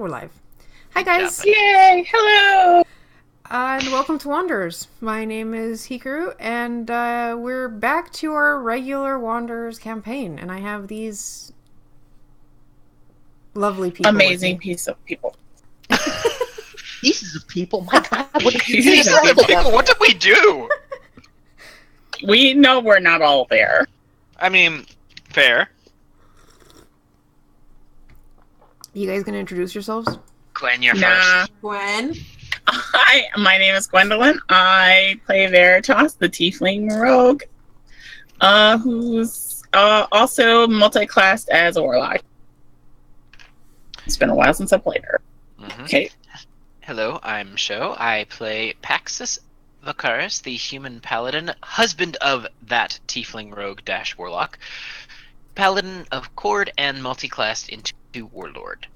we're live. Hi guys! Yay! Hello! And welcome to Wanderers. My name is Hikaru, and we're back to our regular Wanderers campaign. And I have these lovely people. Amazing piece of people. Pieces of people? My God, what did you Pieces of people? What did we do? We know we're not all there. I mean, fair. You guys gonna introduce yourselves? Gwen, you're Nah. first. Gwen. Hi, my name is Gwendolyn. I play Veritas, the Tiefling Rogue, who's also multi-classed as a Warlock. It's been a while since I played her. Mm-hmm. Okay. Hello, I'm Sho. I play Paxus Vacaris, the human paladin, husband of that Tiefling Rogue - Warlock, paladin of Cord, and multi-classed into Warlord.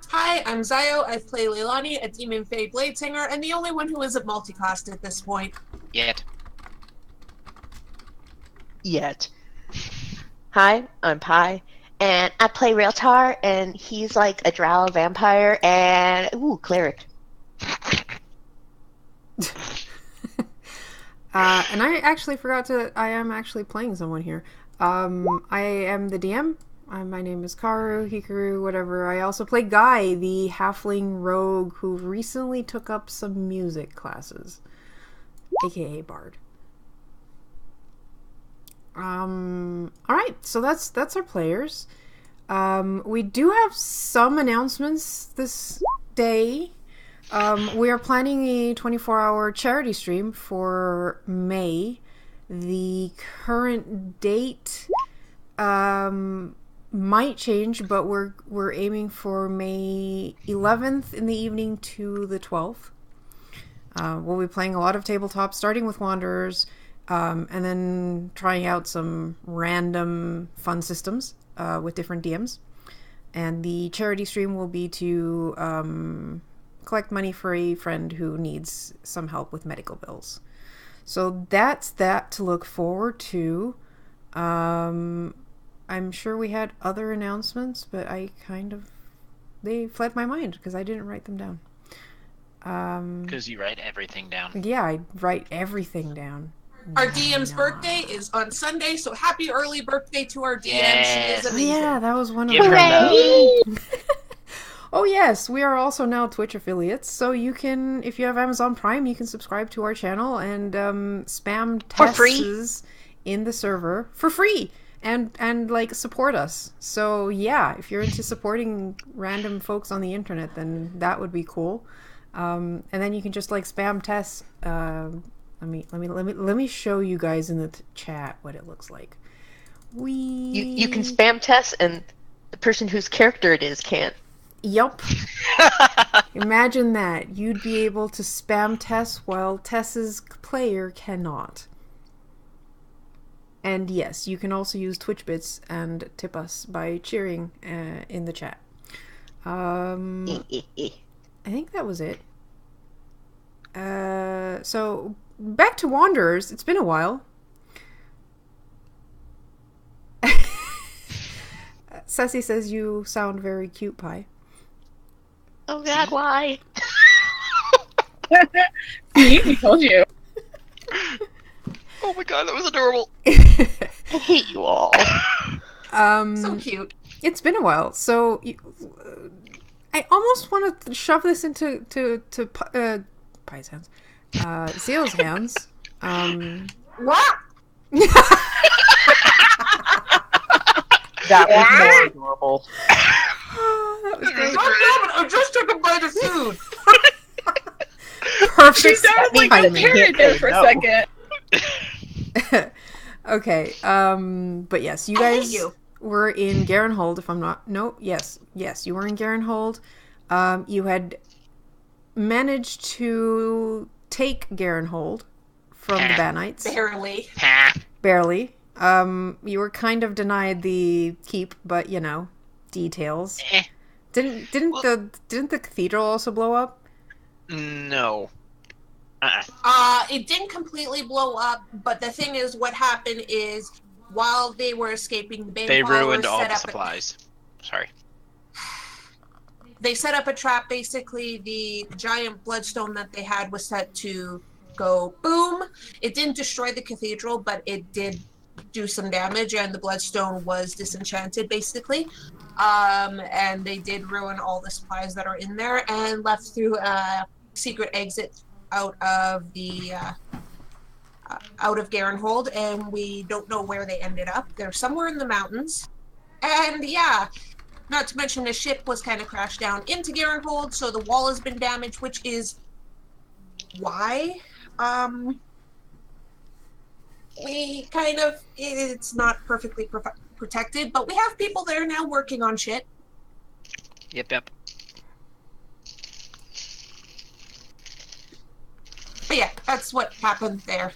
Hi, I'm Zayo. I play Leilani, a Demon Fae Bladesinger, and the only one who isn't multicast at this point. Yet. Hi, I'm Pi, and I play Railtar, and he's like a drow vampire, and cleric. And I actually forgot I am actually playing someone here. I am the DM. My name is Karu, Hikaru, whatever. I also play Guy, the halfling rogue who recently took up some music classes, aka Bard. Alright, so that's our players. We do have some announcements this day. We are planning a 24-hour charity stream for May. The current date might change, but we're aiming for May 11th in the evening to the 12th. We'll be playing a lot of tabletop, starting with Wanderers, and then trying out some random fun systems with different DMs. And the charity stream will be to collect money for a friend who needs some help with medical bills. So that's that to look forward to. I'm sure we had other announcements, but they fled my mind because I didn't write them down. Because you write everything down. Yeah, I write everything down. Our DM's birthday is on Sunday, so happy early birthday to our DM. Yes. She is Oh, amazing. yeah, that was one of Give her love. Oh yes, we are also now Twitch affiliates, so you can, if you have Amazon Prime, you can subscribe to our channel and spam For free? tests in the server for free and like support us. So yeah, if you're into supporting random folks on the internet, then that would be cool. And then you can just like spam tests. Let me show you guys in the chat what it looks like. You can spam Tess, and the person whose character it is can't. Yup. Imagine that. You'd be able to spam Tess while Tess's player cannot. And yes, you can also use Twitch bits and tip us by cheering in the chat. I think that was it. So, back to Wanderers. It's been a while. Ceci says you sound very cute, Pi. Oh God, why? See, we told you. Oh my god, that was adorable. I hate you all. So cute. It's been a while, so I almost want to shove this into Pi's hands, Zeo's hands. What? That was more adorable. That was great. I just took a bite of food. Perfect. She sounded like a timing. parrot there for a second. Okay, but yes, you I hate guys you. were in Garenhold, if I'm not... No, yes, you were in Garenhold. You had managed to take Garenhold from the Banites. Barely. Barely. You were kind of denied the keep, but, you know, details. Didn't the cathedral also blow up? No. It didn't completely blow up, but the thing is, what happened is, while they were escaping, the Bane They followers ruined all set the up supplies. Sorry. they set up a trap. Basically, the giant bloodstone that they had was set to go boom. It didn't destroy the cathedral, but it did do some damage, and the bloodstone was disenchanted, basically. And they did ruin all the supplies that are in there and left through a secret exit out of the out of Garenhold, and we don't know where they ended up. They're somewhere in the mountains. And yeah, not to mention the ship was kind of crashed down into Garenhold, so the wall has been damaged, which is why we kind of, it's not perfectly protected, but we have people there now working on shit. Yep. But yeah, that's what happened there.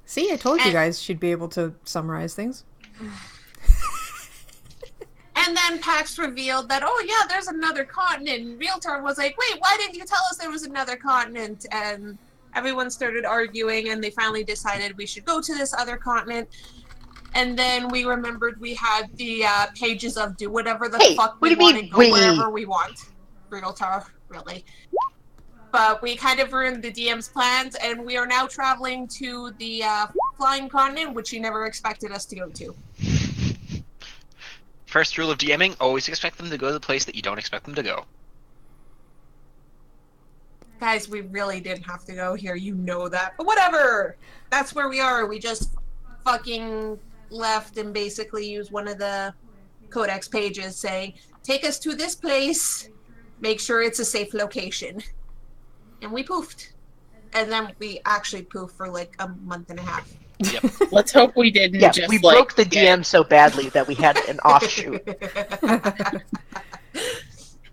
See, I told you guys she'd be able to summarize things. And then Pax revealed that, oh yeah, there's another continent. And Realtor was like, wait, why didn't you tell us there was another continent? And everyone started arguing, and they finally decided we should go to this other continent. And then we remembered we had the pages of do whatever the fuck we want and go wherever we want. Realtor, really. But we kind of ruined the DM's plans, and we are now traveling to the flying continent, which he never expected us to go to. First rule of DMing, always expect them to go to the place that you don't expect them to go. Guys, we really didn't have to go here, you know that. But whatever! That's where we are. We just fucking left and basically used one of the codex pages saying, take us to this place, make sure it's a safe location. And we poofed. And then we actually poofed for like a month and a half. Yep. Let's hope we didn't just we broke the DM so badly that we had an offshoot.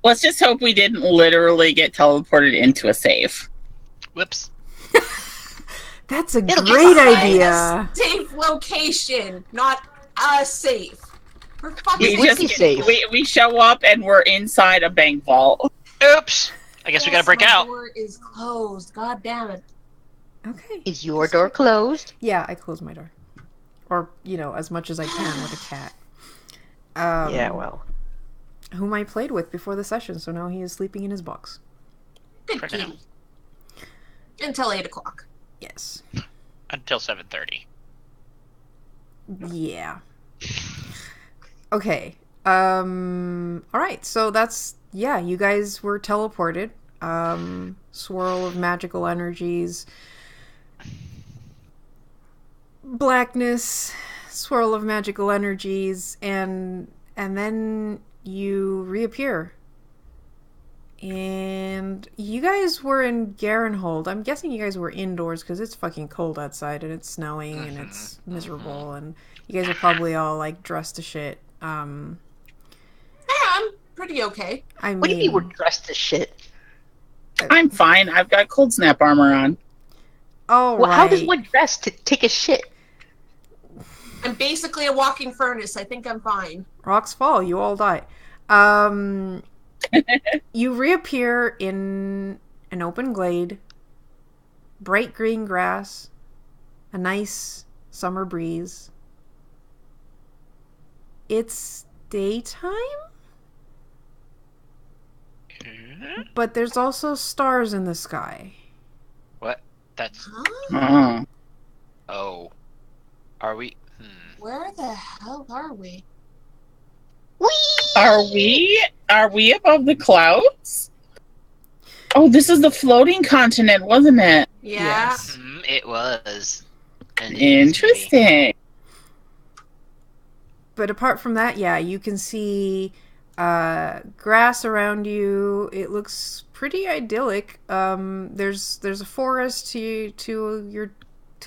Let's just hope we didn't literally get teleported into a safe. Whoops. That's a great idea. A safe location, not a safe. We're fucking we show up and we're inside a bank vault. Oops. I guess we gotta break out. The door is closed. God damn it. Okay. Is your door closed? Yeah, I closed my door. Or, as much as I can with a cat. Yeah, well. Whom I played with before the session, so now he is sleeping in his box. Good kitty. Until 8 o'clock. Yes. Until 7:30. Yeah. Okay. Alright, so that's... Yeah, you guys were teleported. Swirl of magical energies. Blackness. Swirl of magical energies. And then you reappear. And you guys were in Garenhold. I'm guessing you guys were indoors because it's fucking cold outside and it's snowing and it's miserable. And you guys are probably all, like, dressed to shit. Yeah, I'm pretty okay. I mean, What do you mean we're dressed as shit? I'm fine. I've got cold snap armor on. Oh, Well, how does one dress to take a shit? I'm basically a walking furnace. I think I'm fine. Rocks fall. You all die. You reappear in an open glade, bright green grass, a nice summer breeze. It's daytime? But there's also stars in the sky. What? That's... Huh? Oh. Are we... Where the hell are we? Are we above the clouds? Oh, this is the floating continent, wasn't it? Yeah. Yes. It was. And Interesting. But apart from that, yeah, you can see grass around you. It looks pretty idyllic. There's a forest to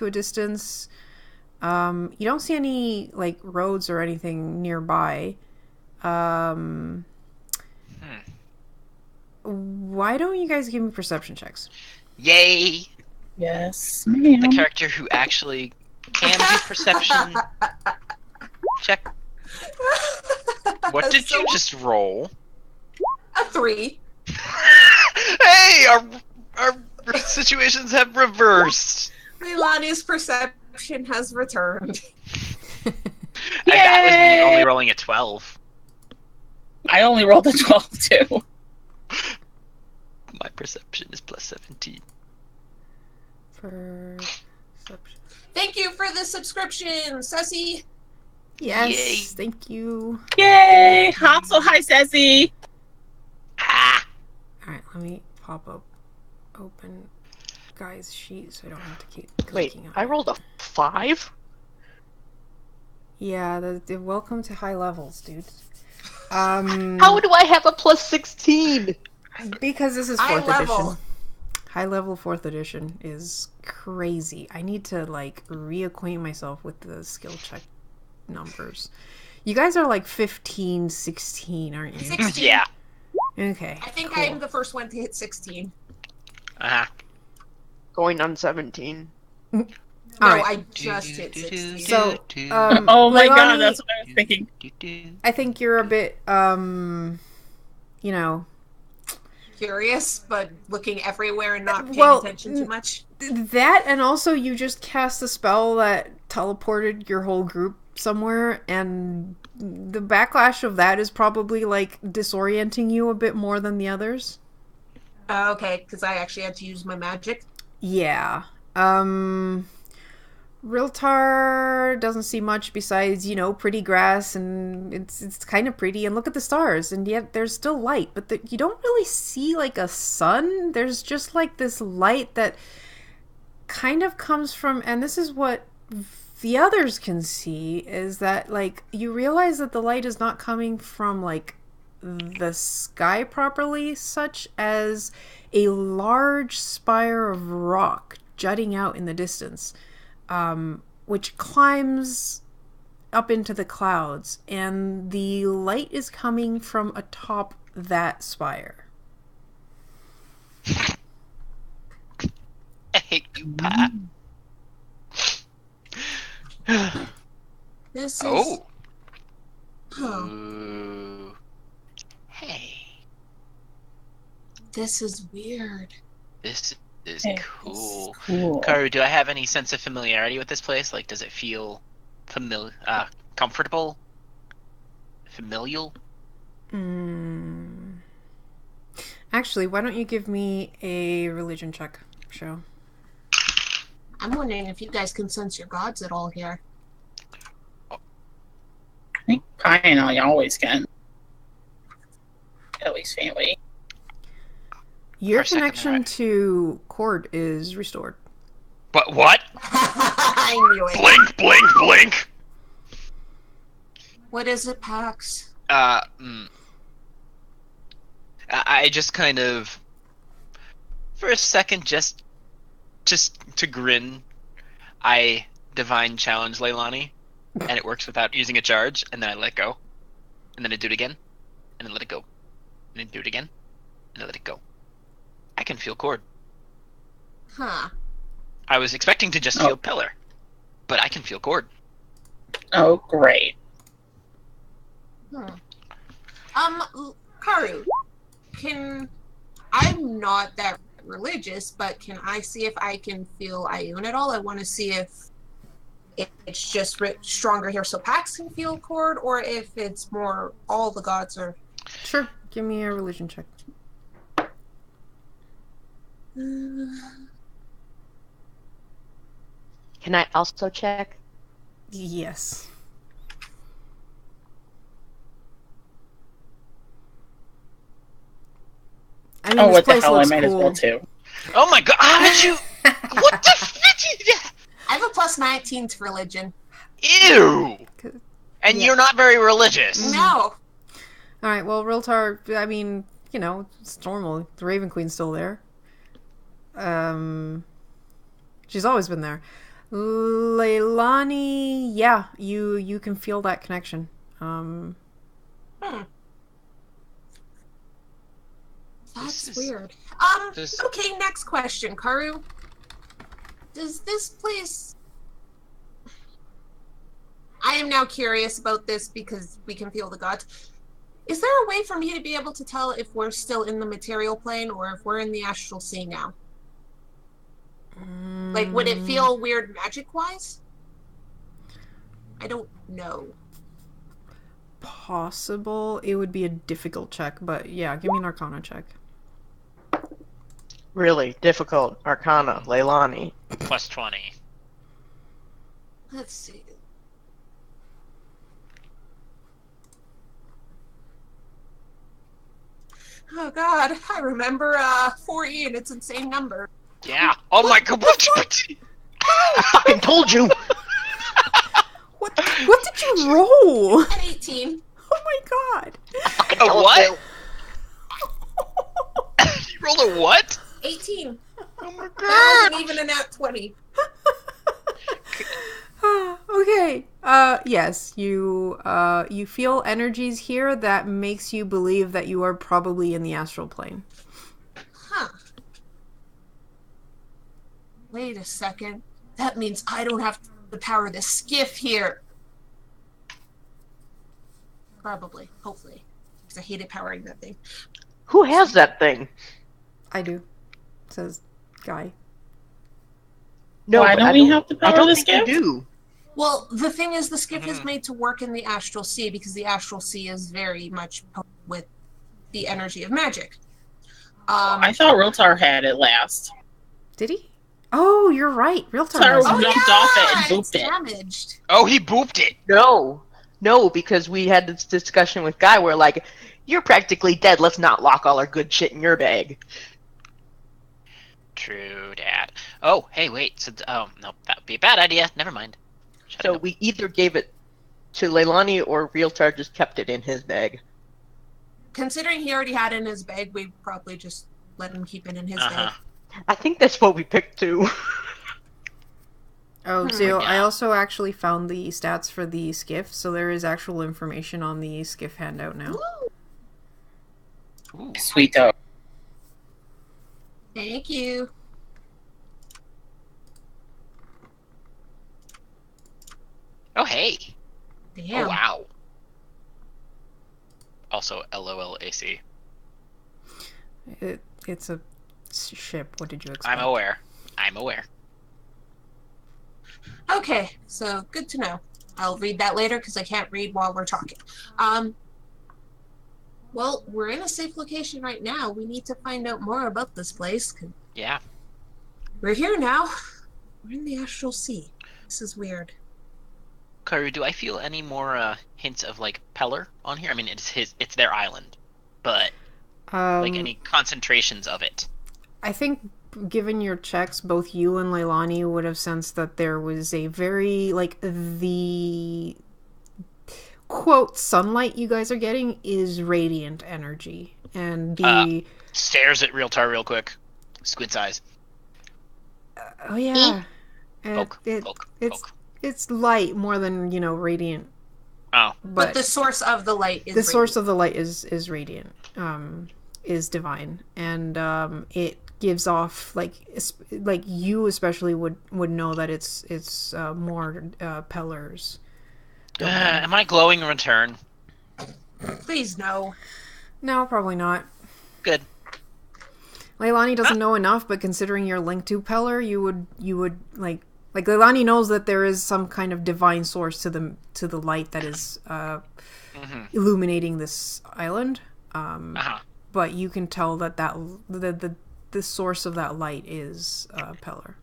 a distance. You don't see any like roads or anything nearby. Why don't you guys give me perception checks? Yay! Yes, ma'am. The character who actually can do perception check. What did you just roll? A 3. Hey, our situations have reversed. Leilani's perception has returned. And that was me only rolling a 12. I only rolled a 12 too. My perception is plus 17. Perception. Thank you for the subscription, Sussy. Yes, Yay. thank you. Yay! Also, hi, Sassy. Ah! Alright, let me pop up open guy's sheet so I don't have to keep Wait, clicking on I it. rolled a 5? Yeah, welcome to high levels, dude. How do I have a plus 16? Because this is High 4th level. edition. High level 4th edition is crazy. I need to like reacquaint myself with the skill check numbers. You guys are like 15, 16, aren't you? 16. Yeah. Okay. I think cool. I'm the first one to hit 16. Uh-huh. Going on 17. No, Alright. I just hit 16. So, Oh my god, Leilani, that's what I was thinking. I think you're a bit, you know, Curious, but looking everywhere and not paying Well, attention too much. that, and also you just cast a spell that teleported your whole group somewhere, and the backlash of that is probably like disorienting you a bit more than the others. Okay, because I actually had to use my magic. Yeah. Riltar doesn't see much besides, you know, pretty grass, and it's kind of pretty, and look at the stars, and yet there's still light, but you don't really see like a sun. There's just like this light that kind of comes from, and this is what the others can see, is that like you realize that the light is not coming from like the sky properly, such as a large spire of rock jutting out in the distance, which climbs up into the clouds, and the light is coming from atop that spire. I hate you, Pat. This is. Oh. Huh, Ooh. Hey. this is weird. This is Hey, cool. Cool. Karu, do I have any sense of familiarity with this place? Like, does it feel comfortable? Familial? Actually, why don't you give me a religion check, Show? I'm wondering if you guys can sense your gods at all here. I think Pine always can. At least faintly. Your For a second connection there, to Cord is restored. But what? I knew it. Blink, blink, blink! What is it, Pax? I just kind of, for a second, just to grin, I divine challenge Leilani, and it works without using a charge, and then I let go, and then I do it again, and then let it go, and then do it again, and then let it go. I can feel Cord. Huh. I was expecting to just feel Pelor, but I can feel Cord. Oh, great. Karu, I'm not that religious, but can I see if I can feel Ioun at all? I want to see if it's just stronger here so Pax can feel Cord, or if it's more all the gods are. Sure, give me a religion check. Can I also check? Yes. I mean, this What the place hell? I looks might as cool. well too. Oh my god, how did you... What the f***? I have a plus 19 to religion. Ew! And Yeah. you're not very religious. No. Alright, well, Riltar, I mean, you know, it's normal. The Raven Queen's still there. She's always been there. Leilani, yeah, you can feel that connection. That's This is- weird. this- Okay, next question, Karu. Does this place... I am now curious about this because we can feel the gods. Is there a way for me to be able to tell if we're still in the material plane or if we're in the astral sea now? Like, would it feel weird magic-wise? I don't know. Possible. It would be a difficult check, but yeah, give me an Arcana check. Really difficult Arcana, Leilani. Plus 20. Let's see. Oh God, I remember 4E and its insane number. Yeah. Oh my god. What? I fucking told you! What did you roll? An 18. Oh my god. A what? You rolled a what? 18. Oh my That wasn't even a nat 20. Okay. Yes, you feel energies here that makes you believe that you are probably in the astral plane. Huh. Wait a second. That means I don't have to power the skiff here. Probably. Hopefully. Because I hated powering that thing. Who has that thing? I do, says Guy. No, Why but don't I we have to I power don't the think skiff? you do. Well, the thing is, the skiff is made to work in the astral sea because the astral sea is very much with the energy of magic. I thought Rotar had it last. Did he? Oh, you're right. Real time. Sorry, has oh, it. jumped off it and it's booped it. damaged. Oh, he booped it. No, because we had this discussion with Guy where, like, you're practically dead, let's not lock all our good shit in your bag. True, Dad. Oh, hey, wait. So, oh, no, that would be a bad idea. Never mind. Shut So up. we either gave it to Leilani or Realtar just kept it in his bag. Considering he already had it in his bag, we'd probably just let him keep it in his Uh-huh. bag. I think that's what we picked too. Oh, so Yeah. I also actually found the stats for the skiff, so there is actual information on the skiff handout now. Ooh. Sweeto. Thank you. Oh, hey. Damn. Oh, wow. Also, LOLAC. It's a ship. What did you expect? I'm aware. I'm aware. Okay, so good to know. I'll read that later because I can't read while we're talking. Well, we're in a safe location right now. We need to find out more about this place. 'Cause Yeah. we're here now. We're in the astral sea. This is weird. Karu, do I feel any more hints of, like, Pelor on here? I mean, it's their island. But, like, any concentrations of it? I think, given your checks, both you and Leilani would have sensed that there was a very, like, the quote sunlight you guys are getting is radiant energy, and the Stares at Realtar real quick. Squint eyes. oh yeah, and Poke, poke, poke. it's light more than radiant. Oh. But the source of the light is the source of the light is radiant, is divine, and it gives off like you especially would know that it's more Pelor's. Am I glowing in return? Please no. No, probably not. Good. Leilani doesn't know enough, but considering you're linked to Pelor, you would like Leilani knows that there is some kind of divine source to the light that is illuminating this island. But you can tell that the source of that light is Pelor.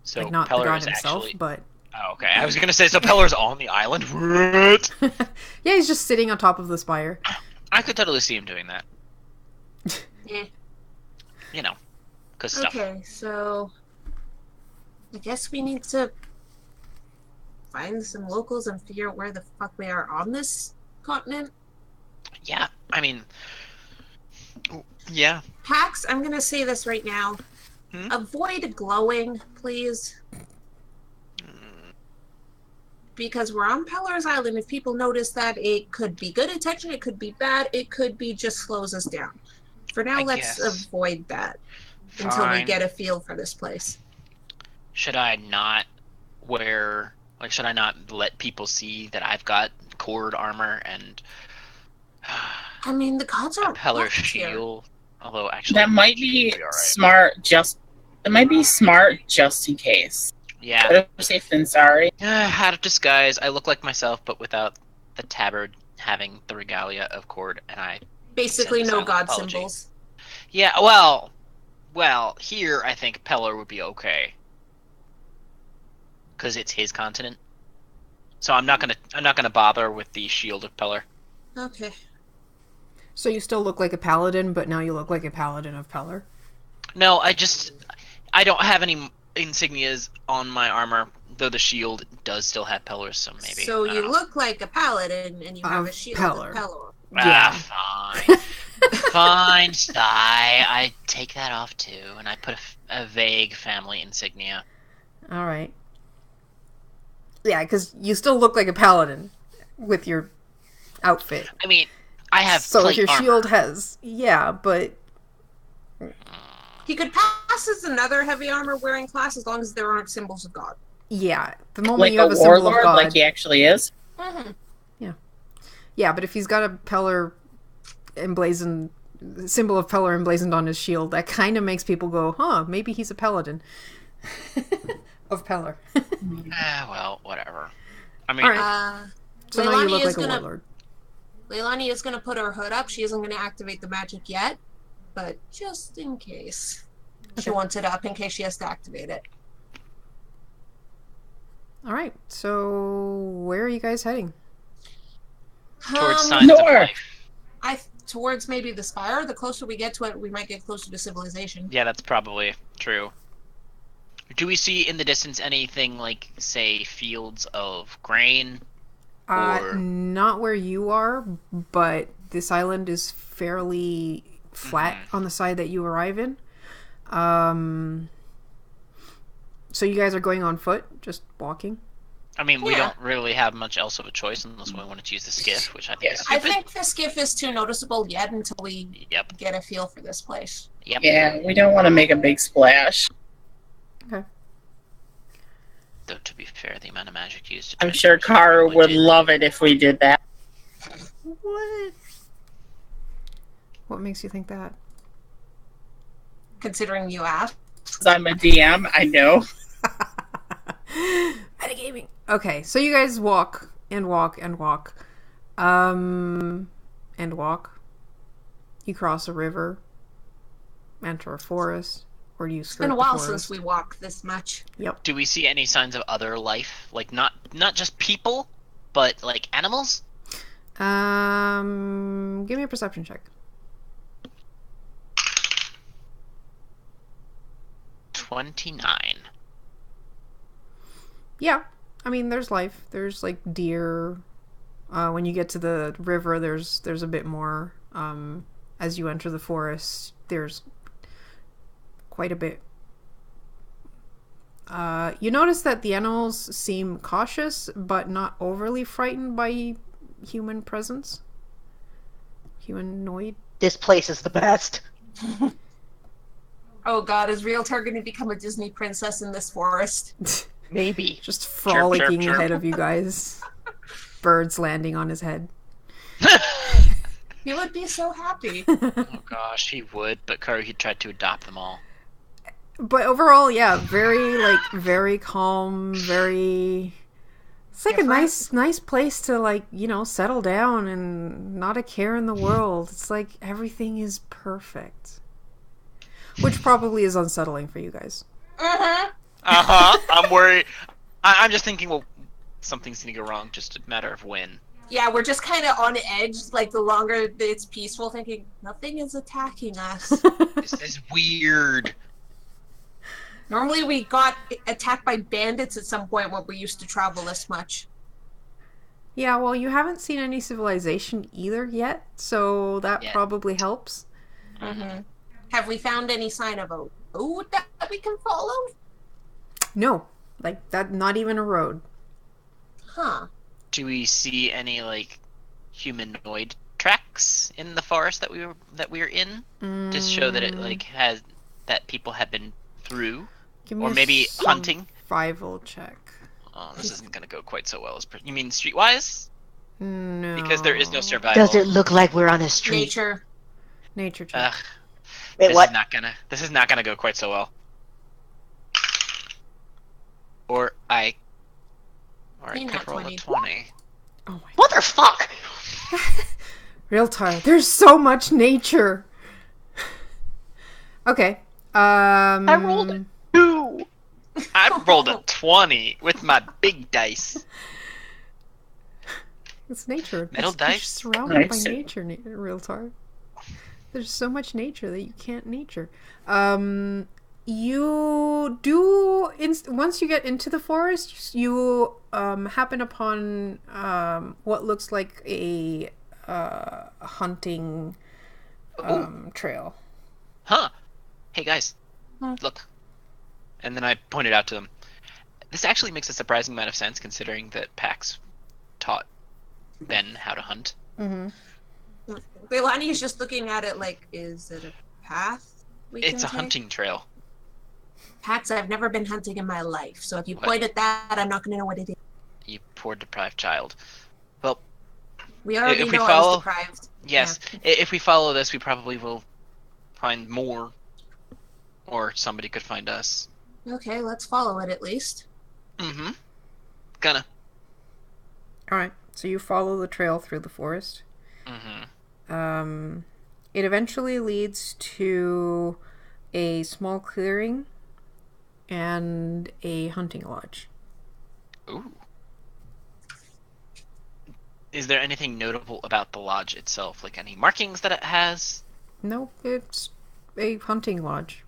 So Like not Pelor the god is himself, actually... but Oh, okay. I was gonna say, so Pelor's on the island? What? yeah, he's just sitting on top of the spire. I could totally see him doing that. Yeah. You know, because stuff. Okay, so I guess we need to find some locals and figure out where the fuck we are on this continent. Yeah, I mean... Yeah. Pax, I'm gonna say this right now. Avoid glowing, please. Because we're on Pelor's Island. If people notice that, it could be good attention, it could be bad, it could be just slows us down. For now, let's avoid that until we Fine. get a feel for this place. Should I not should I not let people see that I've got cord armor and I mean, the gods a aren't Pelor left here. shield? Although, actually... That might be all right. smart. It might be smart just in case. Yeah. Better safe than sorry. Out of disguise, I look like myself, but without the tabard having the regalia of cord, and I... Basically, Send no this god out. Apology. symbols. Yeah, well, here I think Pelor would be okay. Because it's his continent. So I'm not gonna bother with the shield of Pelor. Okay. So you still look like a paladin, but now you look like a paladin of Pelor. No, I don't have any insignias on my armor, though the shield does still have Pelor, so maybe. So I don't you know. look like a paladin, and you have a shield Pelor. of Pelor. Yeah. Fine. Fine, Sty. I take that off too, and I put a vague family insignia. All right. Yeah, because you still look like a paladin with your outfit. I mean, I have So plate your armor. shield has, yeah, but He could pass as another heavy armor wearing class as long as there aren't symbols of God. yeah, the moment Like you have a a symbol of warlord, God, like he actually is. Mm-hmm. yeah, but if he's got a Pelor emblazoned symbol of Pelor emblazoned on his shield, that kind of makes people go, "Huh, maybe he's a paladin of Pelor." Well, whatever. I mean, All right. So now you Leilani look is like a gonna warlord. Leilani is gonna put her hood up. She isn't gonna activate the magic yet, but just in case. She Okay. wants it up in case she has to activate it. All right. So where are you guys heading? towards signs of North. life. Towards maybe the spire. The closer we get to it, we might get closer to civilization. Yeah, that's probably true. Do we see in the distance anything like, say, fields of grain? Or- Not where you are, but this island is fairly flat on the side that you arrive in. So you guys are going on foot, just walking? I mean, we Yeah. don't really have much else of a choice unless we wanted to use the skiff, which I think is I stupid. think the skiff is too noticeable yet until we Yep. get a feel for this place. Yep. Yeah, we don't want to make a big splash. Okay. Though to be fair, the amount of magic used. To I'm try to sure keep Kara people would legit- love it if we did that. What? What makes you think that? Considering you asked. 'Cause I'm a DM, I know. Metagaming. Okay, so you guys walk and walk and walk. And walk. You cross a river. Enter a forest. Or do you skirt It's been a the while forest? since we walked this much. Yep. Do we see any signs of other life? Like not just people, but like animals? Give me a perception check. 29. Yeah, I mean, there's life. There's like deer. When you get to the river, there's a bit more. As you enter the forest, there's quite a bit. You notice that the animals seem cautious, but not overly frightened by human presence. Humanoid. This place is the best. Oh god, is Realtor going to become a Disney princess in this forest? Maybe. Just frolicking chirp. ahead of you guys. Birds landing on his head. He would be so happy. Oh gosh, he would, but he tried to adopt them all. But overall, yeah, very calm, very. It's like Different. a nice place to settle down and not a care in the world. It's like everything is perfect, which probably is unsettling for you guys. Uh-huh. I'm worried. I'm just thinking, well, something's gonna go wrong. Just a matter of when. Yeah, we're just kind of on edge. Like, the longer it's peaceful, thinking, nothing is attacking us. This is weird. Normally we got attacked by bandits at some point when we used to travel this much. Yeah, well, you haven't seen any civilization either yet, so that Yeah. probably helps. Mm-hmm. Have we found any sign of a road that we can follow? No, like that. Not even a road. Huh. Do we see any like humanoid tracks in the forest that we were in to show that it like has that people have been through, Give me or a maybe hunting? survival check. Oh, this isn't gonna go quite so well as you mean streetwise, No, because there is no survival. Does it look like we're on a street? Nature. nature check. Ugh, Wait, this what? is not gonna go quite so well. Or I You're could not roll 20. a 20. Oh my Motherfuck! Real time. There's so much nature. Okay. I rolled a 2. I rolled a 20 with my big dice. It's nature. Metal You're dice? surrounded by Nice. nature, Realtar. There's so much nature that you can't nature. You do once you get into the forest, you happen upon what looks like a hunting trail. Huh. Hey guys, Huh. look. And then I pointed out to them. This actually makes a surprising amount of sense considering that Pax taught Ben how to hunt. Mm-hmm. Leilani is just looking at it like, is it a path we It's a can take? hunting trail. Pax, I've never been hunting in my life, so if you What? point at that, I'm not going to know what it is. You poor deprived child. Well, We already If we know I follow- was deprived. yes. If we follow this, we probably will find more. Or somebody could find us. Okay, let's follow it at least. Mm-hmm. Gonna. Alright, so you follow the trail through the forest. Mm-hmm. It eventually leads to a small clearing and a hunting lodge. Ooh. Is there anything notable about the lodge itself? Like any markings that it has? Nope, it's a hunting lodge.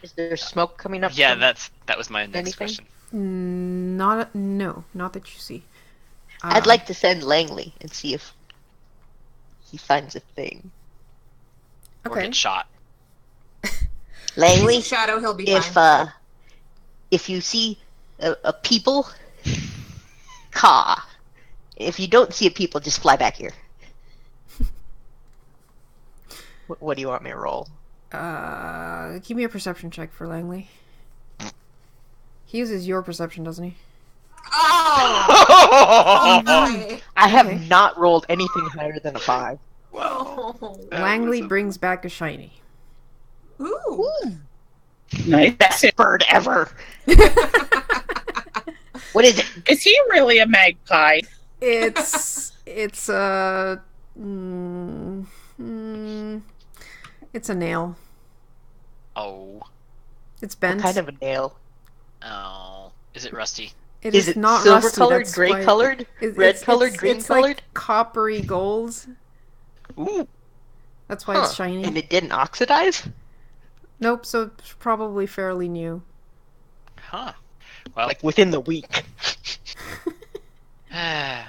Is there smoke coming up? Yeah, from- that was my next anything? question. Not that you see. I'd like to send Langley and see if he finds a thing. Or Okay. get shot. Langley, He's a shadow, he'll be if fine. if you see a people, caw. If you don't see a people, just fly back here. What do you want me to roll? Give me a perception check for Langley. He uses your perception, doesn't he? Oh! my. I have Okay. not rolled anything higher than a 5. Oh. Langley brings back a shiny. Ooh. Nice. Best bird ever. What is it? Is he really a magpie? It's it's a it's a nail. Oh. It's What bent. kind of a nail? Oh. Is it rusty? It Is is it not silver rusty, colored, that's gray why- colored, it- red colored, green it's colored? like coppery gold. Ooh. That's why it's Huh. shiny. And it didn't oxidize? Nope, so it's probably fairly new. Huh. Well, Like within the week. Did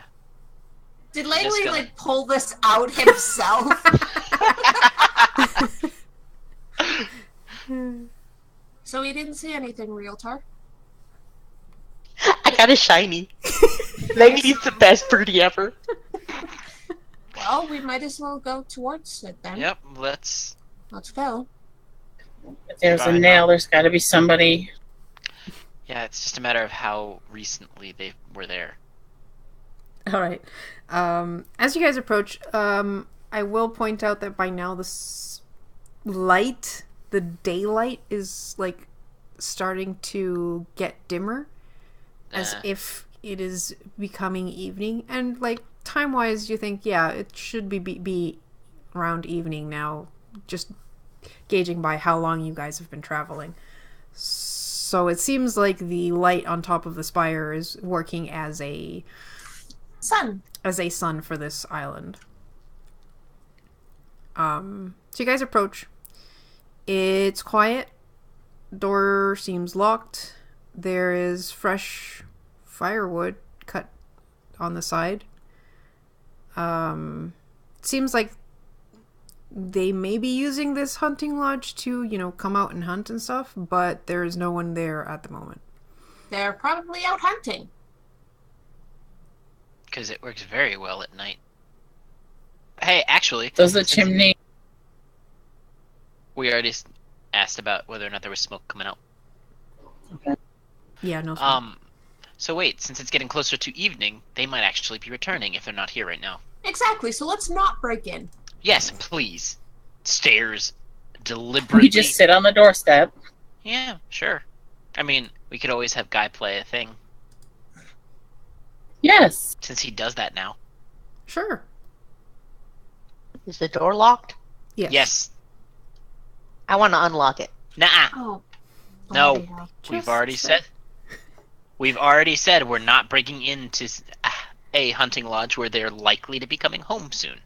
Just Langley, gonna- like, pull this out himself? So he didn't see anything, Realtar? I got a shiny. Langley's the best birdie ever. Well, we might as well go towards it then. yep, let's... Let's go. If there's a Fine. nail, there's got to be somebody. Yeah, it's just a matter of how recently they were there. All right. As you guys approach, I will point out that by now the daylight is like starting to get dimmer, as if it is becoming evening. And like time-wise, you think, yeah, it should be around evening now, just gauging by how long you guys have been traveling. So it seems like the light on top of the spire is working as a Sun. sun for this island. So you guys approach. It's quiet. Door seems locked. There is fresh firewood cut on the side. Seems like they may be using this hunting lodge to, come out and hunt and stuff, but there is no one there at the moment. They're probably out hunting. Because it works very well at night. Hey, actually, Does the chimney? we already asked about whether or not there was smoke coming out. Yeah, no. So wait, since it's getting closer to evening, they might actually be returning if they're not here right now. Exactly, so let's not break in. Yes, please. Stairs. Deliberately. We just sit on the doorstep. Yeah, sure. I mean, we could always have Guy play a thing, Yes. since he does that now. Sure. Is the door locked? Yes. Yes. I want to unlock it. Nuh-uh. Oh. No. bloody hell. We've already said we're not breaking into a hunting lodge where they're likely to be coming home soon.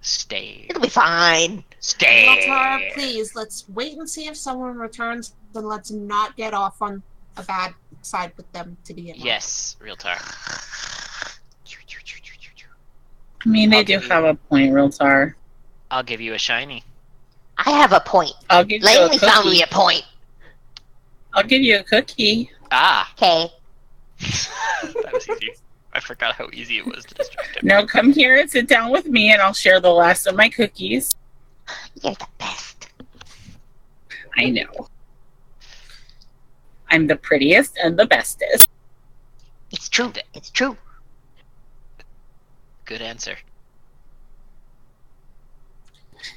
Stay. It'll be fine. Stay. Reltar, please, let's wait and see if someone returns, and let's not get off on a bad side with them to begin with. Yes, Realtar. I mean, they I'll do give you- have a point, Realtar. I'll give you a shiny. I have a point. I'll give you a Langley found me cookie. a point. I'll give you a cookie. Ah, Okay. that was easy. I forgot how easy it was to distract him. No, come here and sit down with me, and I'll share the last of my cookies. You're the best. I know. I'm the prettiest and the bestest. It's true. It's true. Good answer.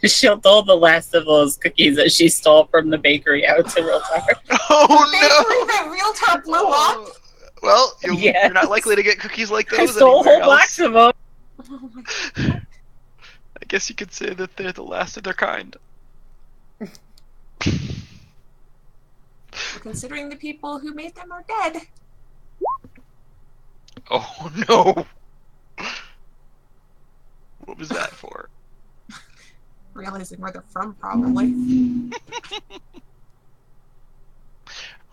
She'll throw the last of those cookies that she stole from the bakery out to Realtar. Oh That Realtar blew up? Well, Yes. you're not likely to get cookies like I those stole a anywhere whole else. box of them. Oh my god. I guess you could say that they're the last of their kind. Considering the people who made them are dead. Oh no! What was that for? Realizing where they're from, probably.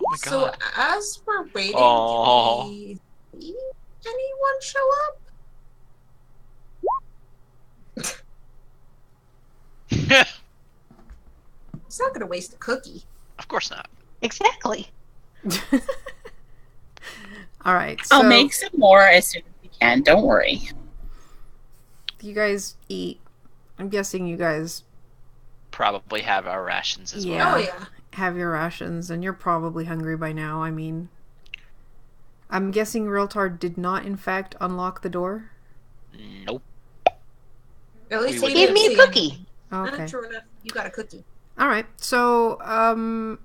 Oh my So god. as we're waiting, Aw. do we see anyone show up? It's not gonna waste a cookie. Of course not. Exactly. All right. So I'll make some more as soon as we can. Don't worry. you guys eat. I'm guessing you guys Probably have our rations as Yeah. Oh well. yeah. have your rations, and you're probably hungry by now. I mean, I'm guessing Realtar did not, in fact, unlock the door. Nope. At least We he would- Give didn't me a see cookie. anything. Okay. True enough, you got a cookie. All right. So,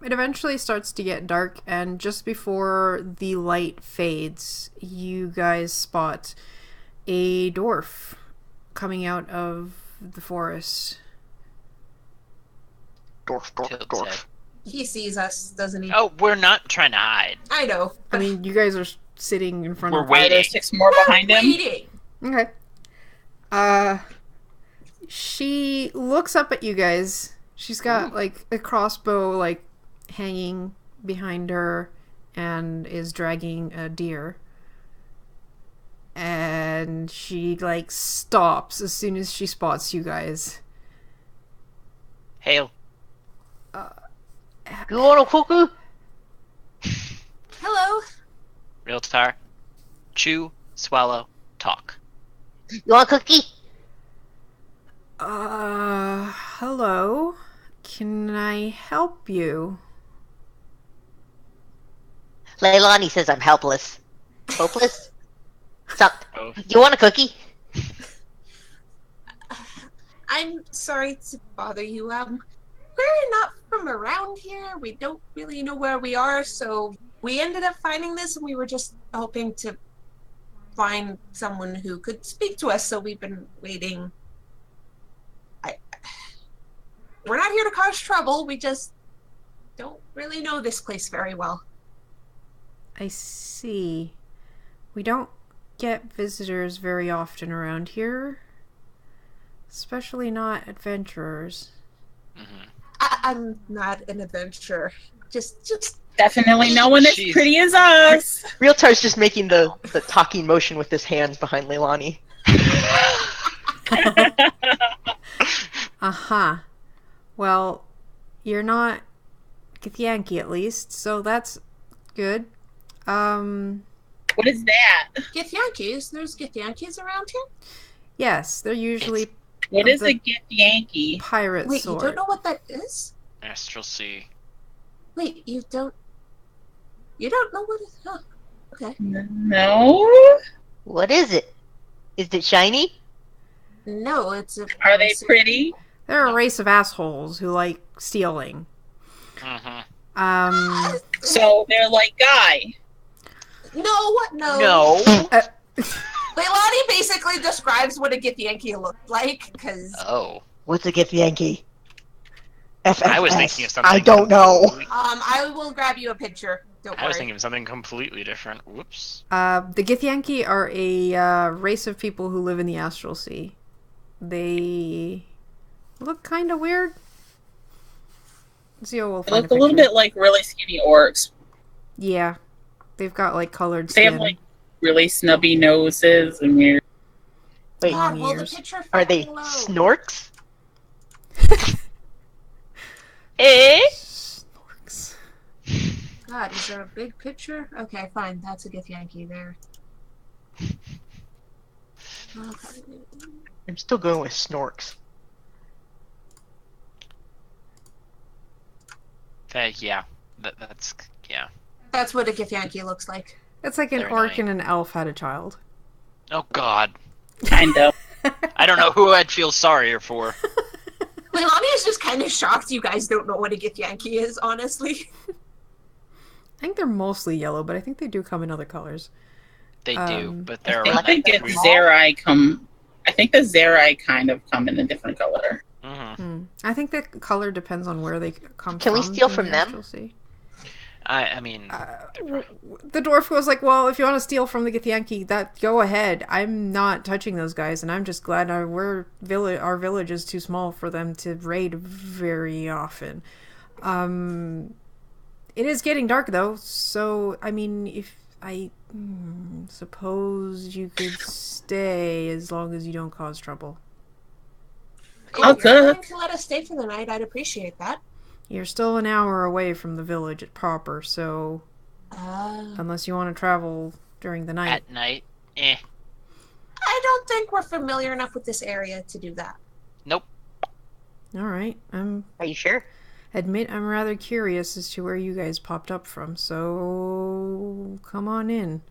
it eventually starts to get dark, and just before the light fades, you guys spot a dwarf coming out of the forest. Dwarf, Tilt's dwarf, head. dwarf. He sees us, doesn't he? Oh, we're not trying to hide. I know. I mean, you guys are sitting in front We're of. Are there waiting. 6 more behind him? Waiting. Okay. She looks up at you guys. She's got like a crossbow like hanging behind her and is dragging a deer. And she like stops as soon as she spots you guys. Hail. You want a cookie? Hello. Realtar. Chew, swallow, talk. You want a cookie? Hello. Can I help you? Leilani says I'm helpless. Hopeless? Stop. Oh. You want a cookie? I'm sorry to bother you. We're not from around here. We don't really know where we are, so we ended up finding this, and we were just hoping to find someone who could speak to us. So we've been waiting. We're not here to cause trouble. We just don't really know this place very well. I see. We don't get visitors very often around here. Especially not adventurers. Mm-hmm. I'm not an adventurer. Just Definitely no one as She's- pretty as us. Realtar's just making the talking motion with his hands behind Leilani. Uh-huh. Well, you're not Githyanki at least, so that's good. What is that? Githyankies. There's Githyankies around here. Yes, they're usually What is The- a gift Yankee? pirate Wait, sword. you don't know what that is? Astral Sea. Wait, you don't know what it is? Huh. Okay. No. What is it? Is it shiny? No, it's a. Are they pretty? They're a race of assholes who like stealing. Mm-hmm. So they're like Guy. No, what? No. No. Leilani basically describes what a Githyanki looked like, because Oh. What's a Githyanki? I was FFS. thinking of something. I don't know. I will grab you a picture. Don't I was worry. thinking of something completely different. Whoops. The Githyanki are a race of people who live in the Astral Sea. They look kind of weird. Zio will They find look a little picture. bit like really skinny orcs. Yeah, they've got like colored They skin. have like really snubby noses and weird. Wait, God, long well, the ears. picture are they fucking low. snorks? Snorks. God, is there a big picture? Okay, fine. That's a Githyanki there. Okay. I'm still going with snorks. Yeah. That's yeah. That's what a Githyanki looks like. It's like an They're orc annoying. and an elf had a child. Oh God. Kind of. I don't know who I'd feel sorrier for. Leilani is just kind of shocked you guys don't know what a Githyanki is, honestly. I think they're mostly yellow, but I think they do come in other colors. They do, but they're I think like the small? Zerai come. I think the Zerai kind of come in a different color. Mm-hmm. I think the color depends on where they come from. Can we steal in from the them? Astral Sea. I mean, The dwarf was like, "Well, if you want to steal from the Githyanki, that go ahead. I'm not touching those guys, and I'm just glad our village is too small for them to raid very often. It is getting dark though, so I mean, if I suppose you could stay as long as you don't cause trouble. Oh, If you're willing good. to let us stay for the night, I'd appreciate that. You're still an hour away from the village proper, so unless you want to travel during the night." at night, I don't think we're familiar enough with this area to do that. nope. All right, Are you sure? admit I'm rather curious as to where you guys popped up from, so come on in.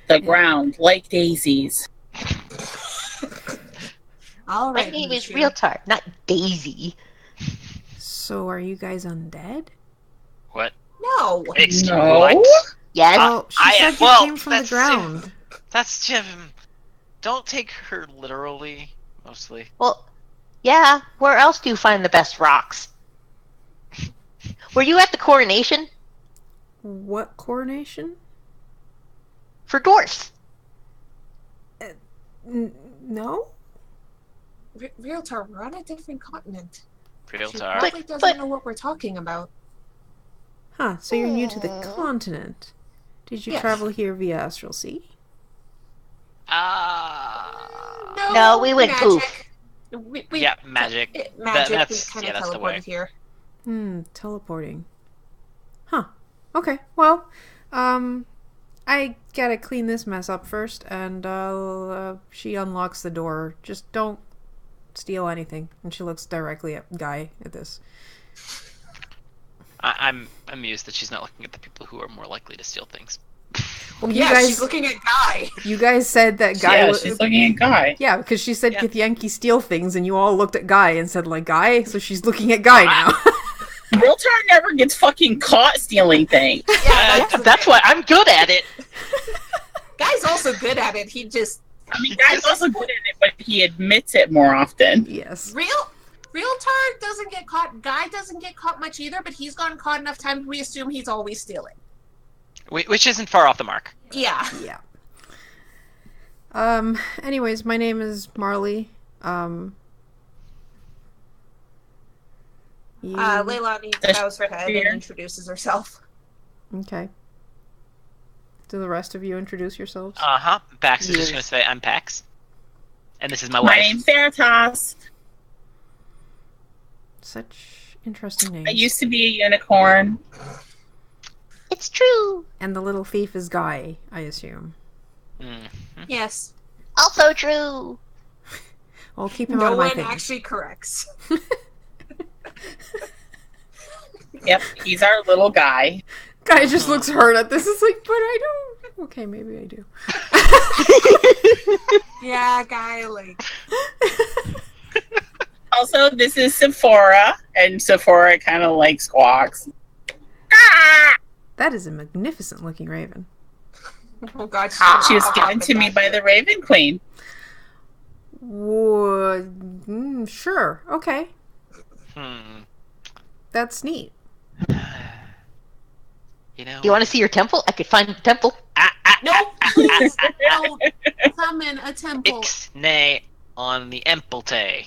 The ground, like daisies. All My right. name is Lucia. Realtar, not Daisy. So are you guys undead? What? No. Excuse No. what? Yes. Well, she I- said you well, came from the that's- ground. That's don't take her literally. Mostly. Well, yeah. Where else do you find the best rocks? Were you at the coronation What coronation? for dwarfs? No? Realtor, we're on a different continent. She Realtor. probably doesn't but- know what we're talking about. Huh, so you're new to the continent. Did you Yes. travel here via Astral Sea? No, we went magic. We, Yeah, magic. Magic. That's- we kind yeah, of that's the way. teleported here. Teleporting. Huh. Okay, well, I gotta clean this mess up first, and she unlocks the door. Just don't steal anything. And she looks directly at Guy at this. I'm amused that she's not looking at the people who are more likely to steal things. Well, Yeah, she's looking at Guy. you guys said that Guy Yeah, was... she's looking at Guy. Yeah, because she said Yeah. Githyanki steal things, and you all looked at Guy and said, like, Guy? So she's looking at Guy now. Realtor never gets fucking caught stealing things. Yeah, That's why I'm good at it. Guy's also good at it. He just I mean, Guy's also good at it, but he admits it more often. Yes. Realtor doesn't get caught. Guy doesn't get caught much either, but he's gotten caught enough times we assume he's always stealing. Which isn't far off the mark. Yeah. Yeah. Anyways, my name is Marley. You... Leilani bows her head and introduces herself. Okay. Do the rest of you introduce yourselves? Pax is just Yes. going to say, I'm Pax. And this is my My wife. name's Veritas. Such interesting names. I used to be a unicorn. It's true. And the little thief is Guy, I assume. Mm. Yes. Also true. Well, keep him out No of my one things. actually corrects. Yep, he's our little guy. Guy just looks hurt at this. It's like, but I don't. Okay, maybe I do. Yeah, Guy, like. Also, this is Sephora, and Sephora kind of like squawks. Ah! That is a magnificent looking raven. Oh, God. She was given to me by the Raven Queen. Sure. Okay. Hmm. that's neat. You know. Do you want to see your temple? I could find a temple. No, please don't summon a temple. Ixnay on the Empelte.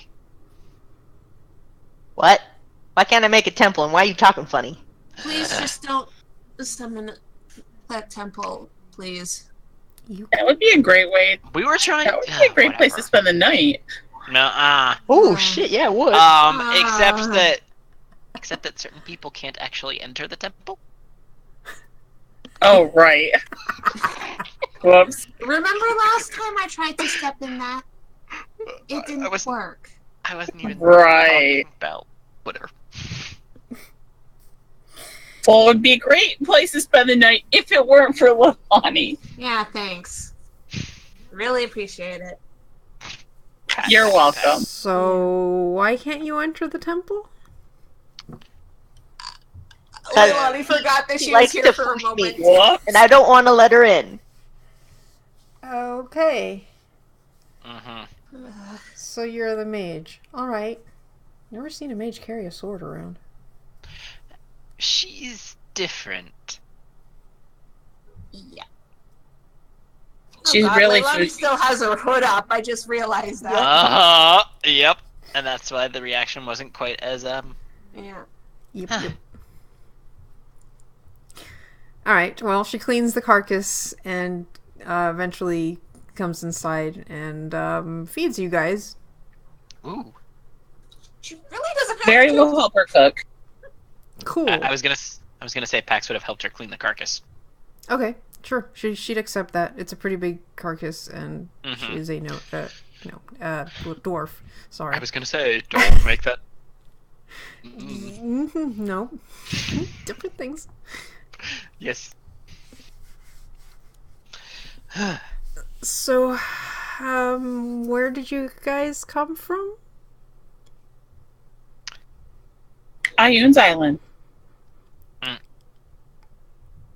What? Why can't I make a temple? And why are you talking funny? Please just don't summon that temple, please. That would be a great way. We were trying. That would be a great place to spend the night. No, Oh shit! Yeah, it would. except that certain people can't actually enter the temple. Oh, right. Whoops. Remember last time I tried to step in that? It didn't work. I wasn't even Right. talking about whatever. Well, it would be a great place to spend the night if it weren't for Leilani. Yeah, thanks. Really appreciate it. You're welcome. So why can't you enter the temple? Leilani forgot that she was likes here to for a push moment. me. What? And I don't want to let her in. Okay. Mm-hmm. So you're the mage. Alright. Never seen a mage carry a sword around. She's different. Yeah. She's God, really Leilani still has her hood up. I just realized that. Yep. And that's why the reaction wasn't quite as Yeah. Yep. Alright, well, she cleans the carcass and eventually comes inside and feeds you guys. Ooh. She really doesn't have very to. will help her cook. Cool. I was gonna say Pax would have helped her clean the carcass. Okay, sure. She'd accept that. It's a pretty big carcass, and Mhm. she is a dwarf. Sorry. I was gonna say, don't make that. No. Different things. Yes. So, where did you guys come from? Ioun's Island.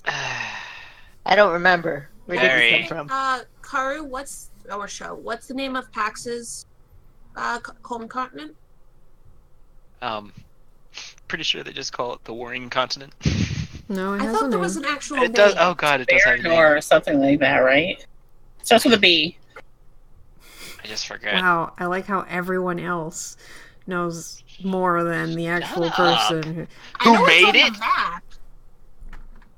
I don't remember. Where did Very. you come from? Karu, what's the name of Pax's home continent? Pretty sure they just call it the Warring Continent. No, it I has a thought there name. was an actual It does. name. Oh god, it does have a name. Or something like that, right? Starts with a B. I just forgot. Wow, I like how everyone else knows more than the actual Shut up. person. I know Who it's made on the it? map.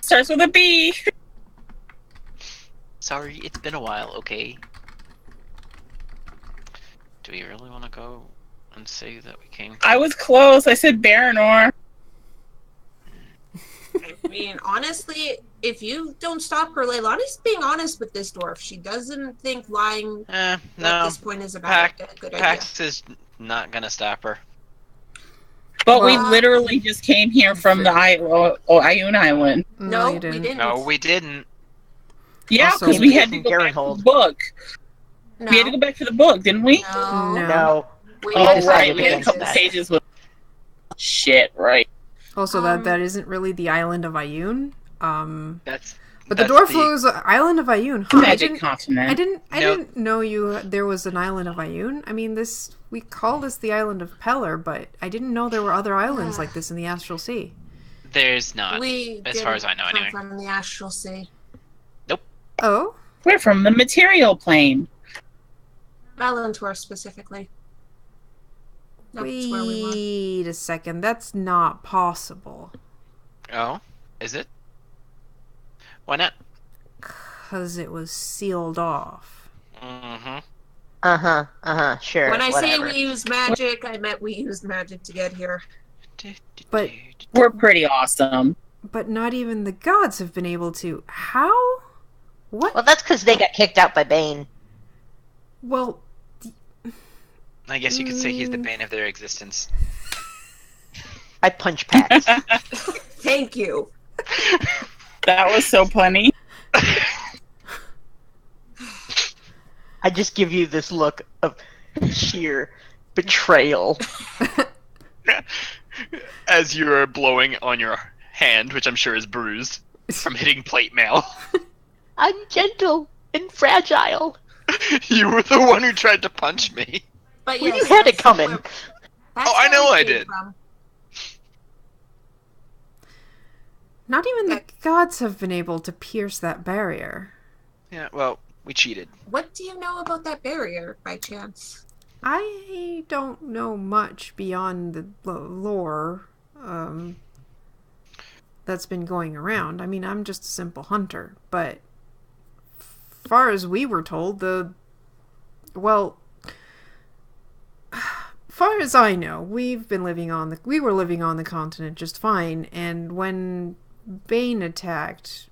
Starts with a B. Sorry, it's been a while. Okay. Do we really want to go and say that we came? I was close. I said Baranor. I mean, honestly, if you don't stop her, Leilani's being honest with this dwarf. She doesn't think lying at No. this point is a good idea. Pax is not gonna stop her. But we Well- literally just came here from the Ioun Island. No, you we didn't. didn't. No, we didn't. Yeah, Also, because we had to from go back to the Garenhold. book. No. We had to go back to the book, didn't we? No. No. No. We Oh, had decided right. We had a against couple that. pages with shit, right? Also, Um, that isn't really the island of Ioun. That's. But the that's dwarf was island of Ioun. Huh, Magic continent. I Nope. didn't know there was an island of Ioun. I mean, we call this the island of Pelor, but I didn't know there were other islands like this in the Astral Sea. There's not. We as far as I know, didn't anyway. come from the Astral Sea. Oh, We're from the material plane. Valentor specifically. That's where we were. wait a second. That's not possible. Oh, is it? Why not? Because it was sealed off. Mm-hmm. Sure. When I say whatever. we use magic, I meant we used magic to get here. But- We're pretty awesome. But not even the gods have been able to. How? What? Well, that's because they got kicked out by Bane. Well, I guess you could say he's the bane of their existence. I punch Pax. Thank you. That was so funny. I just give you this look of sheer betrayal. As you're blowing on your hand, which I'm sure is bruised from hitting plate mail. I'm gentle and fragile. You were the one who tried to punch me. But Well, yes, you had it that's coming. where- that's Oh, I where know we I came did. from. Not even the gods have been able to pierce that barrier. Yeah, well, we cheated. What do you know about that barrier, by chance? I don't know much beyond the lore that's been going around. I mean, I'm just a simple hunter, but far as we were told, far as I know, we were living on the continent just fine, and when Bane attacked,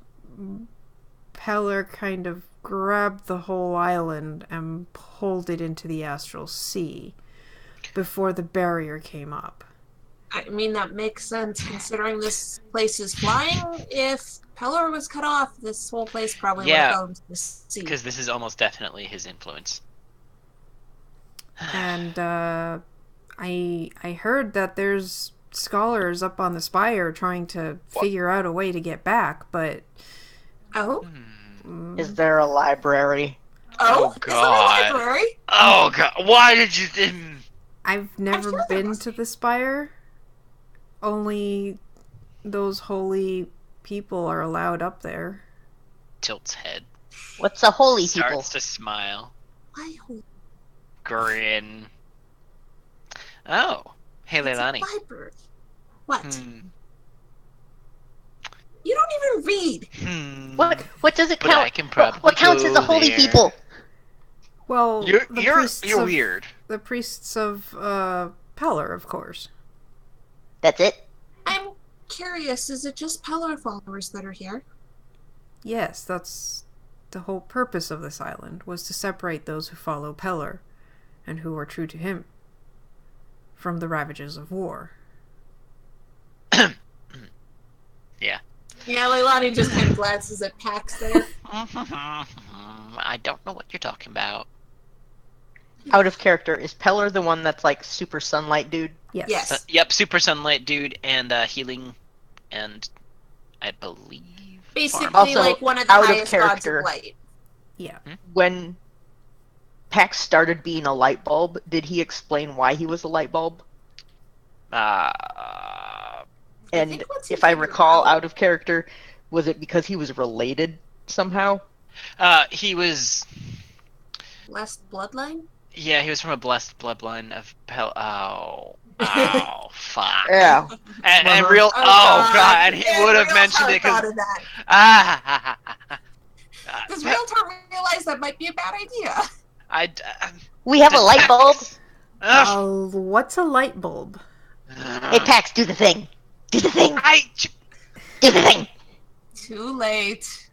Pelor kind of grabbed the whole island and pulled it into the astral sea before the barrier came up. I mean, that makes sense considering this place is flying. If Pelor was cut off, this whole place probably would have gone to the sea. Because this is almost definitely his influence. And I heard that there's scholars up on the spire trying to figure out a way to get back, but... Oh? Is there a library? Oh, God. Is there a library? Oh, God. Why did you... I've never been to the spire. Only those holy people are allowed up there. Tilt's head. What's a holy people? Starts to smile. Why holy? Grin. Oh. Hey, It's a Leilani. library. What? Hmm. You don't even read. What does it But I count? can probably What counts as a go holy there. people? Well, You're priests of, weird. The priests of Pelor, of course. That's it? I'm curious, is it just Pelor followers that are here? Yes, that's the whole purpose of this island, was to separate those who follow Pelor and who are true to him from the ravages of war. Yeah. Yeah, Leilani just kind of glances at Pax there. I don't know what you're talking about. Out of character, is Pelor the one that's like super sunlight dude? Yes. Yes. Yep, super sunlight dude and healing and I believe Basically, farm. Also, like one of the out of highest gods character. of light. Yeah. When Pax started being a light bulb, did he explain why he was a light bulb? And think once he if I figured recall, out- out of character, was it because he was related somehow? He was Last bloodline? he was from a blessed bloodline of oh fuck. Yeah. And real god, and he Yeah, would have Real mentioned Talk it thought because of that. ah Does Real Talk realize that might be a bad idea? I We have a light bulb. What's a light bulb? Hey, Pax, do the thing. Do the thing. Do the thing. Too late.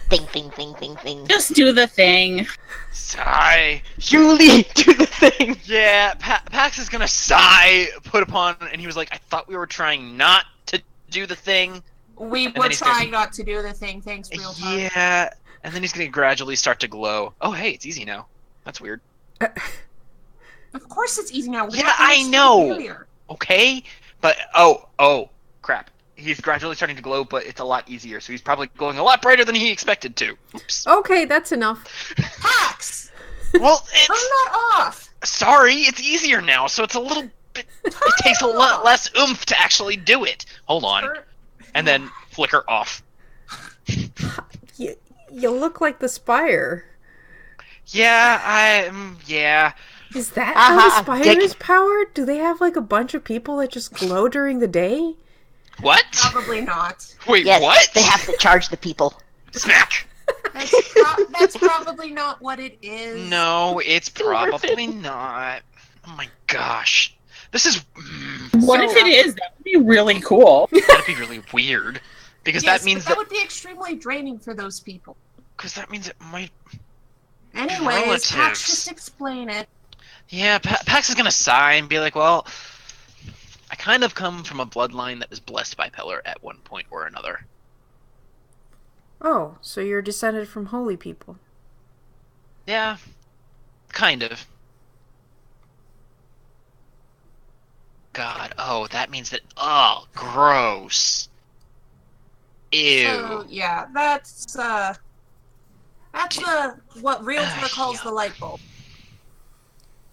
Thing. Just do the thing. sigh. Julie, do the thing. Yeah, Pax is gonna sigh, put upon, and he was like, I thought we were trying not to do the thing. We then were he's trying not to do the thing. Thanks, Real Talk. Yeah, and then he's gonna gradually start to glow. Oh, hey, it's easy now. That's weird. Of course it's easy now. We Yeah, got the I extra know. barrier. Okay, but oh, crap. He's gradually starting to glow, but it's a lot easier, so he's probably glowing a lot brighter than he expected to. Oops. Okay, that's enough. Pax! Well, Turn it's... that off! Sorry, it's easier now, so it's a little bit... It takes a lot less oomph to actually do it. Hold on. Turn- And then flicker off. You look like the spire. Yeah, yeah. Is that how the spire dick. is powered? Do they have like a bunch of people that just glow during the day? What? Probably not. Wait, Yes, what? they have to charge the people. Smack! That's probably not what it is. No, it's probably not. Oh my gosh. This is... What if it is? That would be really cool. That'd be really weird. Because Yes, that means but that would be extremely draining for those people. Because that means it might... Anyways, Relatives. Pax, just explain it. Yeah, Pax is gonna sigh and be like, well... I kind of come from a bloodline that was blessed by Pelor at one point or another. Oh, so you're descended from holy people. Yeah. Kind of. God, oh, that means that... Oh, gross. Ew. So yeah, that's what Realtor calls the light bulb.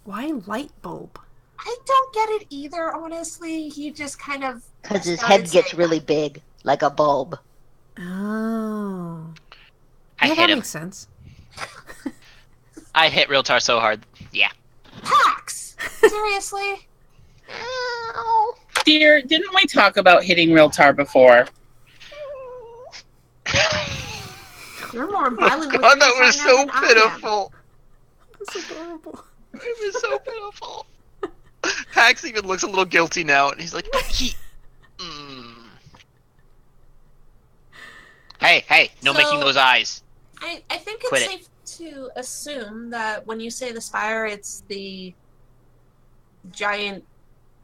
Why light bulb? I don't get it either, honestly. He just kind of Because his started head gets saying really big, like a bulb. Oh. I Yeah, hit that him. makes sense. I hit Realtar so hard. Yeah. Pax! Seriously? Dear, didn't we talk about hitting Realtar before? You're more Oh violent with god, your that was partner so than I am. pitiful. That's adorable. It was so pitiful. Pax even looks a little guilty now, and he's like, Hey, no So- making those eyes. I think Quit it's it. safe to assume that when you say the spire, it's the giant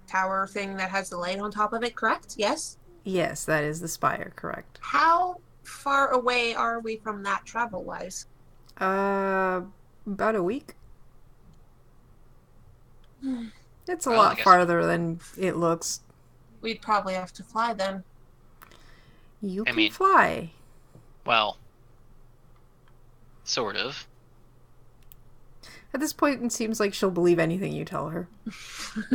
tower thing that has the light on top of it, correct? Yes? Yes, that is the spire, correct. How far away are we from that travel-wise? About a week. It's a Well, I lot guess- farther than it looks. We'd probably have to fly then. You I can mean- fly. Well, sort of. At this point, it seems like she'll believe anything you tell her.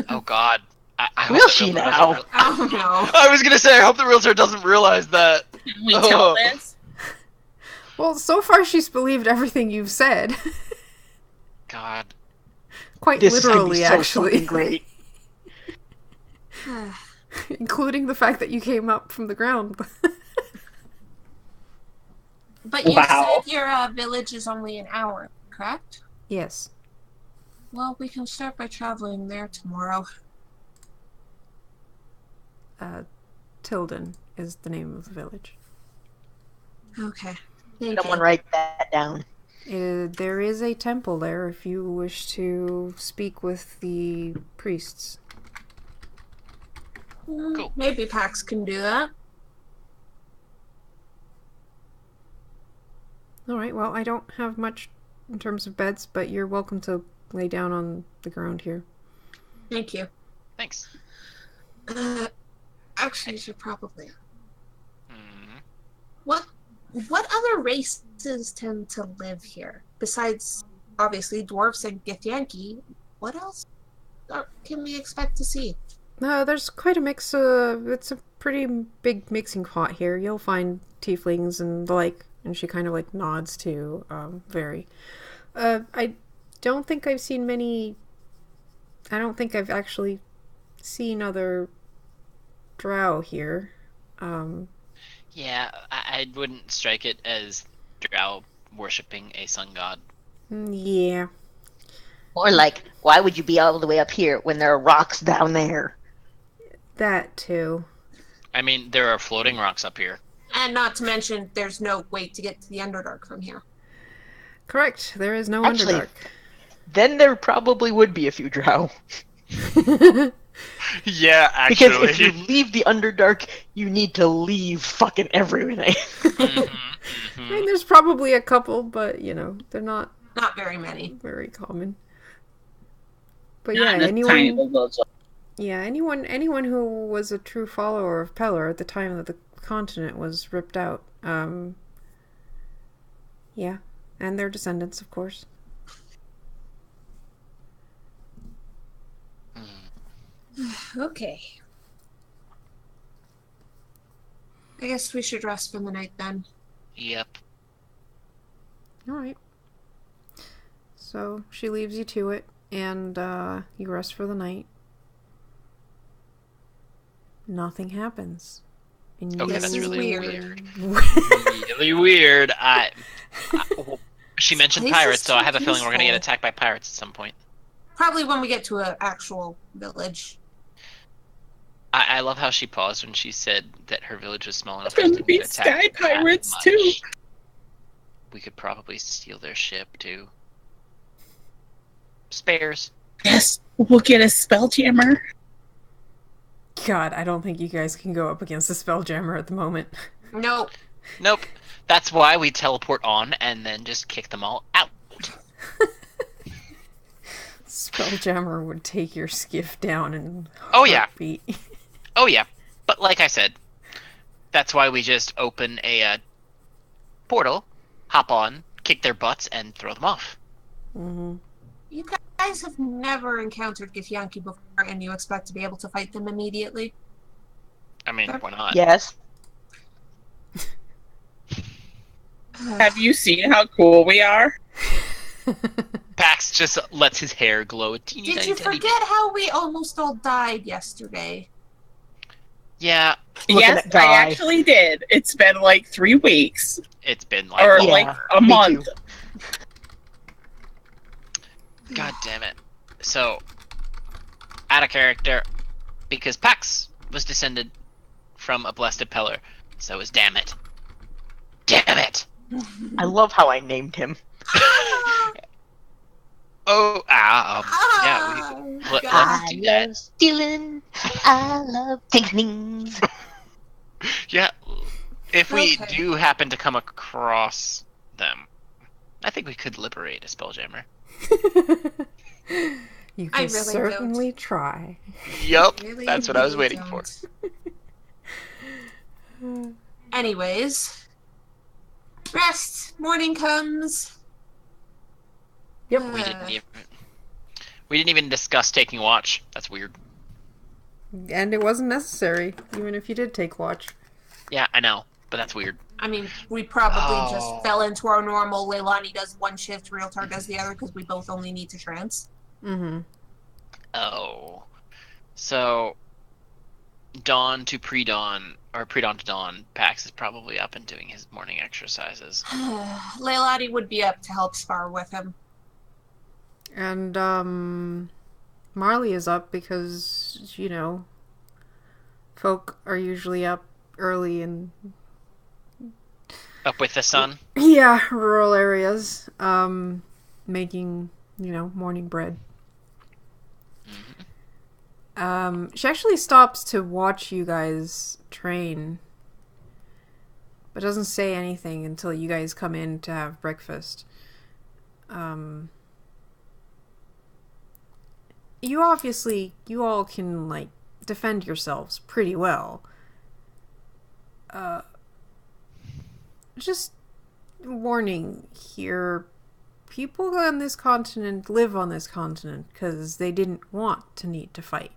Oh God. I hope Will that she Realtor now? doesn't Oh no. I was gonna say, I hope the realtor doesn't realize that. Can we tell this? Well, so far she's believed everything you've said. God. Quite This is gonna literally, be so actually. fucking great. Including the fact that you came up from the ground. But you Wow. said your village is only an hour, correct? Yes. Well, we can start by traveling there tomorrow. Tilden is the name of the village. Okay. Thank Someone you. write that down. There is a temple there if you wish to speak with the priests. Cool. Maybe Pax can do that. Alright, well, I don't have much in terms of beds, but you're welcome to lay down on the ground here. Thank you. Thanks. Actually, you should probably. Mm. What other races tend to live here besides obviously dwarfs and Githyanki? What else can we expect to see? There's quite a mix. It's a pretty big mixing pot here. You'll find tieflings and the like. And she kind of like nods to Very. I don't think I've seen many. I don't think I've actually seen other drow here. Yeah, I wouldn't strike it as drow worshipping a sun god. Yeah. Or like, why would you be all the way up here when there are rocks down there? That too. I mean, there are floating rocks up here. And not to mention, there's no way to get to the Underdark from here. Correct. There is no Actually- Underdark. Then there probably would be a few drow. Yeah, Because if you leave the Underdark, you need to leave fucking everything. I mean, there's probably a couple, but you know, they're not Not very many. very common. But Not yeah, in this tiny little village. anyone who was a true follower of Pelor at the time that the continent was ripped out, yeah, and their descendants, of course. Okay. I guess we should rest for the night then. Yep. All right. So she leaves you to it, and you rest for the night. Nothing happens. And Okay, This that's is really weird. Really weird. She mentioned Place pirates, is so I too have a feeling we're gonna get peaceful. attacked by pirates at some point. Probably when we get to an actual village. I love how she paused when she said that her village was small enough There's to gonna be get sky attacked that pirates, much. too. We could probably steal their ship too. Spares. Yes, we'll get a spelljammer. God, I don't think you guys can go up against the Spelljammer at the moment. No. Nope. That's why we teleport on and then just kick them all out. Spelljammer would take your skiff down in Oh, yeah. heartbeat. Oh yeah, but like I said, that's why we just open a portal, hop on, kick their butts, and throw them off. Mm-hmm. You guys guys have never encountered Githyanki before and you expect to be able to fight them immediately? I mean, why not? Yes. Have you seen how cool we are? Pax just lets his hair glow a teeny Did tiny, you tiny forget how we almost all died yesterday? bit. Yeah, Looking Yes, at Guy. I actually did. It's been like 3 weeks. it's been like, Or Yeah, like a me month. too. God damn it. So, out of character, because Pax was descended from a blessed Pelor, so is damn it. Damn it! I love how I named him. Oh, yeah, let's God. do that. stealing. I love taking. Yeah, if we Okay. do happen to come across them, I think we could liberate a Spelljammer. You I can really certainly try. Yup, Really, that's what I was really waiting for. don't. Anyways, rest. Morning comes. Yep. We didn't even discuss taking watch. That's weird. And it wasn't necessary, even if you did take watch. Yeah, I know, but that's weird. I mean, we probably Oh. just fell into our normal. Leilani does one shift, Realtar does the other, because we both only need to trance. Mm-hmm. Oh. So, dawn to pre-dawn, or pre-dawn to dawn, Pax is probably up and doing his morning exercises. Leilani would be up to help spar with him. And, Marley is up because, you know, folk are usually up early in, Up with the sun? yeah, rural areas, making, you know, morning bread. She actually stops to watch you guys train, but doesn't say anything until you guys come in to have breakfast. You all can, like, defend yourselves pretty well. Just warning here, people on this continent live on this continent because they didn't want to need to fight.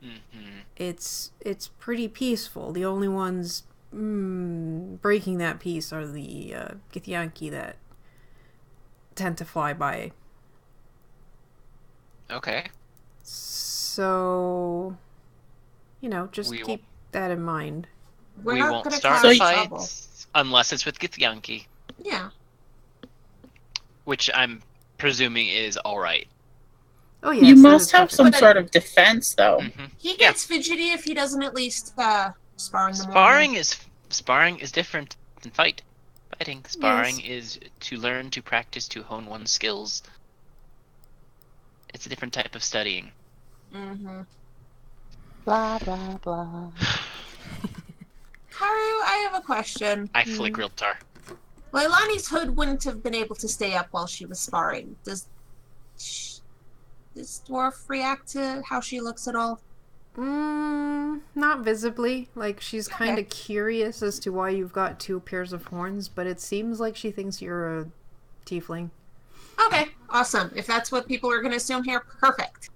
Mm-hmm. It's pretty peaceful. The only ones breaking that peace are the Githyanki that tend to fly by. Okay. So, you know, just We keep won't- that in mind. We're we not won't gonna start cause fights trouble. unless it's with Githyanki, Yeah. which I'm presuming is alright. Oh yes, You that must is have perfect. some sort of defense, though. Mm-hmm. He gets fidgety if he doesn't at least spar in the morning. Sparring is different than fighting. Sparring is to learn, to practice, to hone one's skills. It's a different type of studying. Mm-hmm. Blah blah blah. Karu, I have a question. I flick Realtar. Leilani's hood wouldn't have been able to stay up while she was sparring. Does this dwarf react to how she looks at all? Not visibly. Like, she's kind Okay. of curious as to why you've got 2 pairs of horns, but it seems like she thinks you're a tiefling. Okay, awesome. If that's what people are going to assume here, perfect.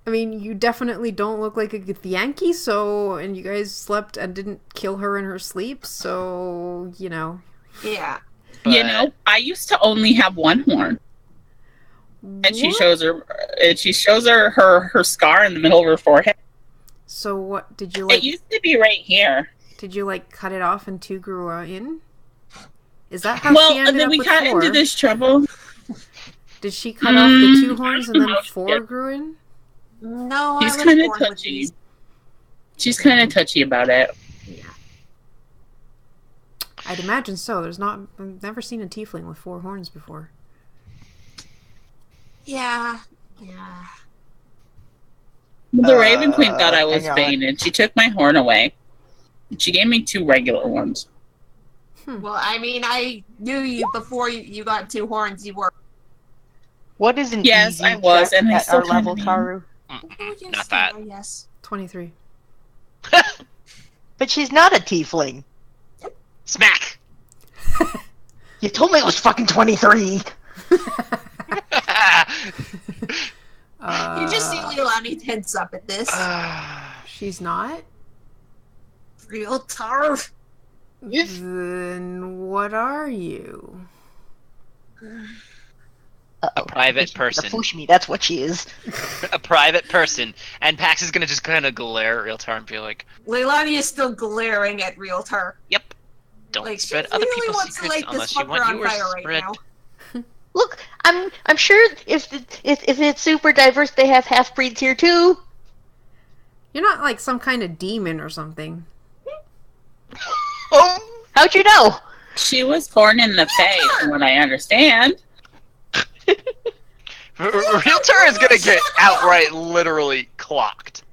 I mean, you definitely don't look like a Githyanki, and you guys slept and didn't kill her in her sleep, so, you know. Yeah. You know, I used to only have one horn, and she What? shows her her scar in the middle of her forehead. So what, did you, It like, used to be right here. cut it off and 2 grew in? Is that how Well, she and ended then up we with got 4? into this trouble. Did she cut off the 2 I horns don't and then know. 4 grew in? No, She's I was kind of born with touchy. these. She's kind of touchy about it. I'd imagine so. I've never seen a tiefling with 4 horns before. Yeah. The Raven Queen thought I was hang on. Bane, and she took my horn away. She gave me 2 regular ones. Well, I mean, I knew you before you got 2 horns. You were. What is an Yes, easy I was, check and I at still our level, kinda am. Taru? Oh, yes, Not that. you are, yes. 23. But she's not a tiefling. Smack! You told me it was fucking 23. gonna see Leilani tense up at this. She's not? Realtor. Then what are you? A private person. Push me, that's what she is. A private person. And Pax is gonna just kind of glare at Realtar and be like, Leilani is still glaring at Realtor. yep. Don't Like, spread she other really people's wants to secrets light unless this you fucker want on yours fire right spread. now. Look, I'm sure if it's super diverse, they have half breeds here too. You're not like some kind of demon or something. How'd you know? She was born in the Fae, from what I understand. Realtor is gonna get outright literally clocked.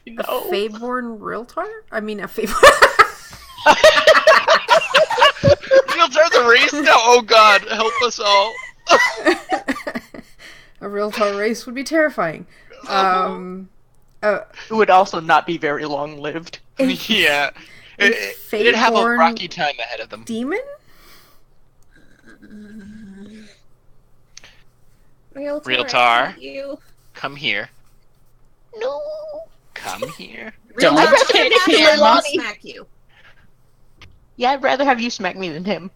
A Faeborn realtor? I mean, a Faeborn... Realtor's a race now? Oh god, help us all. A realtor race would be terrifying. It would also not be very long lived. Yeah. It'd have a Faeborn rocky time ahead of them. demon? Realtor, You. come here. No. Come here. Don't Realtor, hit I'm him. gonna Leilani. smack you. Yeah, I'd rather have you smack me than him.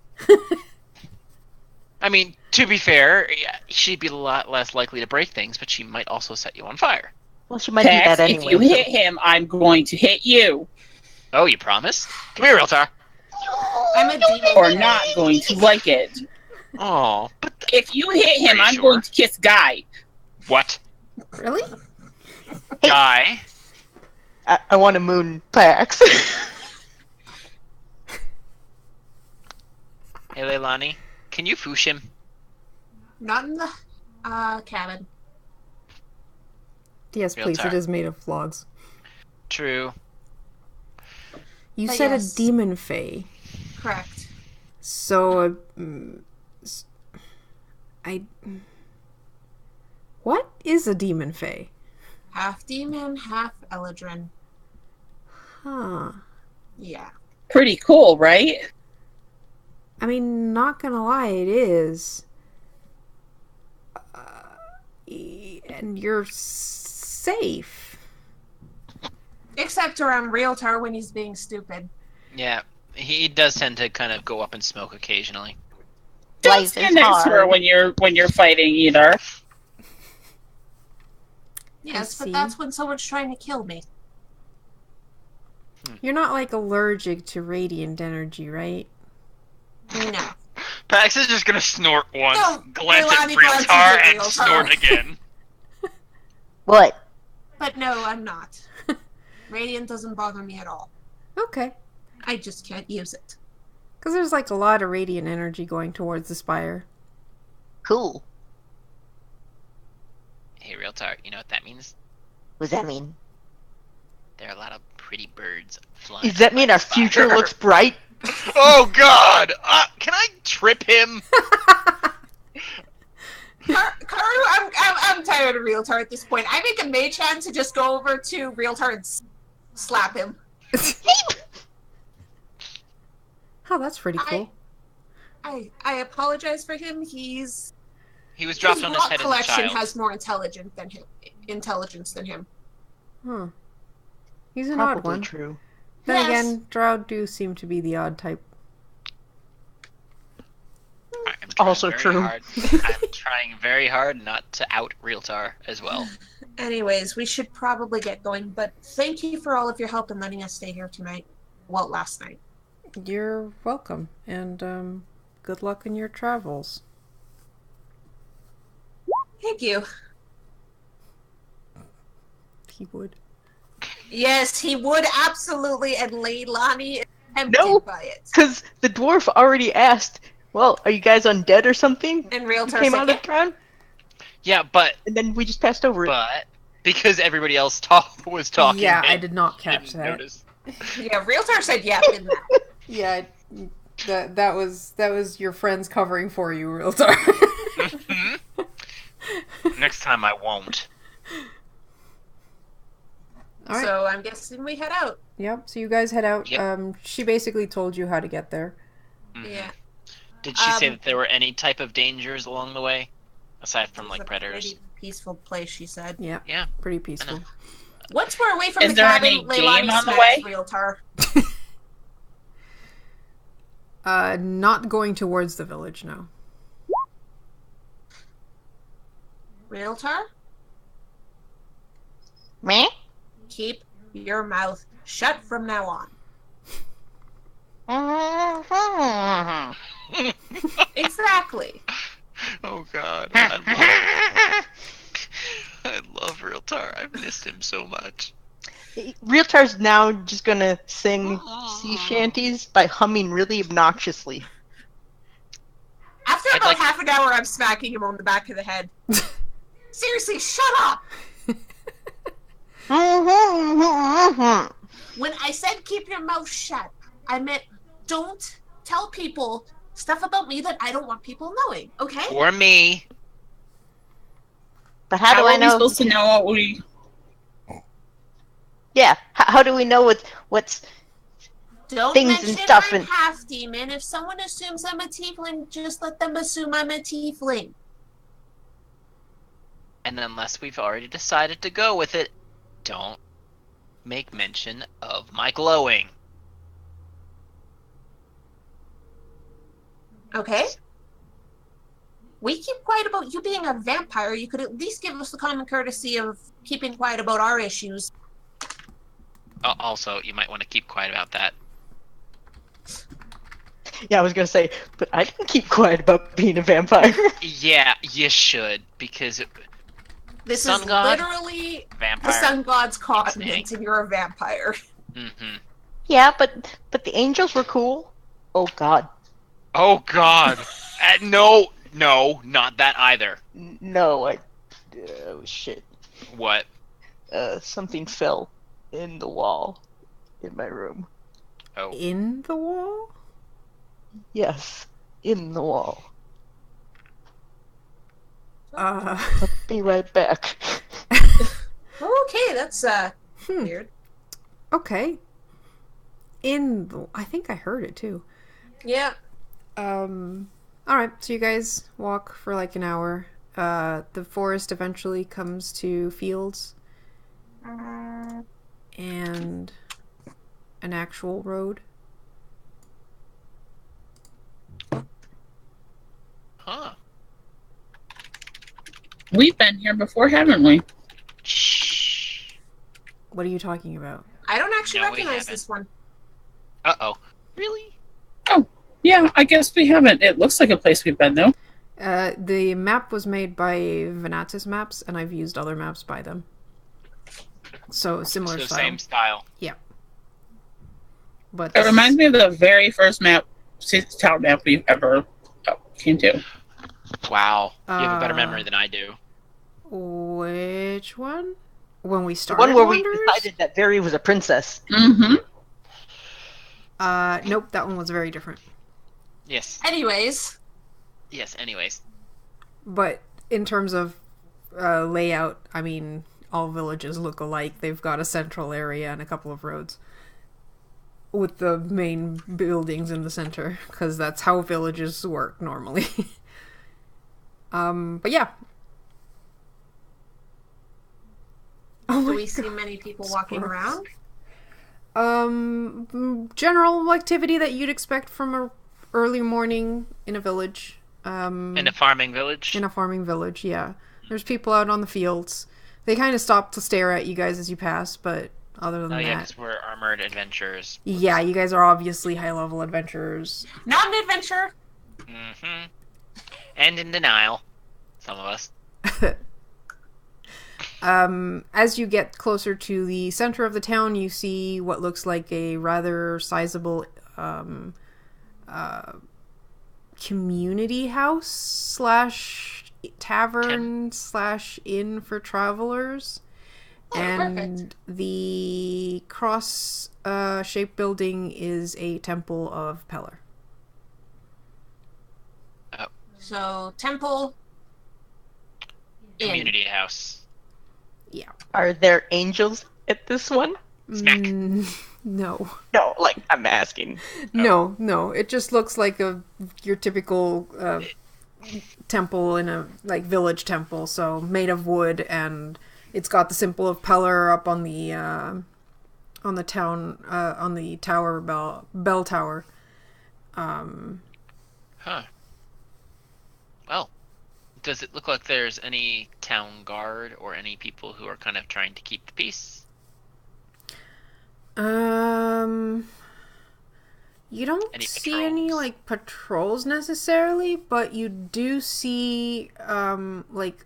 I mean, to be fair, yeah, she'd be a lot less likely to break things, but she might also set you on fire. Well, she might do Pax, that anyway. if you hit him, I'm going to hit you. Oh, you promise? Come here, Realtor. I'm a demon. Or not going to like it. Oh, but If you hit him, Are you I'm sure? going to kiss Guy. what? Really? Guy? I want to moon Pax. Hey, Leilani, can you foosh him? Not in the cabin. Yes, Real please. tar. It is made of logs. True. You But said yes. a demon fae. Correct. So, what is a demon fae? Half demon, half Eladrin. Huh. Yeah. Pretty cool, right? I mean, not gonna lie, it is. And you're safe. Except around Realtor when he's being stupid. Yeah, he does tend to kind of go up and smoke occasionally. Don't Life stand is next to her hard. when you're fighting either. Yes, see. but that's when someone's trying to kill me. You're not like allergic to radiant energy, right? No. Pax is just gonna snort once, No, glance at Leilani glances Realtor, at and Realtor. snort again. What? But no, I'm not. Radiant doesn't bother me at all. Okay. I just can't use it. Because there's like a lot of radiant energy going towards the spire. Cool. Hey, Realtor, you know what that means? What does that mean? There are a lot of pretty birds flying. Does that mean our future fire. looks bright? Oh God! Can I trip him? Karu, I'm tired of Realtor at this point. I make a mage hand to just go over to Realtor and slap him. Oh, that's pretty cool. I apologize for him. He was His dropped on his rock head as a collection child. has more intelligence than him. Huh. He's an odd Probably one. true. Then Yes. again, drow do seem to be the odd type. I'm trying Also very true. hard. I'm trying very hard not to out Realtor as well. Anyways, we should probably get going, but thank you for all of your help in letting us stay here tonight. Well, last night. You're welcome, and good luck in your travels. Thank you. He would. Yes, he would absolutely, and Leilani is tempted No. by it. Because the dwarf already asked, well, are you guys undead or something? And He Realtor came said, out of the ground, Yeah, but and then we just passed over it. because everybody else was talking. Yeah, I and did not he catch didn't that. notice. yeah, Realtor said yeah, didn't that? Yeah, that was your friends covering for you, Realtor. Mhm. Next time I won't. All right. So I'm guessing we head out. Yep. So you guys head out. Yep. She basically told you how to get there. Mhm. Yeah. Did she say Um, that there were any type of dangers along the way? Aside from It's like a predators. pretty peaceful place, she said. Yeah, Yeah. pretty peaceful. Once we're away from Is the there cabin, any Leilani game on the smacks way? Realtar. Not going towards the village, no. Realtar, Me? keep your mouth shut from now on. Exactly. Oh god. I love Realtar. I've missed him so much. Realtar's now just gonna sing sea shanties by humming really obnoxiously. After I'd about like- half an hour, I'm smacking him on the back of the head. Seriously, shut up! When I said keep your mouth shut, I meant don't tell people stuff about me that I don't want people knowing, okay? Or me. But how do How I are we know? supposed to know what we... Yeah, how do we know what's Don't things mention and stuff I'm and- half demon. If someone assumes I'm a tiefling, just let them assume I'm a tiefling. And unless we've already decided to go with it, don't make mention of my glowing. Okay? We keep quiet about you being a vampire. You could at least give us the common courtesy of keeping quiet about our issues. Also, you might want to keep quiet about that. Yeah, I was gonna say, but I didn't keep quiet about being a vampire. Yeah, you should, because This Sun is god? literally the vampire. sun god's Snake. continent, and you're a vampire. Mm-hmm. Yeah, but the angels were cool. Oh God, Oh god. No, not that either. no! Oh shit! What? Something fell in the wall in my room. Oh. In the wall? Yes, in the wall. Uh, Be right back. Okay, that's weird. okay. I think I heard it too. Yeah. Alright, so you guys walk for like an hour. The forest eventually comes to fields. And an actual road. Huh. We've been here before, haven't we? Shh. What are you talking about? I don't actually No, we recognize haven't. this one. Uh-oh. Really? Oh, yeah, I guess we haven't. It looks like a place we've been, though. The map was made by Venatus Maps, and I've used other maps by them. So, similar So style. same style. But It reminds me of the very first town map we've ever came to. Wow. You have a better memory than I do. Which one? When we The started one where Wanderers? we decided that Very was a princess. Mm-hmm. Nope, that one was very different. Yes. Anyways, Yes, anyways. But in terms of layout, I mean, all villages look alike. They've got a central area and a couple of roads. With the main buildings in the center, because that's how villages work normally. But yeah. Oh do my we see God. many people walking Squirrels. around? General activity that you'd expect from a early morning in a village. In a farming village? In a farming village, yeah. There's people out on the fields. They kind of stop to stare at you guys as you pass, but other than Oh yeah, that... because we're armored adventurers. Yeah, you guys are obviously high-level adventurers. Not an adventure. Mm-hmm. And in denial. Some of us. As you get closer to the center of the town, you see what looks like a rather sizable community house slash tavern slash inn for travelers. Oh, And perfect. the cross shaped building is a temple of Pelor. So, temple. Inn. Community house. Yeah. Are there angels at this one? Smack. No. No, like I'm asking. No. It just looks like your typical temple in a like village temple, so made of wood, and it's got the symbol of Pelor up on the tower bell tower. Huh. Well, does it look like there's any town guard or any people who are kind of trying to keep the peace? You don't Any see any patrols? like patrols necessarily, but you do see like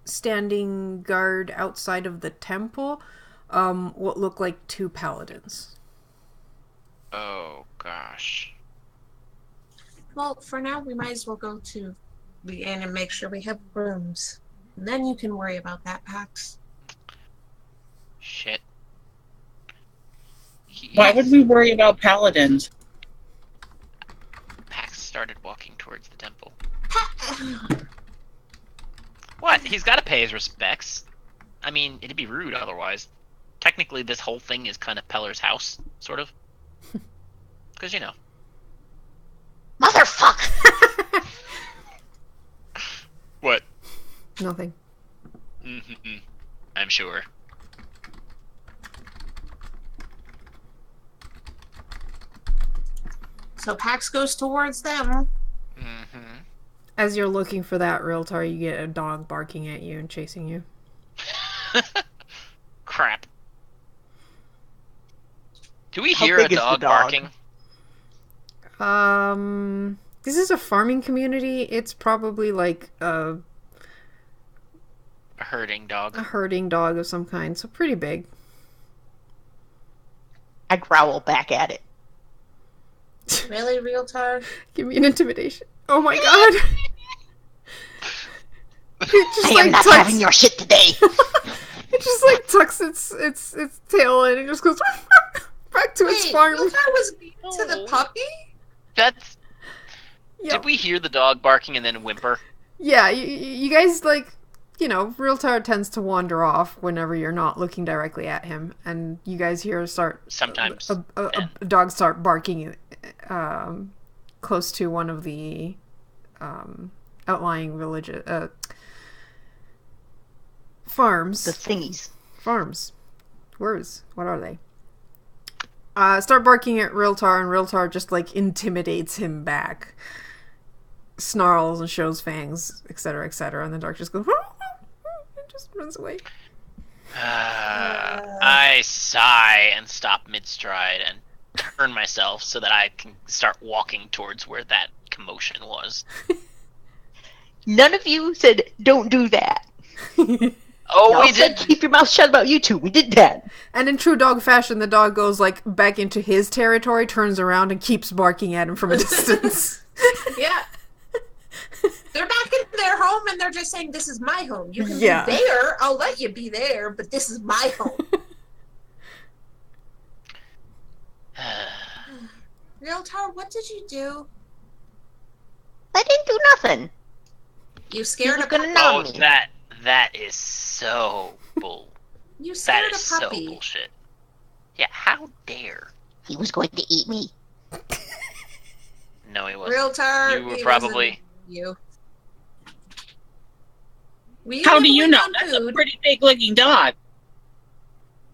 standing guard outside of the temple, what look like 2 paladins. Oh gosh. Well, for now, we might as well go to the inn and make sure we have rooms. And then you can worry about that, Pax. Shit. Why would we worry about paladins? Pax started walking towards the temple. What? He's got to pay his respects. I mean, it'd be rude otherwise. Technically, this whole thing is kind of Pelor's house, sort of. Because, you know. Motherfucker! What? Nothing. Mm-hmm. I'm sure. So Pax goes towards them. Mm-hmm. As you're looking for that realtor, you get a dog barking at you and chasing you. Crap. Do we How hear a big is the dog dog? barking? This is a farming community. It's probably like A herding dog. a herding dog of some kind, so pretty big. I growl back at it. Really, Realtar? Give me an intimidation. Oh my god! It just, I am not tucks- having your shit today. It just like tucks its tail and it just goes back to its Wait, farm. Realtar was mean to the puppy? That's. Yeah, Did we hear the dog barking and then whimper? yeah. You guys like, Realtar tends to wander off whenever you're not looking directly at him, and you guys hear Sometimes. a dog start barking, close to one of the outlying villages, farms. The thingies. Farms. Words. What are they? Start barking at Realtar, and Realtar just like intimidates him back. Snarls and shows fangs, etc., etc., and the dog just goes and just runs away. I sigh and stop mid-stride and turn myself so that I can start walking towards where that commotion was. None of you said, don't do that. Oh, Y'all we said, did. keep your mouth shut about you two. We did that. And in true dog fashion, the dog goes like back into his territory, turns around, and keeps barking at him from a distance. Yeah. They're back in their home and they're just saying, this is my home. You can Yeah. be there. I'll let you be there, but this is my home. Realtar, what did you do? I didn't do nothing. You scared a You're gonna puppy. know. Oh, me. that is so bull. You That scared is a so puppy. bullshit. Yeah, how dare? He was going to eat me. No, he wasn't. Realtar, You were he probably. wasn't you. Were you How do you nibbling know? on That's a food? pretty big looking dog.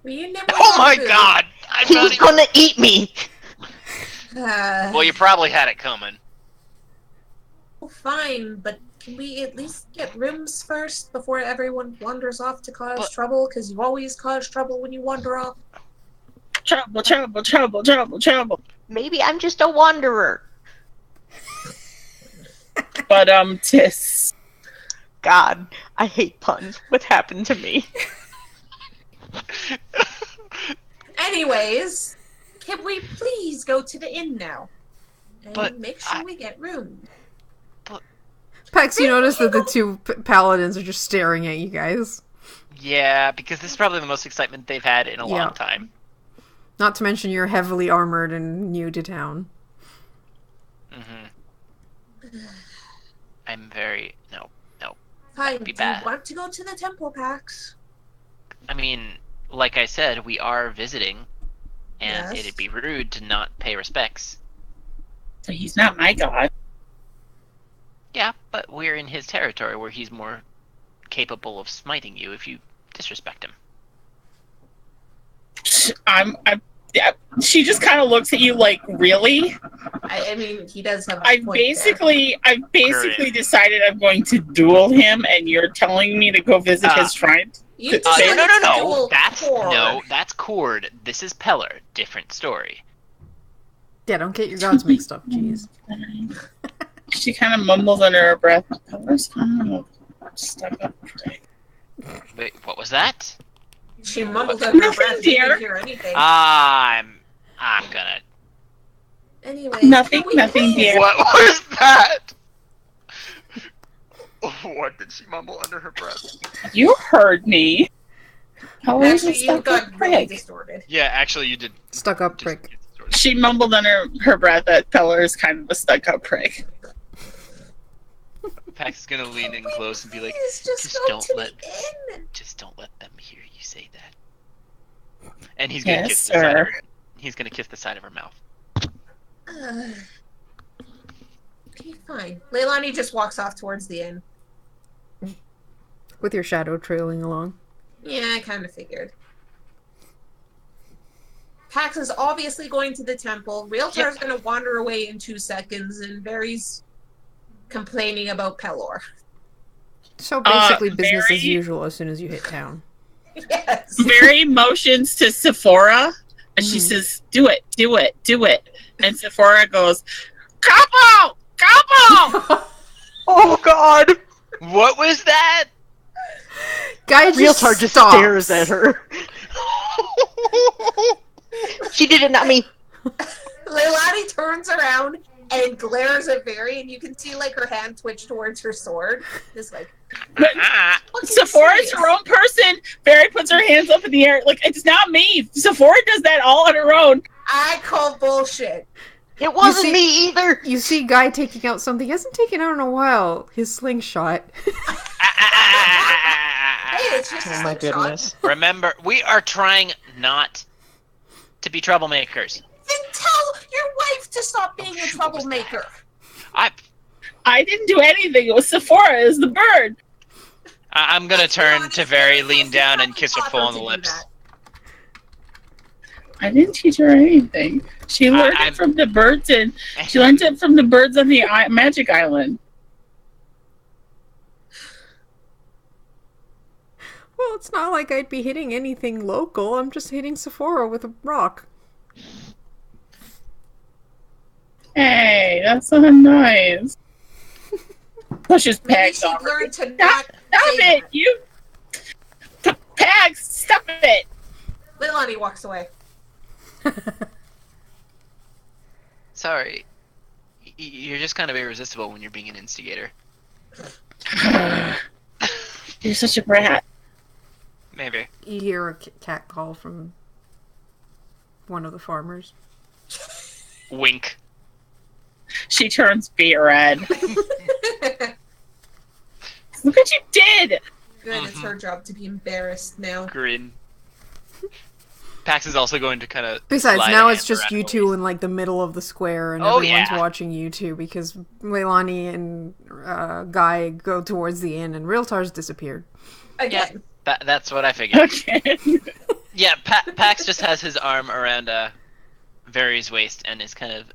Were you nibbling Oh on my food? god! I'm He not was even... gonna eat me. Well, you probably had it coming. Well, fine, but can we at least get rooms first before everyone wanders off to cause But- trouble? Because you always cause trouble when you wander off. Trouble, trouble, trouble, trouble, trouble. Maybe I'm just a wanderer. But Tis. God, I hate puns. What happened to me? Anyways, can we please go to the inn now? And But make sure we get rooms. Pax, you notice that the 2 paladins are just staring at you guys. Yeah, because this is probably the most excitement they've had in a Yeah. long time. Not to mention you're heavily armored and new to town. Mm-hmm. I'm very... No. Fine, be do bad. you want to go to the temple, Pax? I mean, like I said, we are visiting, and Yes. it'd be rude to not pay respects. So he's not my god. Yeah, but we're in his territory where he's more capable of smiting you if you disrespect him. Yeah, she just kind of looks at you like, really? I mean, he does have a I've point basically Great. decided I'm going to duel him, and you're telling me to go visit his shrine? there. You No, decided to No. duel Cord. That's Cord. This is Pelor. Different story. Yeah, don't get your gods mixed up, jeez. She kind of mumbles under her breath. Pelor's kind of stuck up. Wait, what was that? She mumbled under her Nothing, breath. She dear. didn't hear anything. I'm gonna. Anyway, Nothing, we nothing, win. dear. What was that? What did she mumble under her breath? You heard me. Pelor's a Actually, you stuck got up really prick. distorted. Yeah, actually, you did. Stuck up prick. She mumbled under her breath that Pelor is kind of a stuck up prick. Pax is gonna lean in close and be like, Please just just go don't to let- the inn. "Just don't let them hear you say that." And he's gonna Yes, kiss the side of sir. her. He's gonna kiss the side of her mouth. Okay, fine. Leilani just walks off towards the inn. With your shadow trailing along. Yeah, I kind of figured. Pax is obviously going to the temple. Realtor is going to wander away in 2 seconds, and Barry's complaining about Pelor. So basically business as very- usual as soon as you hit town. Yes. Barry motions to Sephora, and she says, "Do it, do it, do it." And Sephora goes, "Capo, capo." Oh God! What was that? Guy just Realtor just stops. stares at her. She did it, not me. Leilani turns around and glares at Barry, and you can see like her hand twitch towards her sword. Just like, Ah, fucking Sephora's serious. her own person. Barry puts her hands up in the air. Like, it's not me. Sephora does that all on her own. I call bullshit. It wasn't see- me either. You see Guy taking out something he hasn't taken out in a while. His slingshot. Hey, it's just a Oh my slingshot. goodness. Remember, we are trying not to be troublemakers. Then tell your wife to stop being a shoot, what was troublemaker. I didn't do anything. It was Sephora. It was the bird. I'm gonna turn Leilani's to very very lean down and fucking kiss her taught full her on the to do lips. that. I didn't teach her anything. She learned I'm- it from the birds, and she learned it from the birds on the Magic Island. Well, it's not like I'd be hitting anything local. I'm just hitting Sephora with a rock. Hey, that's so nice. Pushes Maybe Pags she off. learned to Stop, not stop say it! You, Pags, stop it! that. Leilani walks away. Sorry. You're just kind of irresistible when you're being an instigator. You're such a brat. Maybe. You hear a cat call from one of the farmers. Wink. She turns beet red. Look what you did! Good, it's her job to be embarrassed now. Grin. Pax is also going to kind of. Besides, slide now a it's hand just around you the two waist. in like the middle of the square, and Oh, everyone's yeah. watching you two because Leilani and Guy go towards the inn, and Realtar's disappeared. Again. That's what I figured. Okay. Yeah, Pax just has his arm around Vary's waist and is kind of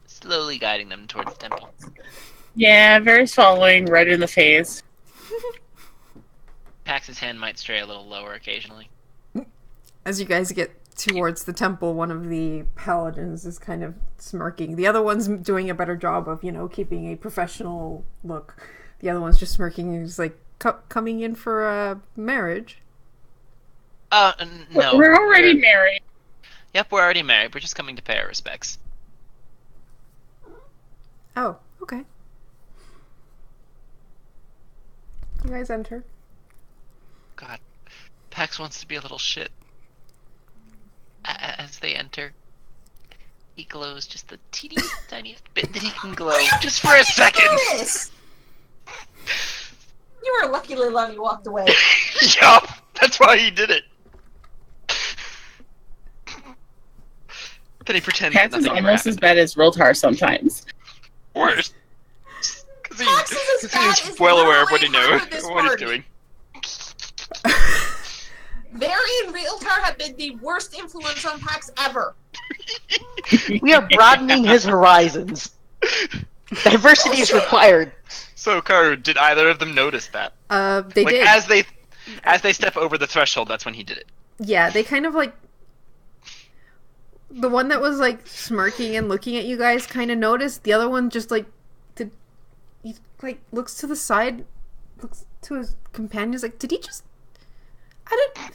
slowly guiding them towards the temple. Yeah, Vary's following right in the face. Pax's hand might stray a little lower occasionally. As you guys get towards the temple, one of the paladins is kind of smirking. The other one's doing a better job of, keeping a professional look. The other one's just smirking and he's like, coming in for a marriage. No. We're already married. Yep, we're already married. We're just coming to pay our respects. Oh, okay. You guys enter. God, Pax wants to be a little shit. As they enter, he glows just the teeniest, tiniest bit that he can glow, just for a second. Yes! You were lucky Leilani walked away. Yup, that's why he did it. Then he pretends that Pags is nothing ever almost as happened. bad as Riltar sometimes. Worse. Pax is as bad He's as well aware of what he literally knows, half of this what he's party. doing. Barry and Realtar have been the worst influence on Pax ever. We are broadening his horizons. Diversity is required. So, Karu, did either of them notice that? They Like, did. as they step over the threshold, that's when he did it. Yeah, they kind of like the one that was like smirking and looking at you guys kind of noticed. The other one just like he like looks to the side, looks to his companions like, did he just? I didn't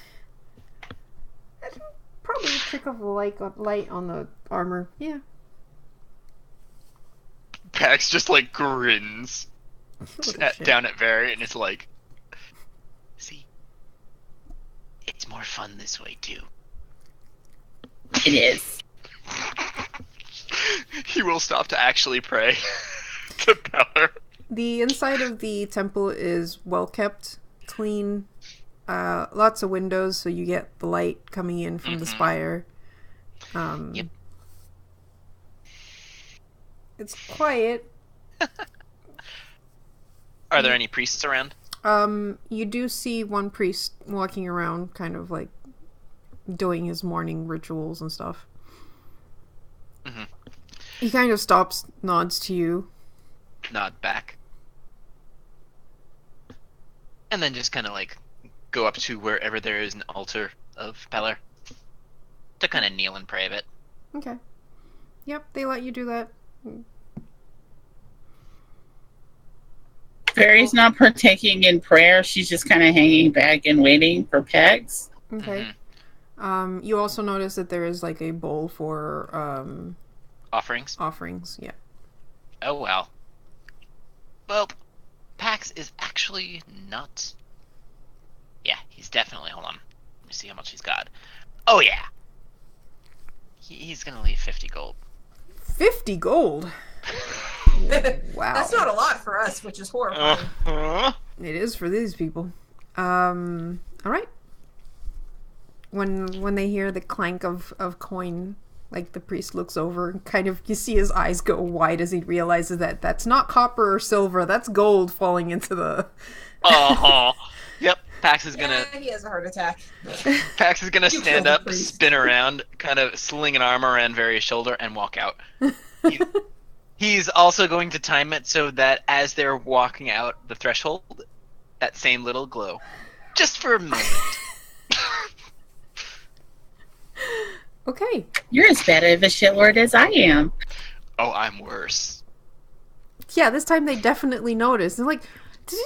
probably pick up a light on the armor. Yeah. Pax just like grins down at Barry, and it's like, see, it's more fun this way too. It is. He will stop to actually pray to Pelor. The inside of the temple is well kept, clean. Lots of windows, so you get the light coming in from the spire. Yep. It's quiet. Are there any priests around? You do see one priest walking around, kind of like doing his morning rituals and stuff. Mm-hmm. He kind of stops, nods to you. Nod back. And then just kind of like go up to wherever there is an altar of Pelor to kind of kneel and pray a bit. Okay. Yep, they let you do that. Barry's not partaking in prayer. She's just kind of hanging back and waiting for Pegs. Okay. Mm-hmm. You also notice that there is like a bowl for Offerings? offerings. Yeah. Oh, well. Well, Pax is actually not... Yeah, he's definitely... Hold on. Let me see how much he's got. Oh, yeah. He's gonna leave 50 gold. 50 gold. Wow. That's not a lot for us, which is horrifying. Uh-huh. It is for these people. All right. When they hear the clank of coin, like the priest looks over and kind of you see his eyes go wide as he realizes that that's not copper or silver, that's gold falling into the. Uh-huh. Yep. Pax is gonna Yeah, he has a heart attack. Pax is gonna You stand killed the up, priest. spin around, kind of sling an arm around Vary's shoulder, and walk out. He's also going to time it so that as they're walking out the threshold, that same little glow, just for a moment. Okay. You're as bad of a shitlord as I am. Oh, I'm worse. Yeah, this time they definitely noticed. They're like, did you...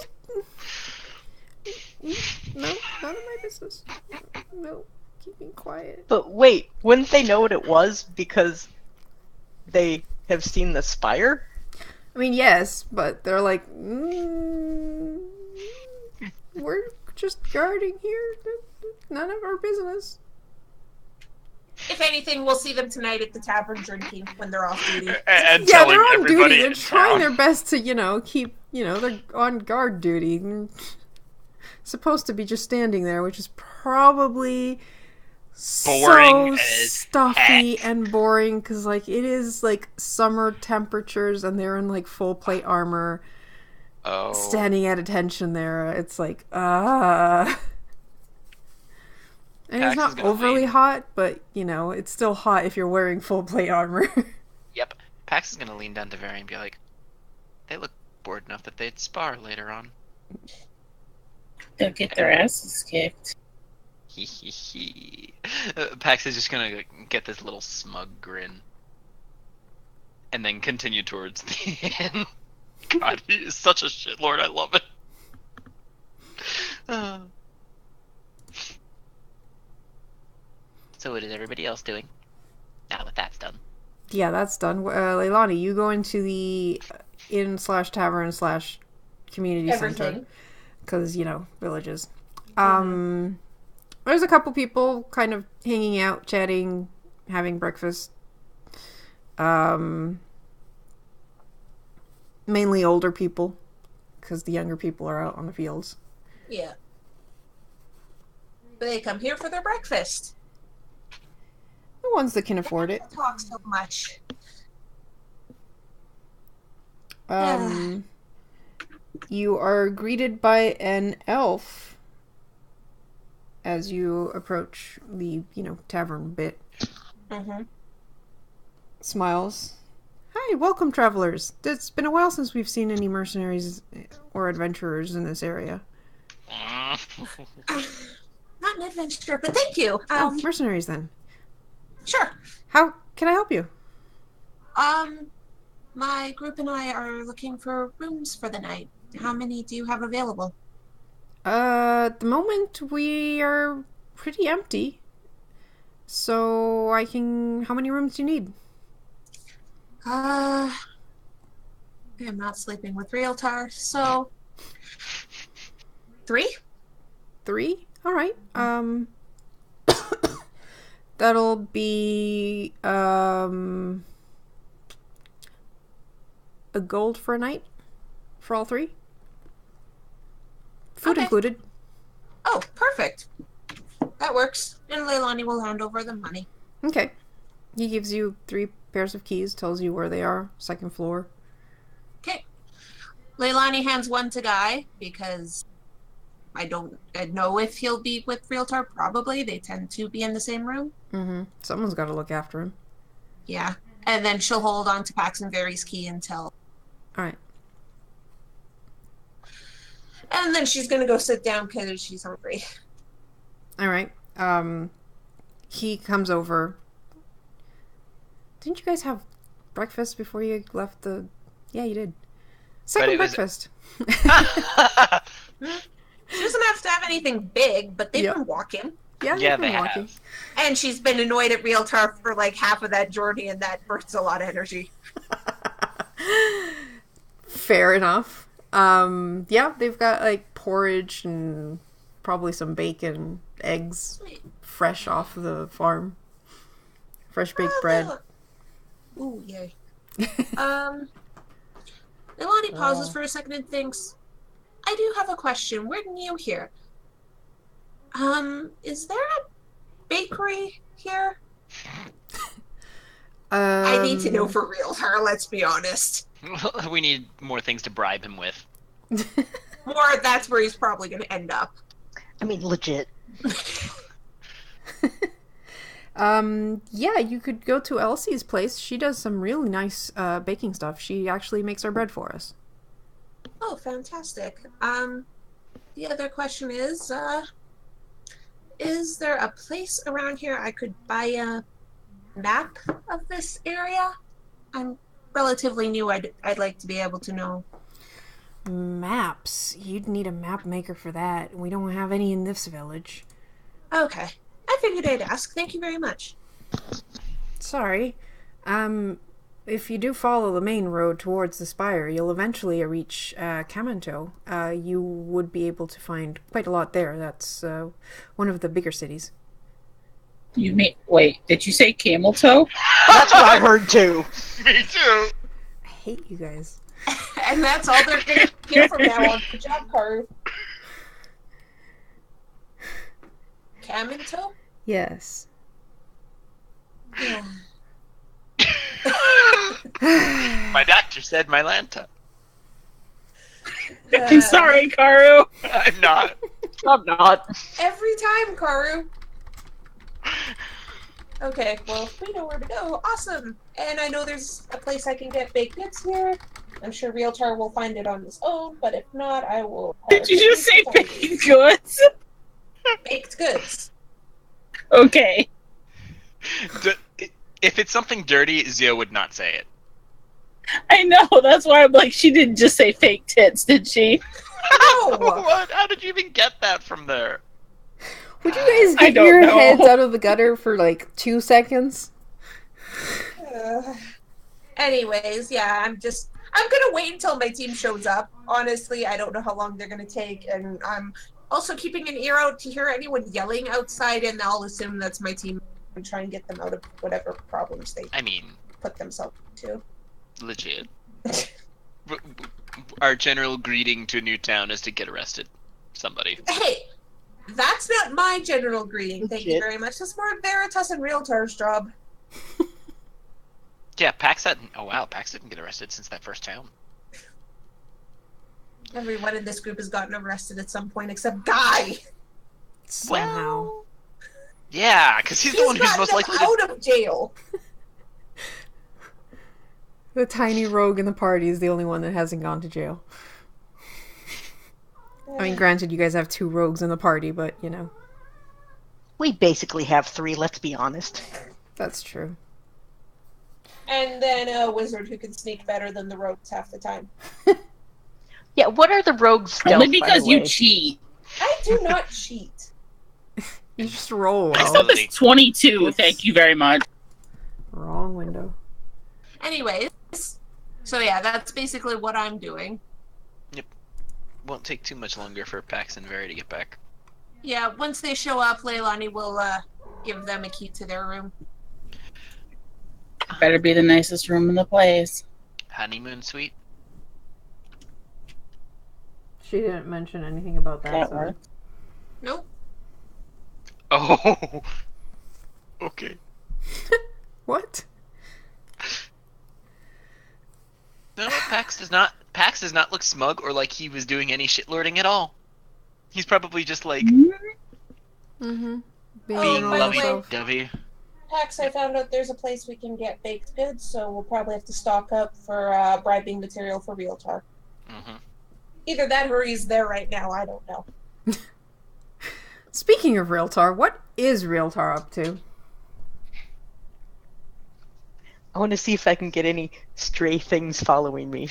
No, none of my business. No, keeping quiet. But wait, wouldn't they know what it was because they have seen the spire? I mean, yes, but they're like, we're just guarding here. None of our business. If anything, we'll see them tonight at the tavern drinking when they're off duty. And Yeah, telling they're on everybody duty. They're in trying town. their best to, keep, they're on guard duty. They're supposed to be just standing there, which is probably Boring so as stuffy heck. and boring because, like, it is like summer temperatures and they're in like full plate armor, Oh. standing at attention there. It's like, And Pax it's is not gonna overly lean. hot, but, it's still hot if you're wearing full plate armor. Yep. Pax is gonna lean down to Vary and be like, they look bored enough that they'd spar later on. They'll get their asses kicked. Hee hee hee. Pax is just gonna get this little smug grin. And then continue towards the inn. God, he is such a shitlord, I love it. So what is everybody else doing? Now that that's done. Yeah, that's done. Leilani, you go into the inn/tavern/community center. Everything. Because, villages. There's a couple people kind of hanging out, chatting, having breakfast. Mainly older people. Because the younger people are out on the fields. Yeah. But they come here for their breakfast. The ones that can afford it. They talk so much. You are greeted by an elf as you approach the, tavern bit. Mm-hmm. Smiles. Hi, welcome, travelers. It's been a while since we've seen any mercenaries or adventurers in this area. Not an adventure, but thank you. Mercenaries then. Sure. How can I help you? My group and I are looking for rooms for the night. How many do you have available? At the moment we are pretty empty. So how many rooms do you need? I'm not sleeping with Realtar, so 3? 3? All right. That'll be a gold for a night for all 3. Food Okay. included. Oh, perfect. That works. And Leilani will hand over the money. Okay. He gives you 3 pairs of keys, tells you where they are, 2nd floor. Okay. Leilani hands one to Guy because I know if he'll be with Realtar. Probably. They tend to be in the same room. Mm-hmm. Someone's got to look after him. Yeah. And then she'll hold on to Pax and Vary's key until... All right. And then she's going to go sit down because she's hungry. All right. He comes over. Didn't you guys have breakfast before you left the... Yeah, you did. Second breakfast. She doesn't have to have anything big, but they've been walking. Yeah, Yeah, they've they been walking. have. And she's been annoyed at Realtar for like half of that journey, and that burns a lot of energy. Fair enough. Yeah, they've got like porridge and probably some bacon, eggs, fresh off the farm. Fresh baked bread. Ooh, yay. Ilani pauses for a second and thinks, I do have a question. We're new here. Is there a bakery here? I need to know for real, her, let's be honest. We need more things to bribe him with. Or that's where he's probably going to end up. I mean, legit. Yeah, you could go to Elsie's place. She does some really nice baking stuff. She actually makes our bread for us. Oh, fantastic. The other question is there a place around here I could buy a map of this area? I'm relatively new. I'd like to be able to know. Maps? You'd need a map maker for that. We don't have any in this village. Okay. I figured I'd ask. Thank you very much. Sorry. If you do follow the main road towards the spire, you'll eventually reach Kamanto. You would be able to find quite a lot there. That's one of the bigger cities. You mean, wait, did you say camel toe? That's what I heard too. Me too. I hate you guys. And that's all they're going to hear from now on. Good job, Karu. Kamanto? Yes. Yeah. My doctor said my Lanta. I'm sorry, Karu. I'm not. I'm not. Every time, Karu. Okay, well, we know where to go. Awesome. And I know there's a place I can get baked goods here. I'm sure Realtar will find it on his own, but if not, I will... Did you just say baked goods? Baked goods. Okay. If it's something dirty, Zio would not say it. I know, that's why I'm like, she didn't just say fake tits, did she? No! What? How did you even get that from there? Would you guys I get don't your know. heads out of the gutter for like 2 seconds? Anyways, yeah, I'm gonna wait until my team shows up. Honestly, I don't know how long they're gonna take, and I'm also keeping an ear out to hear anyone yelling outside, and I'll assume that's my team and try and get them out of whatever problems they put themselves into. Legit. Our general greeting to Newtown is to get arrested. Somebody. Hey, that's not my general greeting. Thank you Legit. very much. That's more Veritas and Realtar's job. Yeah, Pax hadn't. Oh wow, Pax didn't get arrested since that first town. Everyone in this group has gotten arrested at some point except Guy. Somehow. Well, yeah, because he's the one who's most likely to. out of jail. The tiny rogue in the party is the only one that hasn't gone to jail. I mean, granted, you guys have 2 rogues in the party, but, you know. We basically have 3, let's be honest. That's true. And then a wizard who can sneak better than the rogues half the time. Yeah, what are the rogues' stealth, Only by because the you way? cheat. I do not cheat. You just roll My well. stuff is 22. Thank you very much. Wrong window. Anyways, so yeah, that's basically what I'm doing. Won't take too much longer for Pax and Very to get back. Yeah, once they show up, Leilani will give them a key to their room. Better be the nicest room in the place. Honeymoon suite. She didn't mention anything about that. That So. works. Nope. Oh. Okay. What? No, Pax does not. Pax does not look smug or like he was doing any shitlording at all. He's probably just like Mm-hmm. Oh, being by the way- lovey-dovey. Pax, I found out there's a place we can get baked goods, so we'll probably have to stock up for bribing material for Realtar. Mm-hmm. Either that or he's there right now, I don't know. Speaking of Realtar, what is Realtar up to? I want to see if I can get any stray things following me.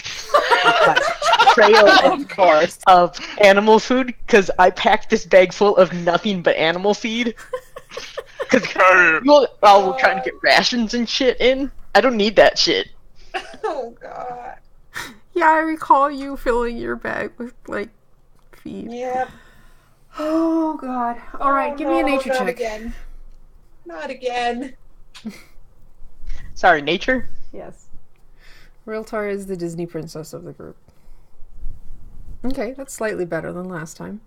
Trail Of course. of animal food, because I packed this bag full of nothing but animal feed. Because we're trying to get rations and shit in. I don't need that shit. Oh, God. Yeah, I recall you filling your bag with, like, feed. Yep. Oh, God. Alright, give me a nature not check. Again. Not again. Sorry, nature? Yes. Realtar is the Disney princess of the group. Okay, that's slightly better than last time.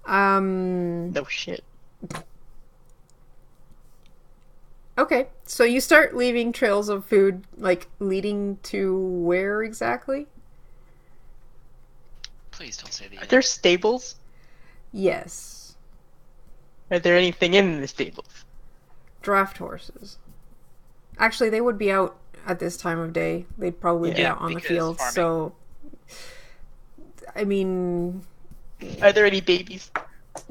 No shit. Okay, so you start leaving trails of food, like, leading to where exactly? Please don't say the. Are there stables? Yes. Are there anything in the stables? Draft horses. Actually, they would be out at this time of day. They'd probably be Yeah, out on the because field, farming. so... I mean... Are there any babies?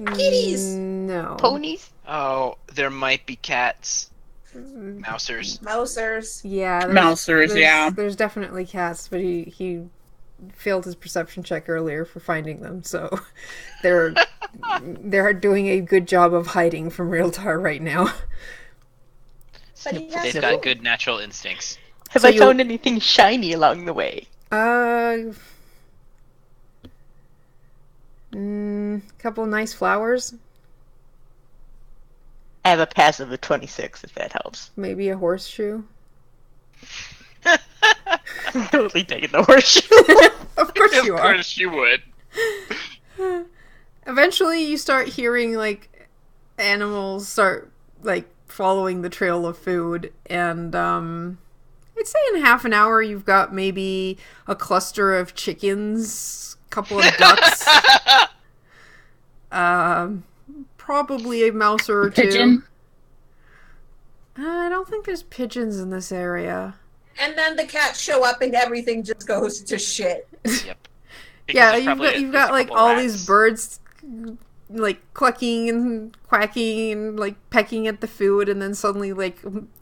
Kitties! No. Ponies? Oh, there might be cats. Mousers. Mousers. Yeah. Mousers, yeah. There's definitely cats, but he failed his perception check earlier for finding them, so they're doing a good job of hiding from Realtar right now. But he has They've to got move. good natural instincts. Have So I you- found anything shiny along the way? Couple nice flowers, I have a passive of 26, if that helps. maybe a horseshoe. I'm totally taking the horseshoe. Of course you Of are. course you would. Eventually, you start hearing, like, animals start, like, following the trail of food, and, I'd say in half an hour you've got maybe a cluster of chickens, a couple of ducks, probably a mouse or two. Pigeon. I don't think there's pigeons in this area. And then the cats show up and everything just goes to shit. Yep. Because Yeah, there's probably you've there's got a like couple all rats. these birds like clucking and quacking and like pecking at the food, and then suddenly like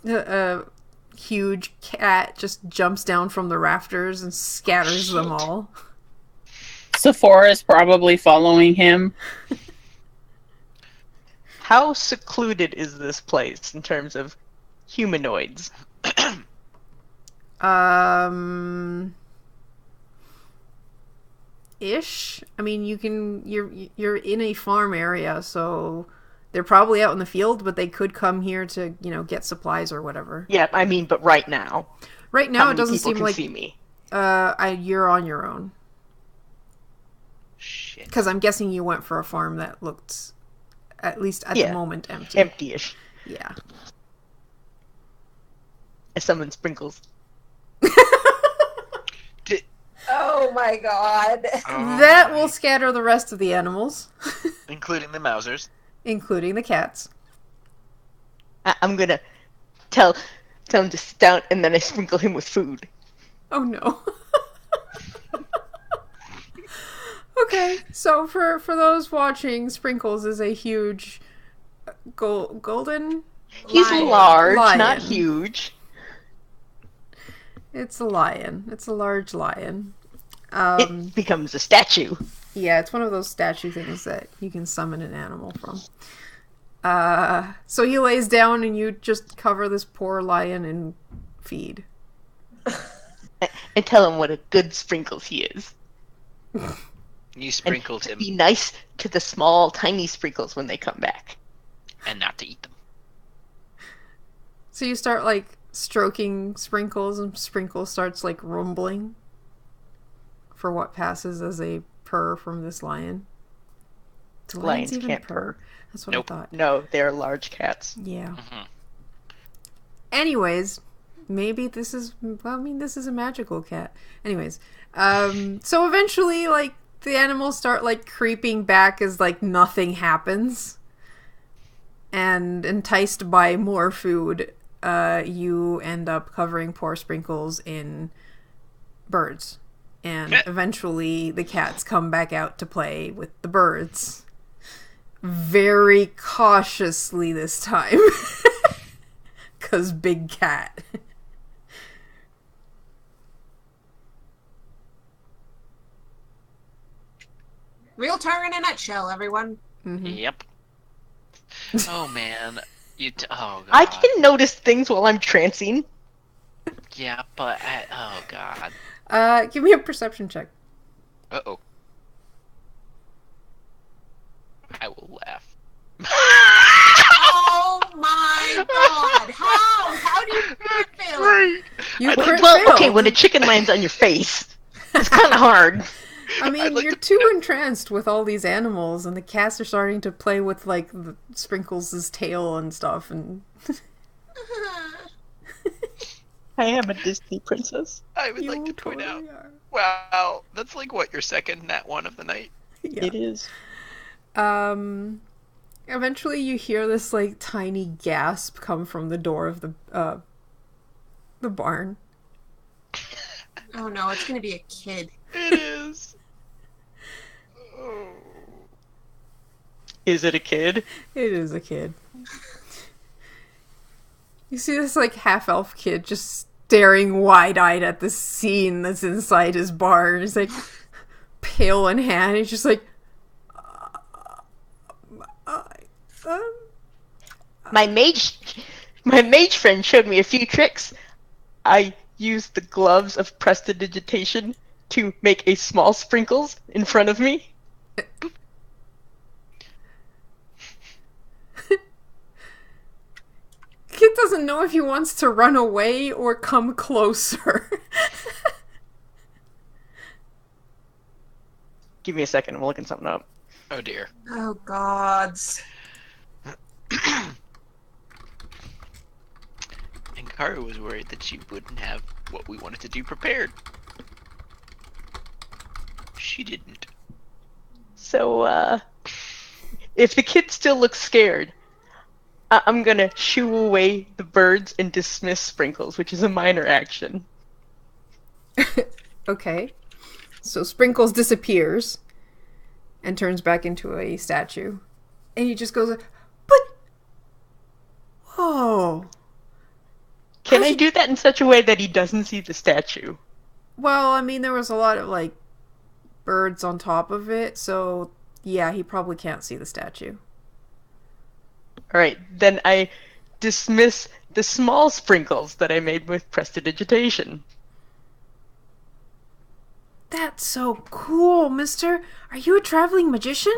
a huge cat just jumps down from the rafters and scatters them all. Sephora is probably following him. How secluded is this place in terms of humanoids? Ish. I mean, you're in a farm area, so they're probably out in the field, but they could come here to, get supplies or whatever. Yeah, I mean, but right now. Right How now, it many doesn't people seem can like see me? you're on your own. Shit. Because I'm guessing you went for a farm that looked, at least at Yeah. the moment, empty. Empty-ish. Yeah. I summon sprinkles. Did, Oh my god. Oh That my. will scatter the rest of the animals, Including the Mousers. including the cats. I'm gonna tell him to sit down, and then I sprinkle him with food. Oh no. Okay, so for those watching, Sprinkles is a huge golden. He's Lion. large, Lion. not huge. It's a lion. It's a large lion. It becomes a statue. Yeah, it's one of those statue things that you can summon an animal from. So he lays down and you just cover this poor lion in feed. And tell him what a good Sprinkles he is. You sprinkled him, Be nice to the small, tiny Sprinkles when they come back. and not to eat them. So you start like stroking Sprinkles, and Sprinkles starts like rumbling for what passes as a purr from this lion. Do Lions even can't purr. That's what Nope. I thought. No, they're large cats. Yeah. Mhm. Anyways, maybe this is, well, I mean, this is a magical cat. Anyways, so eventually, like, the animals start, like, creeping back as, like, nothing happens. And enticed by more food, you end up covering poor Sprinkles in birds. And eventually the cats come back out to play with the birds. Very cautiously this time. 'Cause big cat. Realtor in a nutshell, everyone. Mhm. Yep. Oh man, oh god. I can notice things while I'm trancing. Yeah, but oh god. Give me a perception check. Uh-oh. I will laugh. Oh my god! How do you feel? You I'd like- crit Well, failed. okay, when a chicken lands on your face, it's kind of hard. I mean, I'd like you're to- too entranced with all these animals, and the cats are starting to play with like the Sprinkles' tail and stuff. And I am a Disney princess. I would you like to point totally out. are. Wow, that's like what, your second nat one of the night? Yeah. It is. Eventually, you hear this like tiny gasp come from the door of the barn. Oh no, it's gonna be a kid. It is. Oh. Is it a kid? It is a kid. You see this like half-elf kid just staring wide-eyed at the scene that's inside his barn. He's like pail in hand. He's just like, My mage friend showed me a few tricks. I used the gloves of prestidigitation to make a small Sprinkles in front of me. Kid doesn't know if he wants to run away or come closer. Give me a second, I'm looking something up. Oh dear. Oh gods. And Karu was worried that she wouldn't have what we wanted to do prepared. She didn't. So, if the kid still looks scared, I'm gonna shoo away the birds and dismiss Sprinkles, which is a minor action. Okay. So Sprinkles disappears and turns back into a statue. And he just goes, but... Whoa. Can I do that in such a way that he doesn't see the statue? Well, I mean, there was a lot of, like, birds on top of it, so yeah, he probably can't see the statue. Alright, then I dismiss the small Sprinkles that I made with prestidigitation. That's so cool, mister. Are you a traveling magician?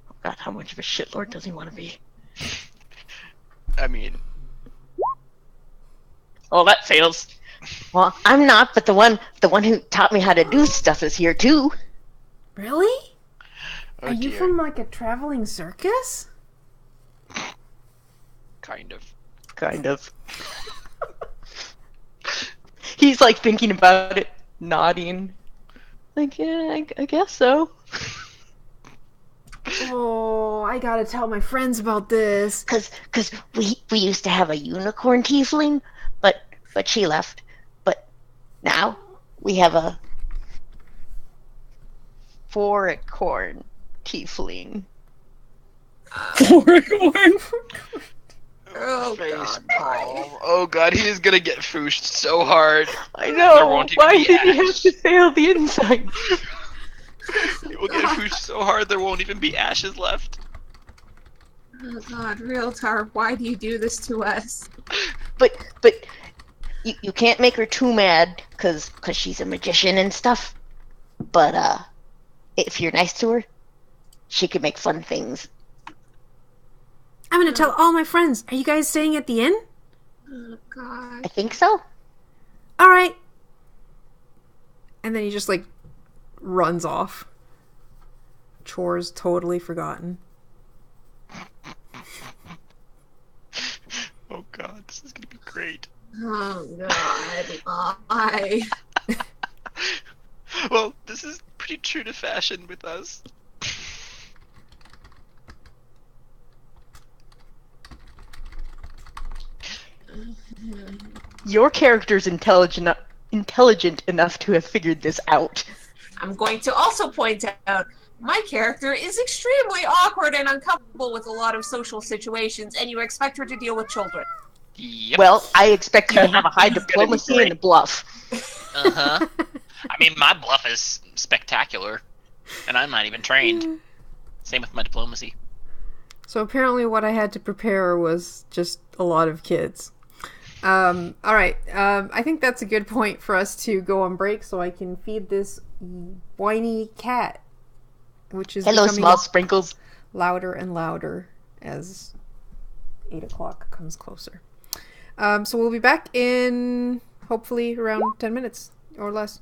Oh god, how much of a shitlord does he want to be? I mean, Oh, that fails. Well, I'm not, but the one who taught me how to do stuff is here too. Really? oh Are you dear. from, like, a traveling circus? Kind of. Kind of. He's like thinking about it, nodding. Like, yeah, I guess so. Oh, I gotta tell my friends about this. Cause we used to have a unicorn tiefling, but she left. But now we have a Four-corn tiefling. Forecorn. Oh, Face God. palm. Oh god, he is gonna get fooshed so hard. I There know. won't even Why be did he have ash. to fail the insight? He will get fooshed so hard there won't even be ashes left. Oh, God, real Tarp, why do you do this to us? but you can't make her too mad cause she's a magician and stuff. But if you're nice to her, she can make fun things. I'm gonna tell all my friends. Are you guys staying at the inn? Oh, God. I think so. All right. And then he just like runs off. Chores totally forgotten. Oh god, this is gonna be great. Oh, God. Why? Well, this is pretty true to fashion with us. Your character's intelligent enough to have figured this out. I'm going to also point out my character is extremely awkward and uncomfortable with a lot of social situations, and you expect her to deal with children. Yep. Well, I expect you to have a high It's gonna be diplomacy great. and a bluff. Uh-huh. I mean, my bluff is spectacular, and I'm not even trained. Same with my diplomacy. So apparently what I had to prepare was just a lot of kids. All right. I think that's a good point for us to go on break so I can feed this whiny cat, which is Hello, becoming small sprinkles. louder and louder as 8 o'clock comes closer. So we'll be back in hopefully around 10 minutes or less.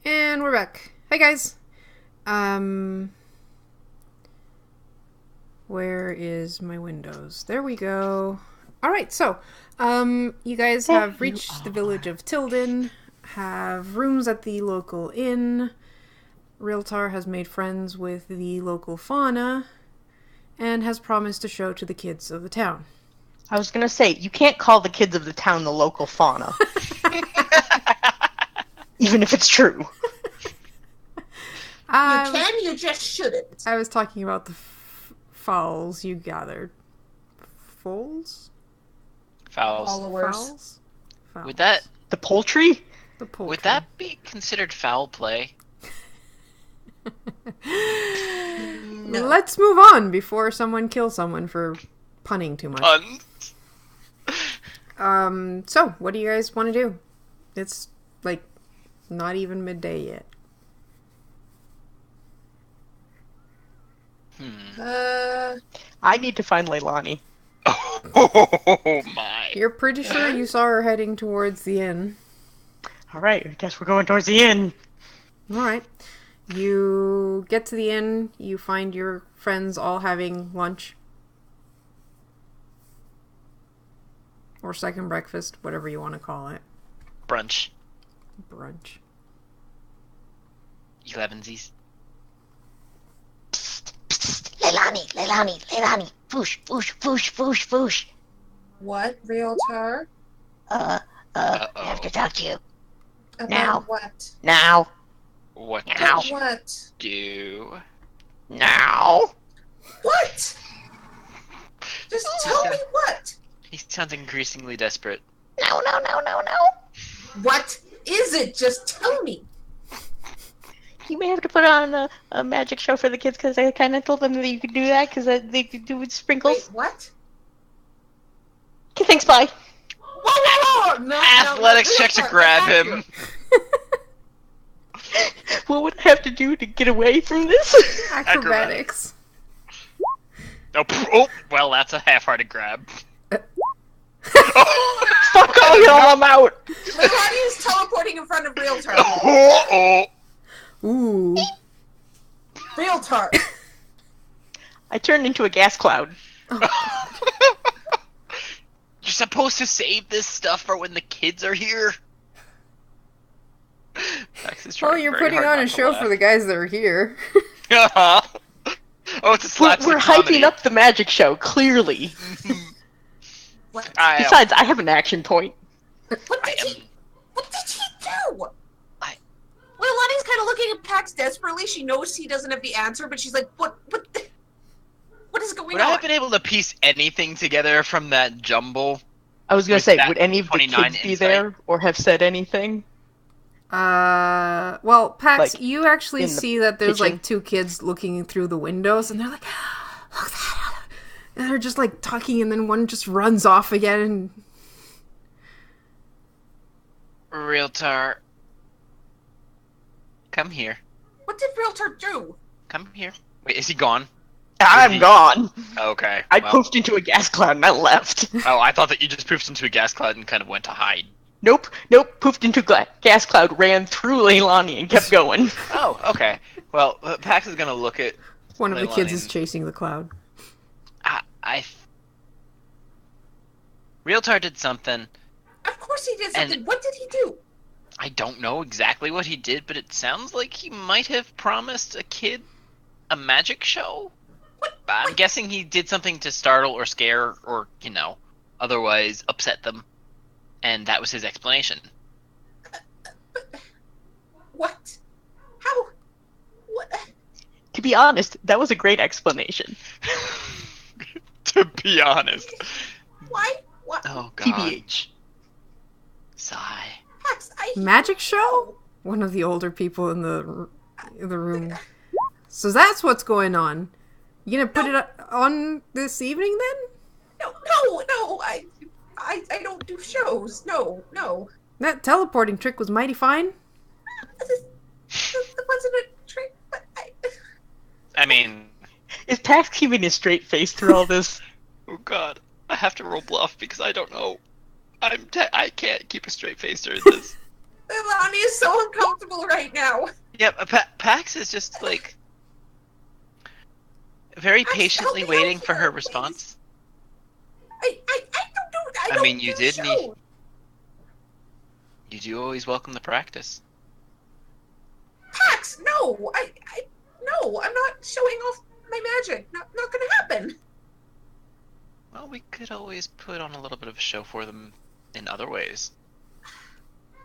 And we're back. Hi guys. Where is my windows? There we go. Alright, so, you guys have reached the village of Tilden, have rooms at the local inn, Realtar has made friends with the local fauna, and has promised to show to the kids of the town. I was gonna say, you can't call the kids of the town the local fauna. Even if it's true. You can, you just shouldn't. I was talking about the fowls you gathered. Foals? Fowls. Followers. Fowls? Would that The poultry? The poultry. would that be considered foul play? No. Let's move on before someone kills someone for punning too much. So, what do you guys want to do? It's, like, not even midday yet. I need to find Leilani. Oh my! You're pretty sure you saw her heading towards the inn. Alright, I guess we're going towards the inn. Alright. You get to the inn, you find your friends all having lunch. Or second breakfast, whatever you want to call it. Brunch. Brunch. 11sies. Leilani, foosh. What, Realtor? I have to talk to you. About Now. what? Now. What did Ow. you What? do? Now. What? Just tell me what. He sounds increasingly desperate. No. What is it? Just tell me. You may have to put on a magic show for the kids because I kind of told them that you could do that because they could do with Wait, sprinkles. what? Okay, thanks, bye. Whoa! No, Athletics no, check to Realtor, grab get back him. What would I have to do to get away from this? Acrobatics. Oh, well, that's a half-hearted grab. Fuck all y'all, I'm out. Leilani is teleporting in front of Realtor. Oh. Ooh. Realtor. I turned into a gas cloud. You're supposed to save this stuff for when the kids are here. Max is Oh, trying you're very putting hard on not a to show laugh. for the guys that are here. Oh, it's a slapstick We're comedy. hyping up the magic show, clearly. What? Besides, I have an action point. What I did am. he? What did he do? I- Leilani's kind of looking at Pax desperately. She knows he doesn't have the answer, but she's like, "What? What is going Would I on?" have been able to piece anything together from that jumble? I was gonna With say, that would any of the 29 kids be insight. there or have said anything? Well, Pax, Like, you actually in the see that there's kitchen? like two kids looking through the windows, and they're like, "Look at that!" And they're just like talking, and then one just runs off again. And Realtor. Come here. What did Realtor do? Come here. Wait, is he gone? I'm he- gone. Okay. I well- poofed into a gas cloud and I left. Oh, I thought that you just poofed into a gas cloud and kind of went to hide. Nope, poofed into gas cloud, ran through Leilani and kept going. Oh, okay. Well, Pax is gonna look at. one of the kids is Leilani. chasing the cloud. Realtor did something. Of course he did something. And- What did he do? I don't know exactly what he did, but it sounds like he might have promised a kid a magic show. I'm guessing he did something to startle or scare or, otherwise upset them. And that was his explanation. What? How? What? To be honest, that was a great explanation. To be honest. Why? What? Oh, God. TBH. Sigh. Pax, Magic show? One of the older people in the room. So that's what's going on. You gonna put it on this evening then? No. I don't do shows. No. That teleporting trick was mighty fine. That wasn't a trick. But I mean, Is Pax keeping a straight face through all this? oh, God. I have to roll bluff because I don't know. I can't keep a straight face during this. Leilani is so uncomfortable right now. Yep, Pax is just like very Pax, patiently help me out waiting for here, her please. response. I don't do. I I don't mean, you do did show. need. You do always welcome the practice. Pax, no, no, I'm not showing off my magic. Not gonna happen. Well, we could always put on a little bit of a show for them in other ways.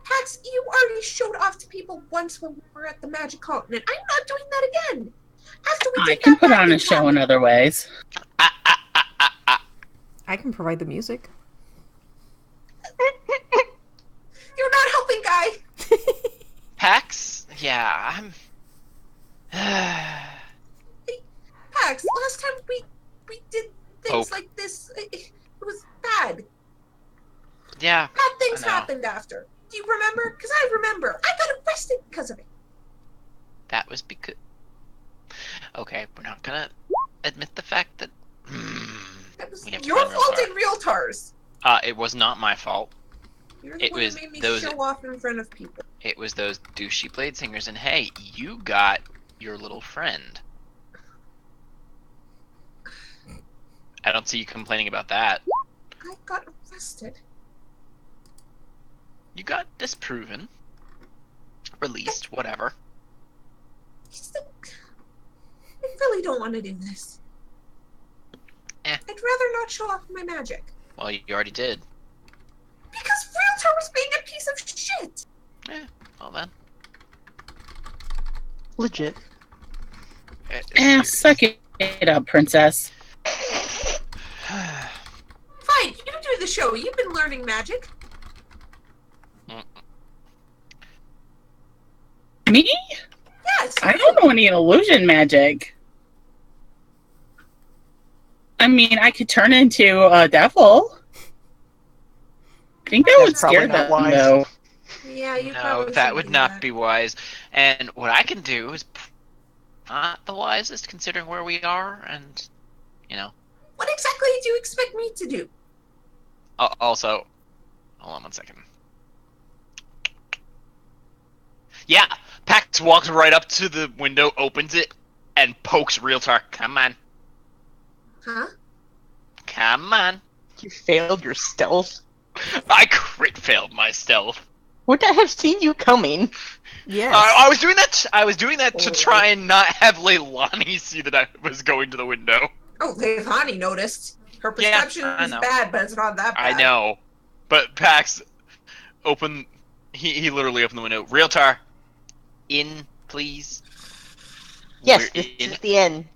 Pax, you already showed off to people once when we were at the Magic Continent. I'm not doing that again. After we I did can that put back on in a show in Canada. other ways. I can provide the music. You're not helping, guy. Pax? Yeah, I'm. Pax, last time we did things Oh. like this, it was bad. Yeah, Bad things I know. happened after. Do you remember? Because I remember. I got arrested because of it. that was because. Okay, we're not gonna admit the fact that. That was We have to your find fault Realtar. in Realtars. It was not my fault. You're the It one was who made me those- show off in front of people. It was those douchey blade singers, and hey, you got your little friend. I don't see you complaining about that. I got arrested. You got disproven. Released, whatever. Still, I really don't want to do this. Eh. I'd rather not show off my magic. Well, you already did. Because Realtor was being a piece of shit. Well then. Legit. Suck it up, princess. Fine, you do the show. You've been learning magic. Me? Yes. I don't know any illusion magic. I mean, I could turn into a devil. I think that would That's probably scare not them, wise. though. Yeah, you No, probably that should would do not that. be wise. And what I can do is not the wisest considering where we are, and you know. What exactly do you expect me to do? Also, hold on one second. Yeah, Pax walks right up to the window, opens it, and pokes Realtar. Come on, Huh? come on. You failed your stealth. I crit failed my stealth. Would I have seen you coming? Yes. I was doing that. I was doing that to Oh. try and not have Leilani see that I was going to the window. Oh, Leilani noticed. Her Yeah, perception I is know. bad, but it's not that bad. I know, but Pax opened. He literally opened the window. Realtar, in please. Yes, We're this in. is the end.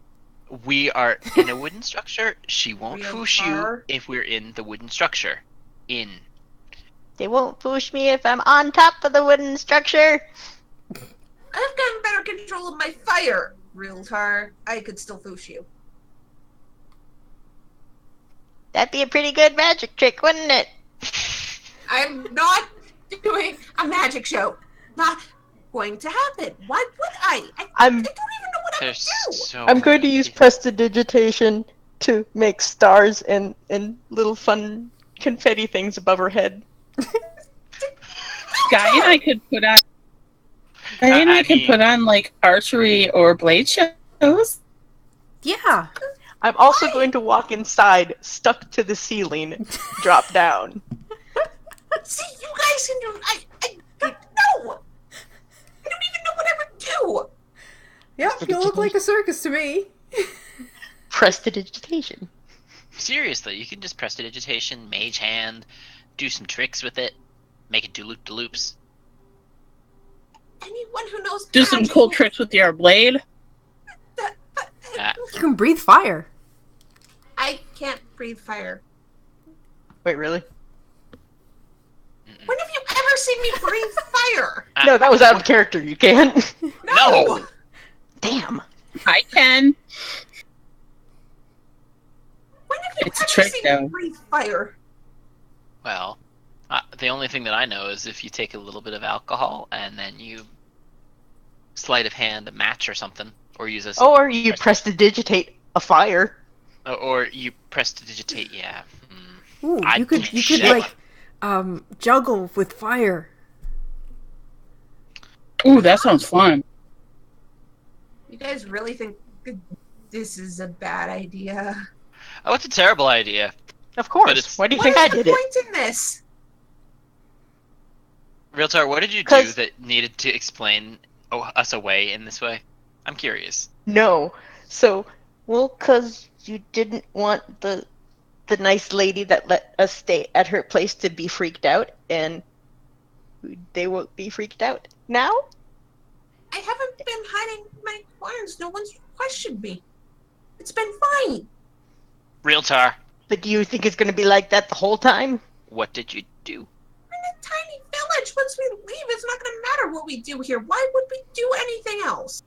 We are in a wooden structure. She won't foosh you Realtar? if we're in the wooden structure. In. They won't push me if I'm on top of the wooden structure. I've gotten better control of my fire, Realtar. I could still foosh you. That'd be a pretty good magic trick, wouldn't it? I'm not doing a magic show. Not going to happen. Why would I? I I'm don't even know what I would There's do. so. I'm going to many- use prestidigitation to make stars and little fun confetti things above her head. Guy and I could put on. Guy and I I could mean- put on like archery or blade shows. Yeah. I'm also going to walk inside, stuck to the ceiling, drop down. See, you guys can do. I don't know. I don't even know what I would do. Yeah, you look like a circus to me. Prestidigitation. Seriously, you can just prestidigitation, mage hand, do some tricks with it, make it do loop de loops. Anyone who knows Do some magic cool will- tricks with your blade. You can breathe fire. I can't breathe fire. Wait, really? When have you ever seen me breathe fire? No, that was out of character. You can't. No! Damn. I can. When have you It's a ever trick, seen though. me breathe fire? Well, the only thing that I know is if you take a little bit of alcohol and then you sleight of hand a match or something, or use a Or you prestidigitate a fire. or you prestidigitate. Yeah. Ooh, I you could shit. like juggle with fire. Ooh, that sounds fun. You guys really think this is a bad idea? Oh, it's a terrible idea. Of course. it's- Why do you What think is I the did it? point in this? Realtar, what did you do 'Cause- that needed to explain us away in this way? I'm curious. No. So, well, 'cause you didn't want the nice lady that let us stay at her place to be freaked out, and they won't be freaked out now? I haven't been hiding my plans. No one's questioned me. It's been fine. Realtar, But do you think it's going to be like that the whole time? what did you do? We're in a tiny village. Once we leave, it's not going to matter what we do here. Why would we do anything else?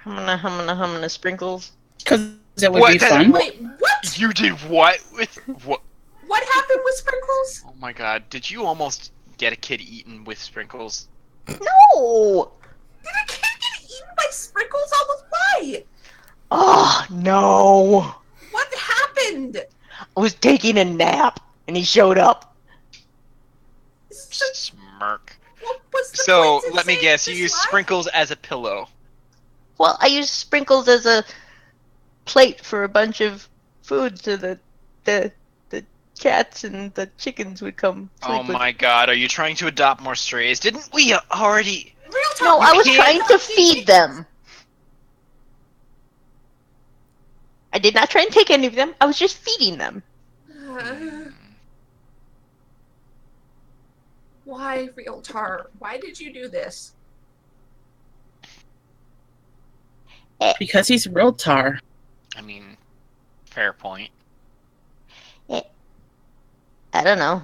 Humana sprinkles. Because it would What? be fun. Wait, what? You did what with what? What happened with Sprinkles? Oh my god, did you almost get a kid eaten with sprinkles? No! Did a kid get eaten by Sprinkles? Almost why? Oh, no! What happened? I was taking a nap, and he showed up. Smirk. What was the So, point in let me saying guess, you this used lie? sprinkles as a pillow. Well, I used sprinkles as a plate for a bunch of food so that the cats and the chickens would come sleep Oh with. my god, are you trying to adopt more strays? Didn't we already... Real talk. No, I was can't- trying to feed them. I did not try and take any of them. I was just feeding them. Why, Realtar? Why did you do this? Because he's real tar. I mean, fair point. I don't know.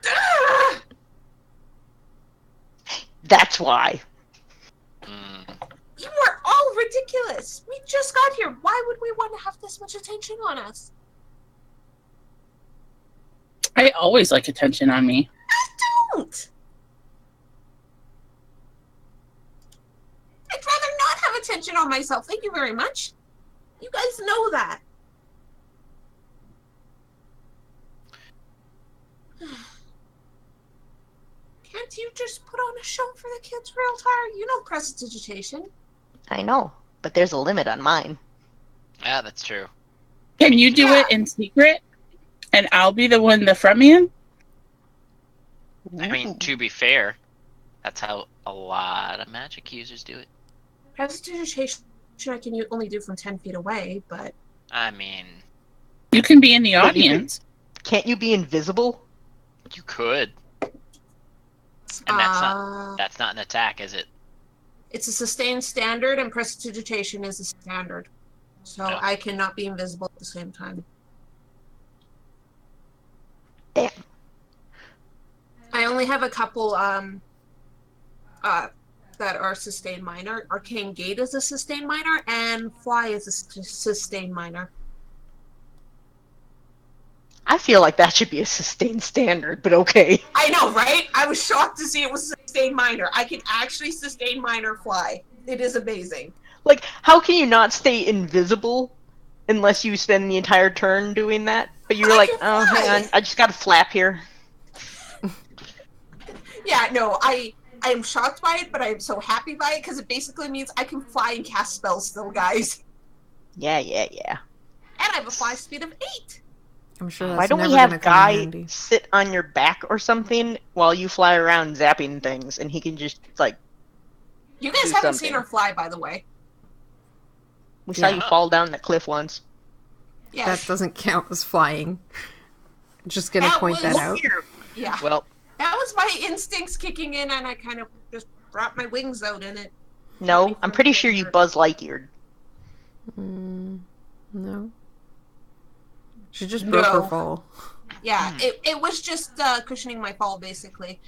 Ah! That's why. Mm. You are all ridiculous. We just got here. Why would we want to have this much attention on us? I always like attention on me. Don't. I'd rather not have attention on myself. Thank you very much. You guys know that. Can't you just put on a show for the kids, Realtar? You know prestidigitation. I know, but there's a limit on mine. Yeah, that's true. Can you do it in secret? And I'll be the one in the front man? I mean, to be fair, that's how a lot of magic users do it. Prestidigitation I can only do from 10 feet away, but... I mean, You can be in the But you can- audience. Can't you be invisible? you could. And that's not an attack, is it? It's a sustained standard, and prestidigitation is a standard. So Oh. I cannot be invisible at the same time. Damn. I only have a couple that are sustained minor. Arcane Gate is a sustained minor, and Fly is a sustained minor. I feel like that should be a sustained standard, but okay. I know, right? I was shocked to see it was a sustained minor. I can actually sustain minor Fly. It is amazing. Like, how can you not stay invisible unless you spend the entire turn doing that? But you were I like, can oh, fly." hang on, I just got a flap here. Yeah, no, I am shocked by it, but I am so happy by it because it basically means I can fly and cast spells still, guys. Yeah. And I have a fly speed of 8. I'm sure that's Why don't never we have gonna come in Guy handy. sit on your back or something while you fly around zapping things, and he can just, like, You guys Do haven't something. seen her fly, by the way. we saw Yeah. you fall down the cliff once. Yeah. That doesn't count as flying. Just gonna That point that was- out. Yeah. Well, That was my instincts kicking in, and I kind of just brought my wings out in it. No, I'm pretty sure you Buzz Lightyeared. No. She just broke her No. fall. Yeah, it was just cushioning my fall, basically.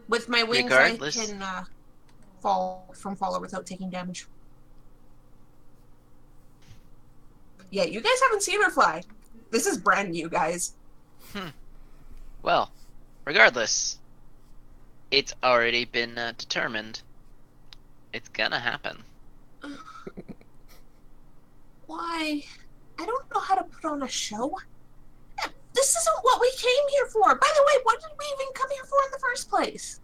With my wings, Regardless. I can fall from faller without taking damage. Yeah, you guys haven't seen her fly. This is brand new, guys. well, regardless, it's already been determined. It's gonna happen. Why? I don't know how to put on a show. This isn't what we came here for. By the way, what did we even come here for in the first place?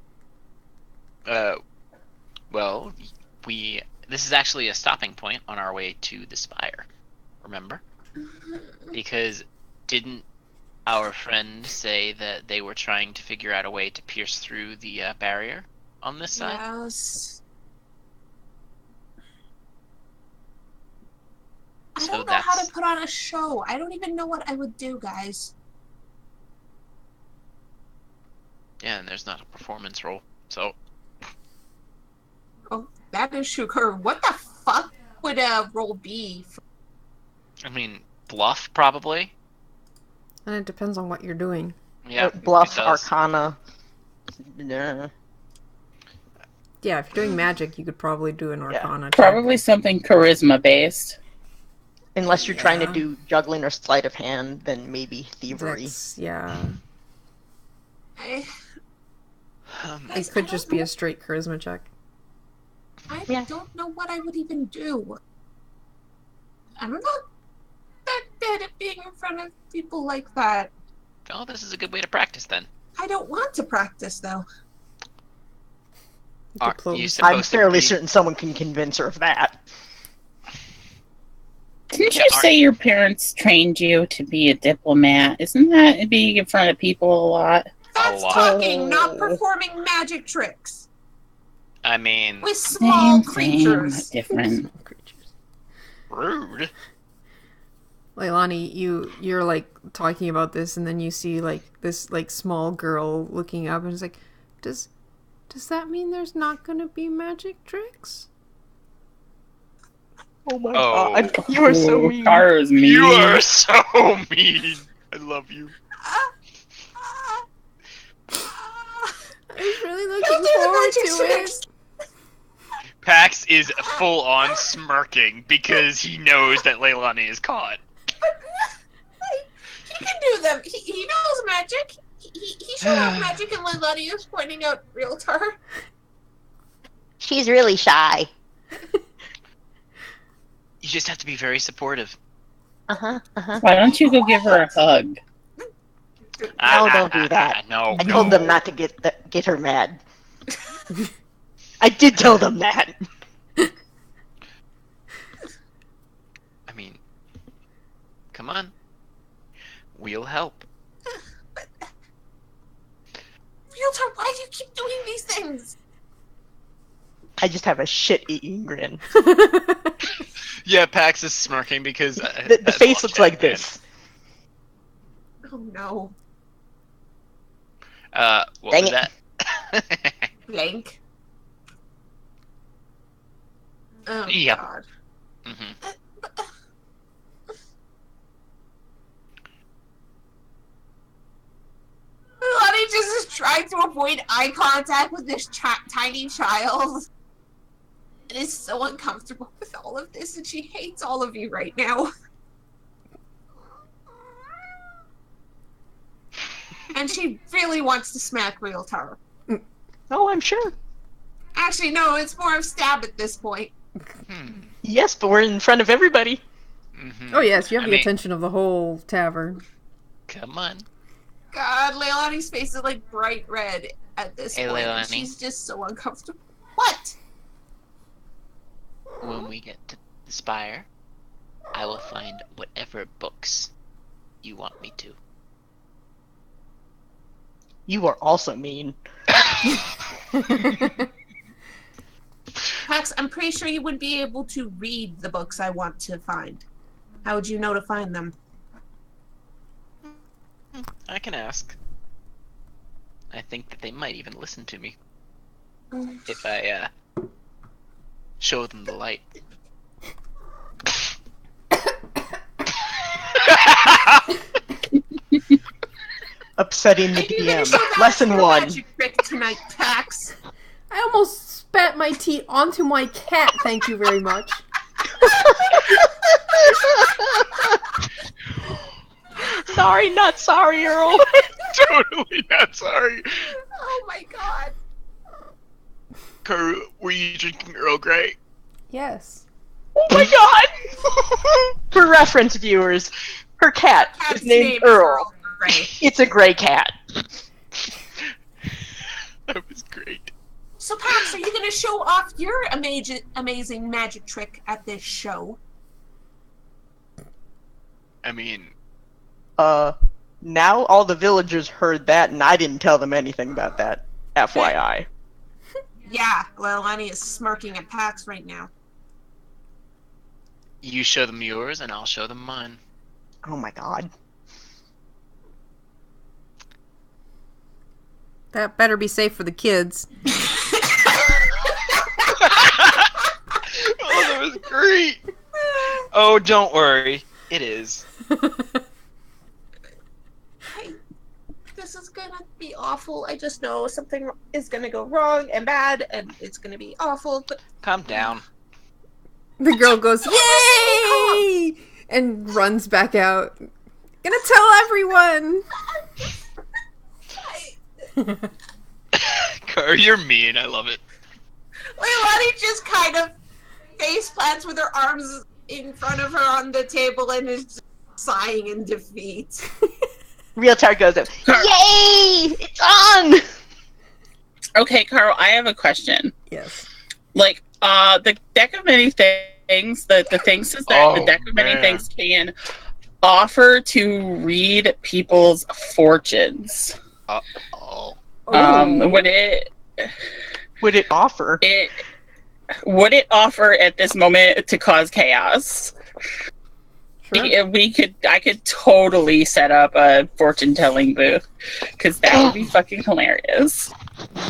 Well, this is actually a stopping point on our way to the spire. Remember? Because didn't our friend say that they were trying to figure out a way to pierce through the barrier on this side? Yes. I So don't know how that's- to put on a show. I don't even know what I would do, guys. Yeah, and there's not a performance role, so Oh, that is sugar. What the fuck would a role be? I mean, bluff probably. And it depends on what you're doing. Yeah, Bluff, it does. Arcana. Nah. Yeah, if you're doing magic, you could probably do an Arcana. check. Probably something charisma based. Unless you're trying to Yeah. do juggling or sleight of hand, then maybe thievery. Yeah. I It could just be a straight charisma check. Yeah. don't know what I would even do. I'm not that bad at being in front of people like that. Oh, this is a good way to practice then. I don't want to practice, though. You could You close. I'm supposed to fairly be- certain someone can convince her of that. Didn't Yeah, you say your parents trained you to be a diplomat? Isn't that being in front of people a lot? That's lot. talking, not performing magic tricks I mean, with small Same, creatures. different. rude. Leilani, you're like talking about this, and then you see like this like small girl looking up, and it's like, does that mean there's not gonna be magic tricks? Oh my Oh. god, you are so Ooh, mean. Tara's mean. You are so mean. I love you. I was really Don't looking do the forward magic to tricks. it. Pax is full on smirking because he knows that Leilani is caught. He can do them. He knows magic. He showed off magic, and Leilani is pointing out realtor. She's really shy. You just have to be very supportive. Why don't you go give her a hug? No, don't do that. No. I told them not to get her mad. I did tell them that. I mean, come on. We'll help. Realtor, why do you keep doing these things? I just have a shit-eating grin. Yeah, Pax is smirking because The face looks like this. Oh no. What Dang was it. that? Blank. Oh Yep. god. Mhm. Leilani just is trying to avoid eye contact with this tiny child. It is so uncomfortable with all of this, and she hates all of you right now. And she really wants to smack Realtor. Oh, I'm sure. Actually, no, it's more of stab at this point. Yes, but we're in front of everybody. Mhm. Oh yes, you have I the mean, attention of the whole tavern. Come on. God, Leilani's face is like bright red at this Hey, point. And Leilani. she's just so uncomfortable. What? When we get to the spire, I will find whatever books you want me to. You are also mean. Pax, I'm pretty sure you would be able to read the books I want to find. How would you know to find them? I can ask. I think that they might even listen to me if I show them the light. Upsetting the Are you gonna show DM. that Lesson your 1. magic trick tonight, Pax? I almost spat my tea onto my cat. Thank you very much. Sorry, not sorry, Earl. Totally not sorry. Oh my god. Karu, were you drinking Earl Grey? Yes. Oh my god! For reference, viewers, her cat Cat's is named name is Earl. Gray. It's a gray cat. That was great. So, Pax, are you going to show off your amazing magic trick at this show? I mean, Now all the villagers heard that, and I didn't tell them anything about that. FYI. Yeah, Leilani is smirking at Pax right now. you show them yours, and I'll show them mine. Oh my god. That better be safe for the kids. Oh, that was great. Oh, don't worry. It is. This is gonna be awful. I just know something is gonna go wrong and bad, and it's gonna be awful. But Calm down. The girl goes, "Yay!" and runs back out. Gonna tell everyone. Car, you're mean. I love it. Leilani just kind of face plants with her arms in front of her on the table and is sighing in defeat. Realtar goes up. Yay! It's on! Okay, Carl, I have a question. Yes. Like, the deck of many things, the thing says that the deck of many things can offer to read people's fortunes. Oh. Would it offer? Would it offer at this moment to cause chaos? Sure. I could totally set up a fortune telling booth because that would be fucking hilarious.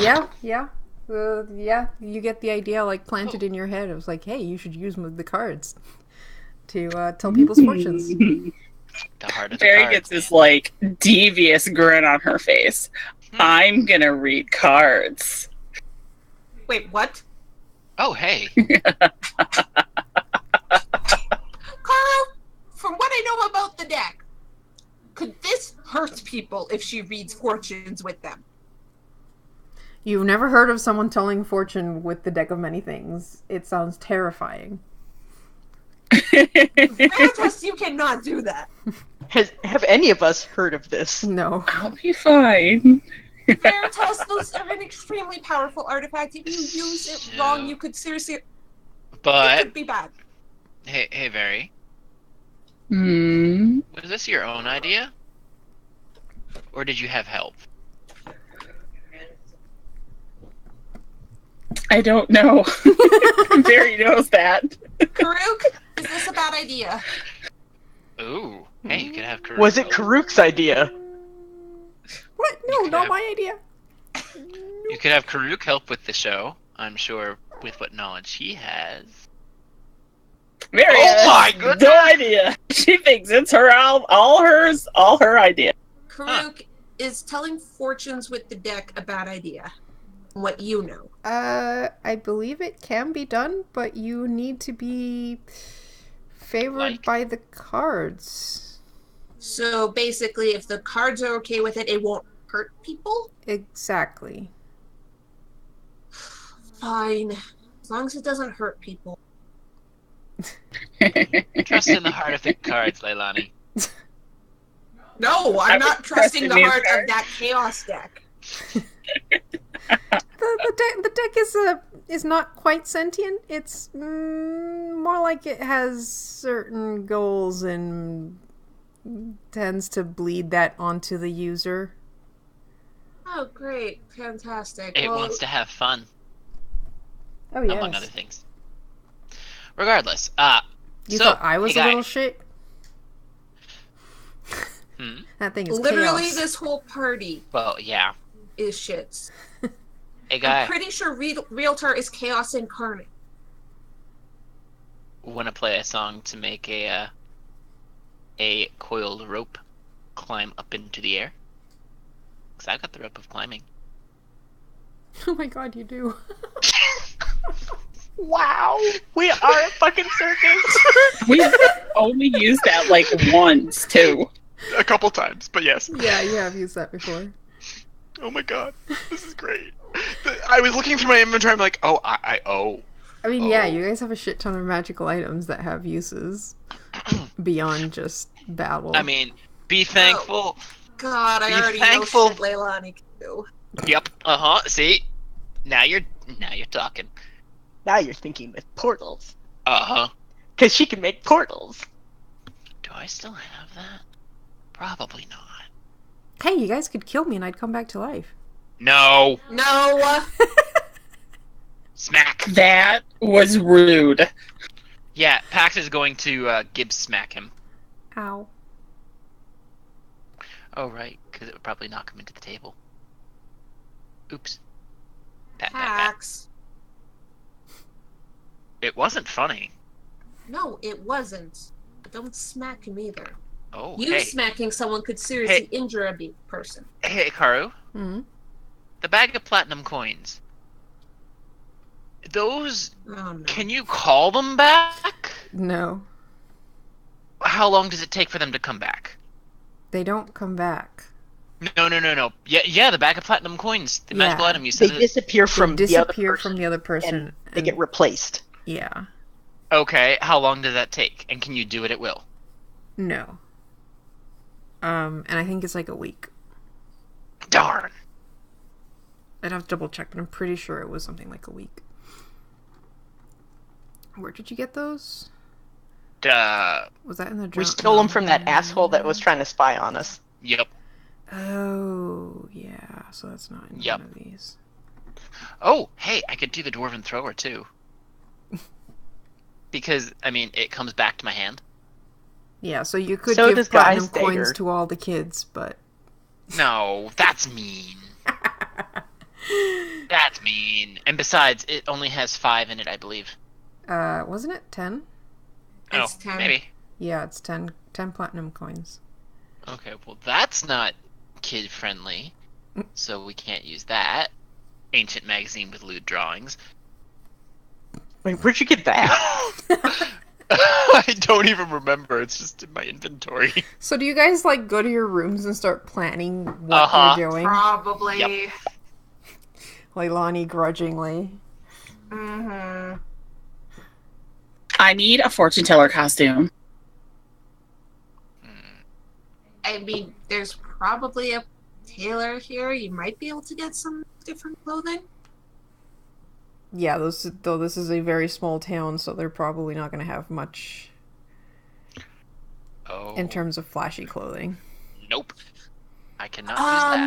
Yeah. Yeah, you get the idea, like, planted in your head. It was like, hey, you should use the cards to tell people's fortunes. The heart of the Barry cards, gets this, man. like, devious grin on her face. I'm gonna read cards. Wait, what? Oh, hey. Carl, from what I know about the deck, could this hurt people if she reads fortunes with them? You've never heard of someone telling fortune with the deck of many things. It sounds terrifying. Veritas, you cannot do that. Have any of us heard of this? No. I'll be fine. Veritas, those are an extremely powerful artifact. If you use it wrong, you could seriously... it But, could be bad. hey, Very. Hmm. Was this your own idea? Or did you have help? I don't know. Barry knows that. Karuk, is this a bad idea? Ooh. Hey, you could have Karuk. Was it Karuk's idea? What? No, could not have- my idea. You could have Karuk help with the show. I'm sure with what knowledge he has. Mary Oh has my goodness! no idea. She thinks it's her all hers, all her idea. Karuk, is telling fortunes with the deck a bad idea? What you know. I believe it can be done, but you need to be favored Like? by the cards. So basically, if the cards are okay with it, it won't hurt people? Exactly. Fine. As long as it doesn't hurt people. Trust in the heart of the cards, Leilani. No, I I'm not would trusting trust the in heart these of that chaos deck. The deck is not quite sentient. It's more like it has certain goals and tends to bleed that onto the user. Oh, great. Fantastic. It Well, wants to have fun, Oh among other yes. things. Regardless, You so, thought I was hey, a guy. little shit? Hmm? That thing is literally chaos. this whole party Well, yeah. is shits. Hey, guy. I'm pretty sure Realtor is chaos incarnate. Want to play a song to make a coiled rope climb up into the air? Because I got the rope of climbing. Oh my god, you do. Wow! We are a fucking circus! We've only used that like once too. A couple times, but yes. Yeah, you have used that before. Oh my god, this is great. I was looking through my inventory, I'm like, oh, I I mean, yeah, Oh. you guys have a shit ton of magical items that have uses beyond just battle. I mean, be thankful. God, I Be already thankful. know shit Leilani can do. Yep. See? Now you're Now you're talking. Now you're thinking with portals. Uh-huh. Because she can make portals. Do I still have that? Probably not. Hey, you guys could kill me and I'd come back to life. No. No. Smack. That was rude. Yeah, Pax is going to Gibbs smack him. Ow. Oh, right, because it would probably knock him into the table. Oops. Pat. Pax. It wasn't funny. No, it wasn't. Don't smack him either. Oh, You hey. smacking someone could seriously injure a person. Hey, Karu. Mm-hmm. The bag of platinum coins. Those... Oh, no. Can you call them back? No. How long does it take for them to come back? They don't come back. No. Yeah, the bag of platinum coins. The magical item you They said. disappear from the other Disappear person. from the other person. And they get replaced. Yeah. Okay, how long does that take? And can you do it at will? No. And I think it's like a week. Darn. I'd have to double check, but I'm pretty sure it was something like a week. Where did you get those? Was that in the We stole them from that asshole that was trying to spy on us. Yep. Oh, yeah. So that's not in Yep. one of these. Oh, hey, I could do the dwarven thrower too. Because, I mean, it comes back to my hand. Yeah, so you could So give does platinum Guy's coins dagger. to all the kids, but... No, that's mean. That's mean. And besides, it only has 5 in it, I believe. Wasn't it 10? It's oh, 10. maybe. Yeah, it's 10 platinum coins. Okay, well, that's not kid-friendly. So we can't use that. Ancient magazine with lewd drawings. Wait, where'd you get that? I don't even remember. It's just in my inventory. So do you guys, like, go to your rooms and start planning what Uh-huh. you're doing? Probably. Yep. Leilani grudgingly. Mm-hmm. I need a fortune teller costume. I mean, there's probably a tailor here. You might be able to get some different clothing. Yeah, though this is a very small town, so they're probably not going to have much Oh. in terms of flashy clothing. Nope. I cannot use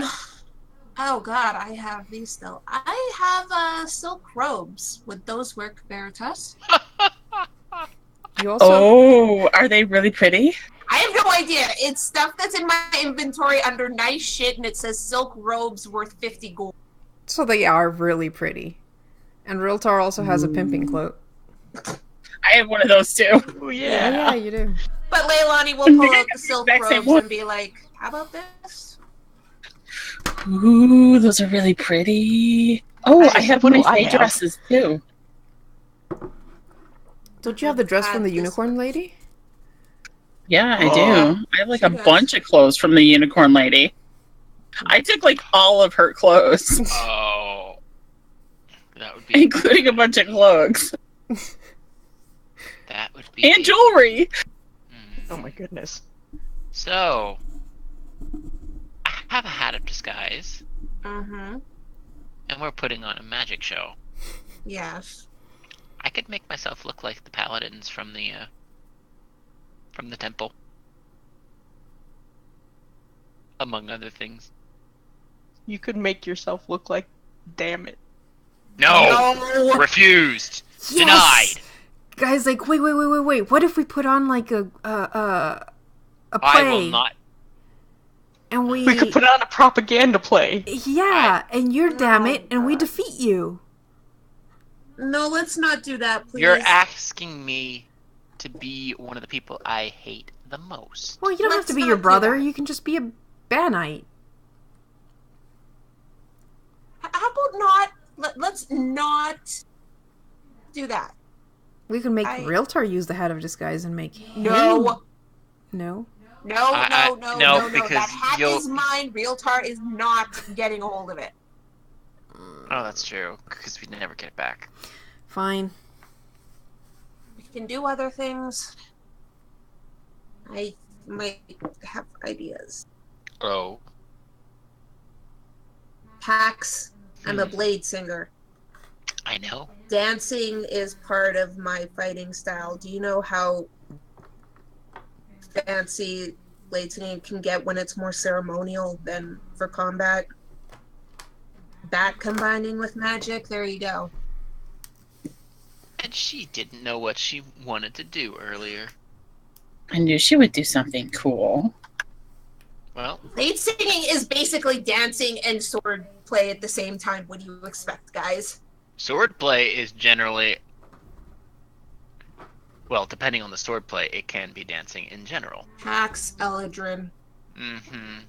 that. Oh god, I have these still. I have silk robes. Would those work, Veritas? You also... Oh, are they really pretty? I have no idea. It's stuff that's in my inventory under nice shit, and it says silk robes worth 50 gold. So they are really pretty. And Realtar also has a pimping cloak. I have one of those too. Oh, Yeah, you do. But Leilani will pull out the silk Exact same robes one. and be like, how about this? Ooh, those are really pretty. Oh, I have one of What do I my have? dresses too. Don't you have the dress from the unicorn lady? Yeah, I Oh. do. I have like a She does. bunch of clothes from the unicorn lady. I took like all of her clothes, Oh. That would be... including a bunch of cloaks That would be... and jewelry. Oh my goodness. So... I have a hat of disguise, Mm-hmm. and we're putting on a magic show. Yes. I could make myself look like the paladins from the temple. Among other things. You could make yourself look like... Damn it. No! No! Refused! Yes! Denied! Guys, like, wait. What if we put on, like, a play? I will not. And we We could put on a propaganda play. Yeah, and you're damn Oh, it, and we God. defeat you. No, let's not do that, please. You're asking me to be one of the people I hate the most. Well, you don't have Let's to be not your do brother. that. You can just be a Banite. How about not? Let's not do that. We could make I- Realtar use the hat of disguise and make him... No. No? No, no, because that hat you'll- is mine. Realtar is not getting a hold of it. Oh, that's true, because we never get it back. Fine. We can do other things. I might have ideas. Oh. Pax, I'm a blade singer. I know. Dancing is part of my fighting style. Do you know how fancy blade singing can get when it's more ceremonial than for combat? That combining with magic, there you go. And she didn't know what she wanted to do earlier. I knew she would do something cool. Well, Blade singing is basically dancing and sword play at the same time. What do you expect, guys? swordplay is generally... Well, depending on the swordplay, it can be dancing in general. Pax Eladrin. Mm-hmm.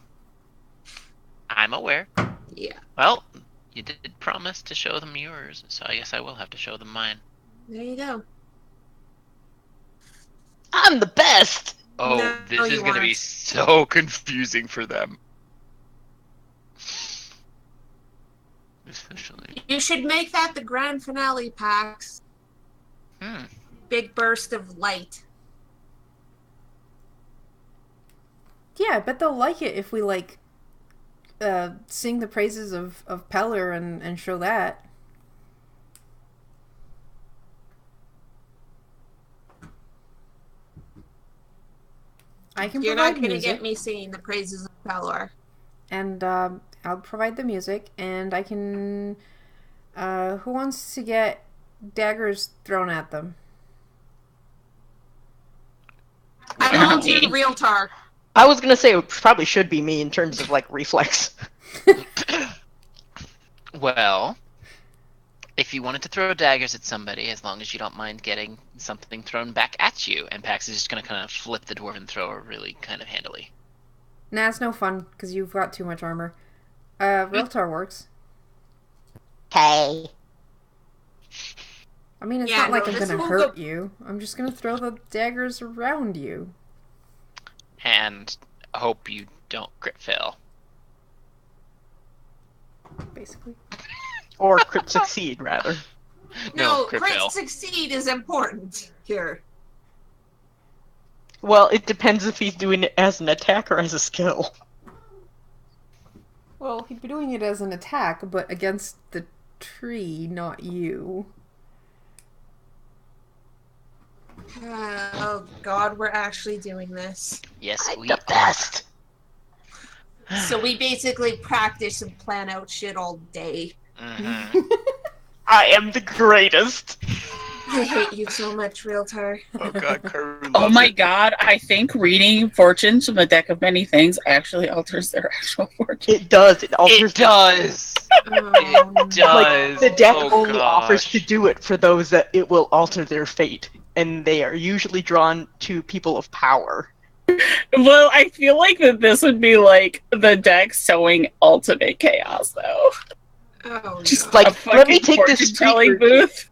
I'm aware. Yeah. Well, you did promise to show them yours, so I guess I will have to show them mine. There you go. I'm the best. Oh, No, this is you going to be aren't. So confusing for them. Especially... You should make that the grand finale, Pax. Big burst of light. Yeah, I bet they'll like it if we sing the praises of Pelor and show that. I can You're provide not going to music, get me singing the praises of Pelor. and I'll provide the music, and I can. Who wants to get daggers thrown at them? I'll do Realtar. I was gonna say it probably should be me in terms of like reflex. Well, if you wanted to throw daggers at somebody, as long as you don't mind getting something thrown back at you, and Pax is just going to kind of flip the dwarven thrower really kind of handily. Nah, it's no fun, because you've got too much armor. Realtar works. Okay. I mean, it's Yeah, not like no, I'm this gonna will hurt go- you. I'm just gonna throw the daggers around you. And hope you don't crit fail. Basically. Or crit succeed, rather. No, crit crit fail. succeed is important here. Well, it depends if he's doing it as an attack or as a skill. Well, he'd be doing it as an attack, but against the tree, not you. Oh God, we're actually doing this. Yes, I'm we the best. So we basically practice and plan out shit all day. Mm-hmm. I am the greatest. I hate you so much, Realtar. Oh god, Karu Oh loves my it. god, I think reading fortunes from a deck of many things actually alters their actual fortune. It does. It alters. It does! Oh, It does! Like, the deck Oh, only offers gosh. to do it for those that it will alter their fate, and they are usually drawn to people of power. Well, I feel like that this would be like the deck sowing ultimate chaos, though. Oh, Just no. Like, a let me fucking take this fortune-telling creature booth.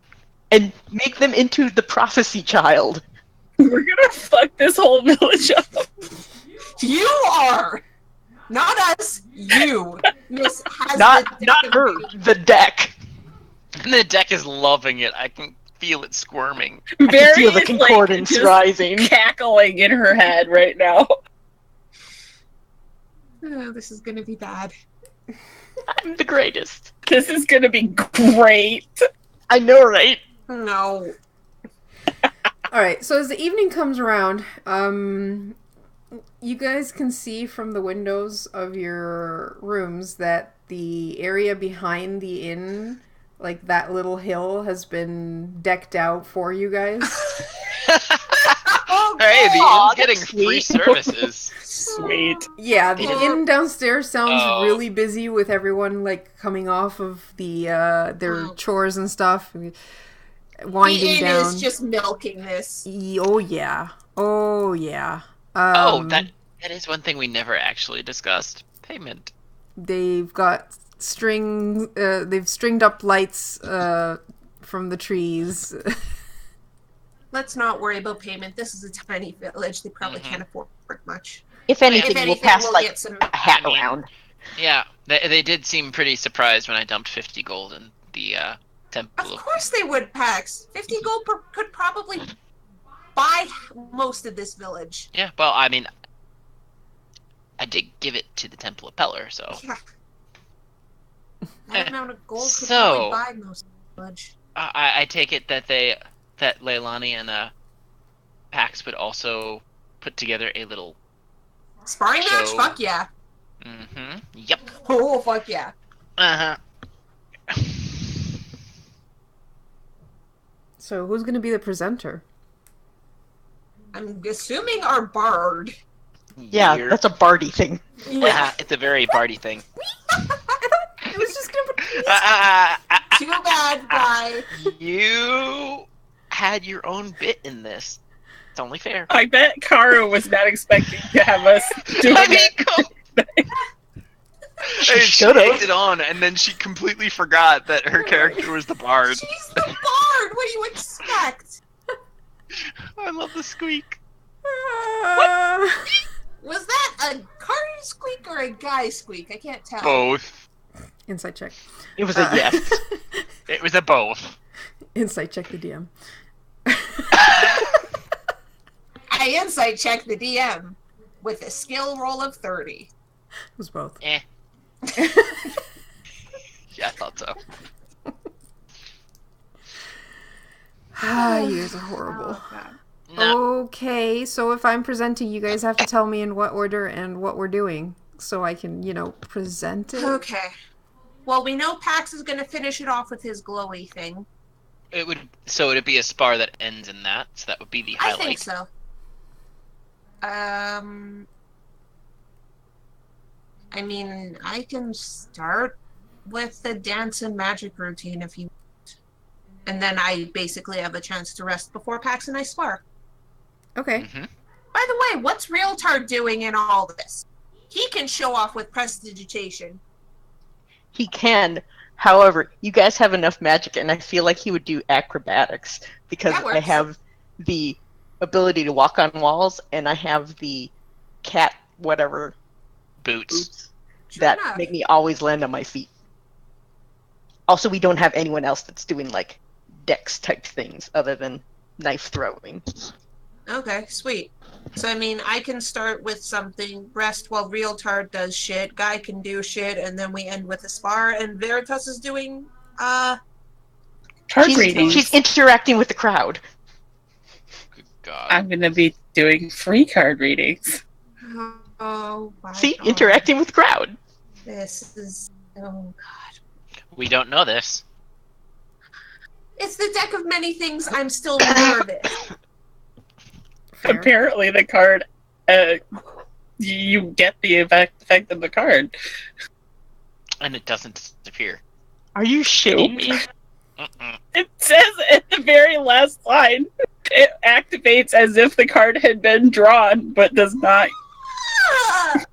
and make them into the prophecy child. We're gonna fuck this whole village up. You are! Not us, you. Miss has Not the not her, the deck. And the deck is loving it. I can feel it squirming. I can feel the is, concordance just rising. cackling in her head right now. Oh, this is gonna be bad. I'm the greatest. This is gonna be great. I know, right? No. Alright, so as the evening comes around, you guys can see from the windows of your rooms that the area behind the inn, like that little hill, has been decked out for you guys. Oh, Hey, the Aw, inn's getting that's free sweet. services. Sweet. Yeah, the Yeah. inn downstairs sounds Oh. really busy with everyone like coming off of the their Oh. chores and stuff, The winding inn down. is just milking this. Oh yeah, oh yeah. Oh, that is one thing we never actually discussed. Payment. They've got they've stringed up lights from the trees. Let's not worry about payment. This is a tiny village. They probably Mhm. can't afford much. If anything, If we'll anything, pass we'll like get some. a hat I mean- around. Yeah, they did seem pretty surprised when I dumped 50 gold in the temple. Of course they would, Pax. 50 gold could probably buy most of this village. Yeah, well, I mean, I did give it to the Temple of Pelor, so... Yeah. That amount of gold could So- probably buy most. Fudge. I take it that that Leilani and Pax would also put together a little Sparring match? show. Fuck yeah. Mm-hmm. Yep. Oh, fuck yeah. Uh-huh. So who's going to be the presenter? I'm assuming our bard. Yeah, Weird. that's a Barty thing. Yeah, it's a very Barty thing. I was just going to put... Too bad, guy. You had your own bit in this. It's only fair. I bet Karu was not expecting to have us do I mean, it. She should've. egged it on, and then she completely forgot that her character was the bard. She's the bard. What do you expect? I love the squeak. Was that a car squeak or a guy squeak? I can't tell. Both. Insight check. It was a yes. It was a both. Insight check the DM. I insight check the DM with a skill roll of 30. It was both. Yeah, I thought so. You guys are horrible. Oh, God. No. Okay, so if I'm presenting, you guys have to tell me in what order and what we're doing, so I can, present it. Okay. Well, we know Pax is going to finish it off with his glowy thing. It'd be a spar that ends in that, so that would be the highlight. I think so. I mean, I can start with the dance and magic routine if you want. And then I basically have a chance to rest before Pax and I spar. Okay. Mm-hmm. By the way, what's Realtard doing in all this? He can show off with prestidigitation. He can. However, you guys have enough magic, and I feel like he would do acrobatics because That I works. have the ability to walk on walls, and I have the cat whatever Boots. boots Sure that enough. make me always land on my feet. Also, we don't have anyone else that's doing like dex type things other than knife throwing. Okay, sweet. So, I mean, I can start with something, rest while Realtard does shit, Guy can do shit, and then we end with a spar, and Veritas is doing, Card She's, readings. she's interacting with the crowd. Good God. I'm going to be doing free card readings. oh my See, God. interacting with the crowd. This is, oh God. We don't know this. It's the deck of many things, I'm still nervous. Fair. Apparently, the card, you get the effect of the card. And it doesn't disappear. Are you shitting me? Mm-mm. It says at the very last line, it activates as if the card had been drawn, but does not. Ah,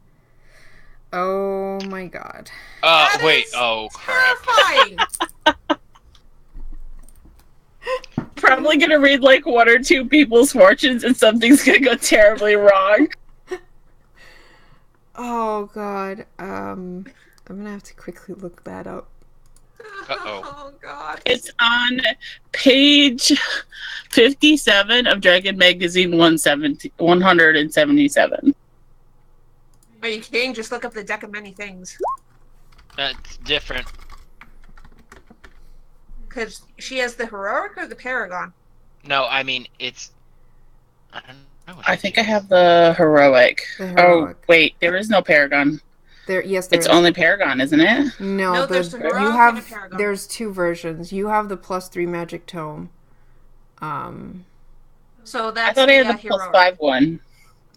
Oh my god. That Wait. is Oh, crap. terrifying. Probably gonna read like one or two people's fortunes, and something's gonna go terribly wrong. Oh god. I'm gonna have to quickly look that up. Uh-oh. Oh God. It's on page 57 of Dragon Magazine 177. Are you kidding? Just look up the deck of many things. That's different. Because she has the heroic or the paragon. No, I mean, it's... I don't know. I think I have the heroic. The heroic. Oh, wait, there is no Paragon. Yes, It's only Paragon, isn't it? No, there's the heroic you and have a paragon. there's two versions. You have the +3 magic tome. So I that's thought I had the heroic. +5 one.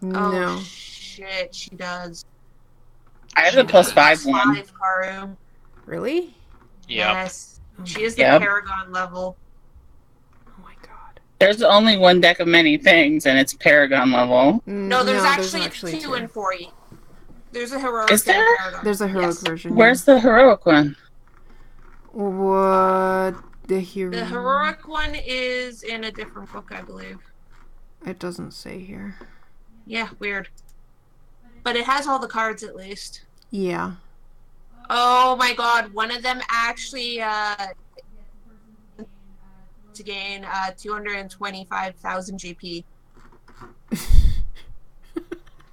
Oh No. shit, she does. I have the +5 one. +5, Karu. Really? Yeah. Yes. She is the Yep. paragon level. Oh my god. There's only one deck of many things, and it's Paragon level. No, there's there's actually two and 4. There's a heroic Is and a there? paragon. There's a heroic Yes. version. Where's the heroic one? What? The hero? The heroic one is in a different book, I believe. It doesn't say here. Yeah, weird. But it has all the cards at least. Yeah. Oh my god, one of them actually to gain 225,000 GP.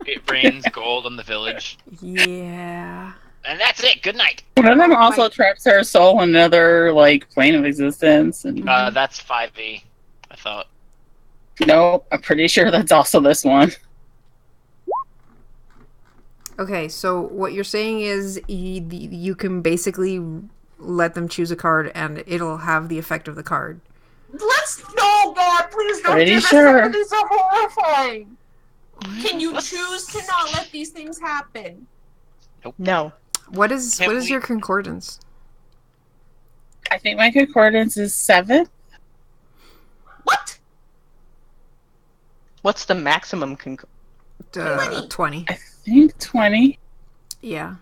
It rains gold on the village. Yeah. And that's it. Good night. One of them also traps her soul in another plane of existence. And That's 5e, I thought. nope, I'm pretty sure that's also this one. Okay, so what you're saying is you can basically let them choose a card and it'll have the effect of the card. No, God, please don't Pretty do this. sure. Some of these are horrifying. Can you choose to not let these things happen? No. What is your concordance? I think my concordance is 7. What? What's the maximum 20. I think 20. Yeah.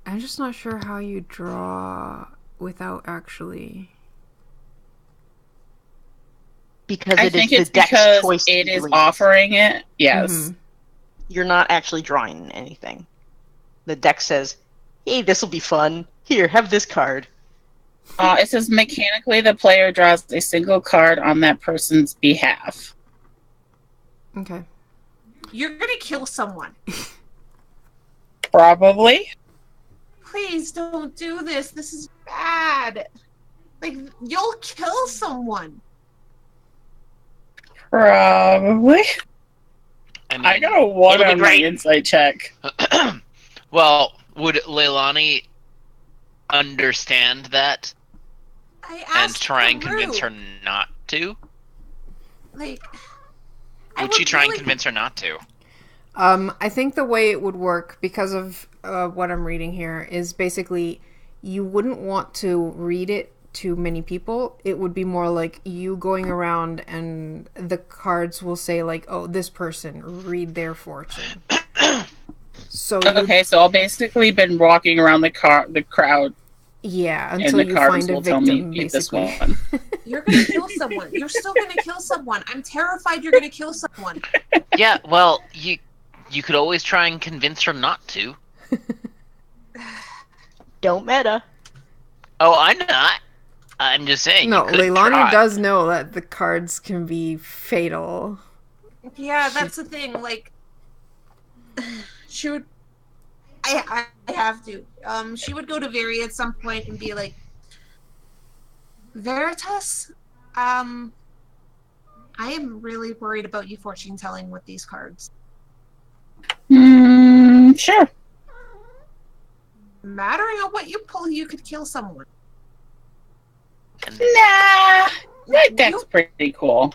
I'm just not sure how you draw without actually... Because I it think is it's the deck's because choice it to is leave. offering it. Yes. Mhm. You're not actually drawing anything. The deck says, hey, this will be fun. Here, have this card. It says mechanically the player draws a single card on that person's behalf. Okay. You're gonna kill someone. Probably. Please don't do this. This is bad. You'll kill someone. Probably. I mean, I got a 1 it'll be on my great. insight check. Well, would Leilani understand that I and asked try and Peru. convince her not to? I Would she try and really- convince her not to? I think the way it would work, because of what I'm reading here, is basically you wouldn't want to read it to many people. It would be more like you going around and the cards will say oh, this person, read their fortune. So Okay, so I've basically been walking around the crowd, yeah, and until the you find find a will tell me victim, beat this basically. one. You're gonna kill someone. You're still gonna kill someone. I'm terrified you're gonna kill someone. Yeah, well, you could always try and convince her not to. Don't meta. Oh, I'm not. I'm just saying. No, you could Leilani try. does know that the cards can be fatal. Yeah, that's the thing. She would. I have to. She would go to Veri at some point and be like, Veritas, I am really worried about you fortune telling with these cards. Sure. Mattering on what you pull, you could kill someone. Nah, that deck's pretty cool.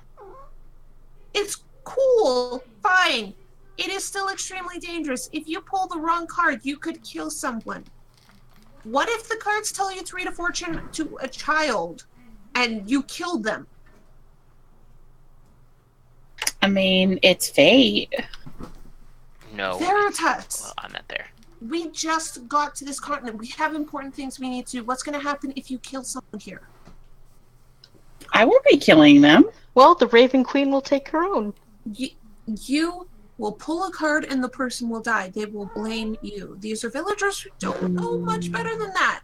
It's cool, fine. It is still extremely dangerous. If you pull the wrong card, you could kill someone. What if the cards tell you to read a fortune to a child and you killed them? I mean, it's fate. No. Veritas! Well, I'm not there. We just got to this continent. We have important things we need to do. What's going to happen if you kill someone here? I won't be killing them. Well, the Raven Queen will take her own. You will pull a card and the person will die. They will blame you. These are villagers who don't know much better than that.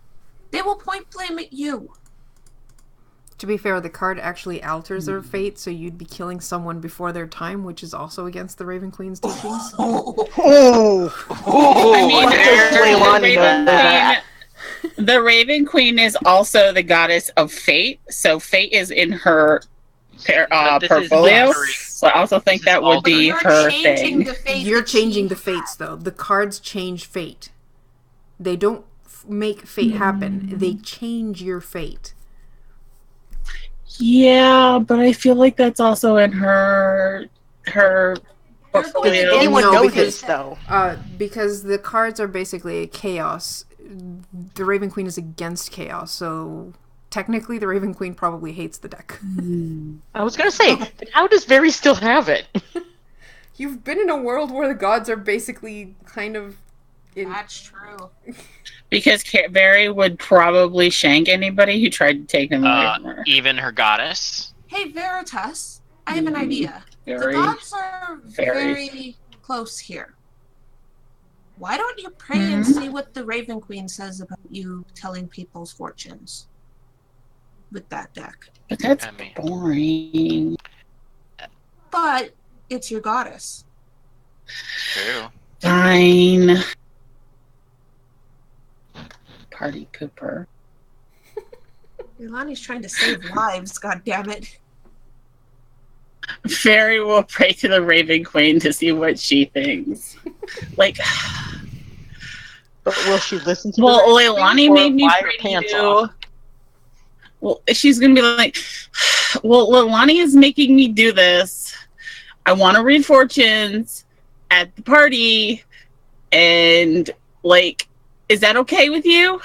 They will point blame at you. To be fair, the card actually alters their fate, so you'd be killing someone before their time, which is also against the Raven Queen's teachings. I mean, Leilani knows that. the Raven Queen is also the goddess of fate, so fate is in her But this is portfolio. very- So I also think this is that would all be You're her changing thing. the fate You're that changing she the fates, has. though. The cards change fate. They don't make fate happen. They change your fate. Yeah, but I feel like that's also in her portfolio. Does anyone No, know because- this, though? Because the cards are basically a chaos. The Raven Queen is against chaos, so technically the Raven Queen probably hates the deck. I was going to say, then how does Veri still have it? You've been in a world where the gods are basically kind of... That's true. Because Barry would probably shank anybody who tried to take him away from her. Even her goddess. Hey, Veritas, I have an idea. The Very, gods are very- very close here. Why don't you pray and see what the Raven Queen says about you telling people's fortunes with that deck? But that's I mean- boring. But it's your goddess. True. Fine. Party pooper. Ilani's trying to save lives, god damn it. Fairy will pray to the Raven Queen to see what she thinks. Like, But will she listen to well, the Leilani or made me fly her pray to pants you. off? Well, she's gonna be like, well, Leilani is making me do this. I want to read fortunes at the party, and like, is that okay with you?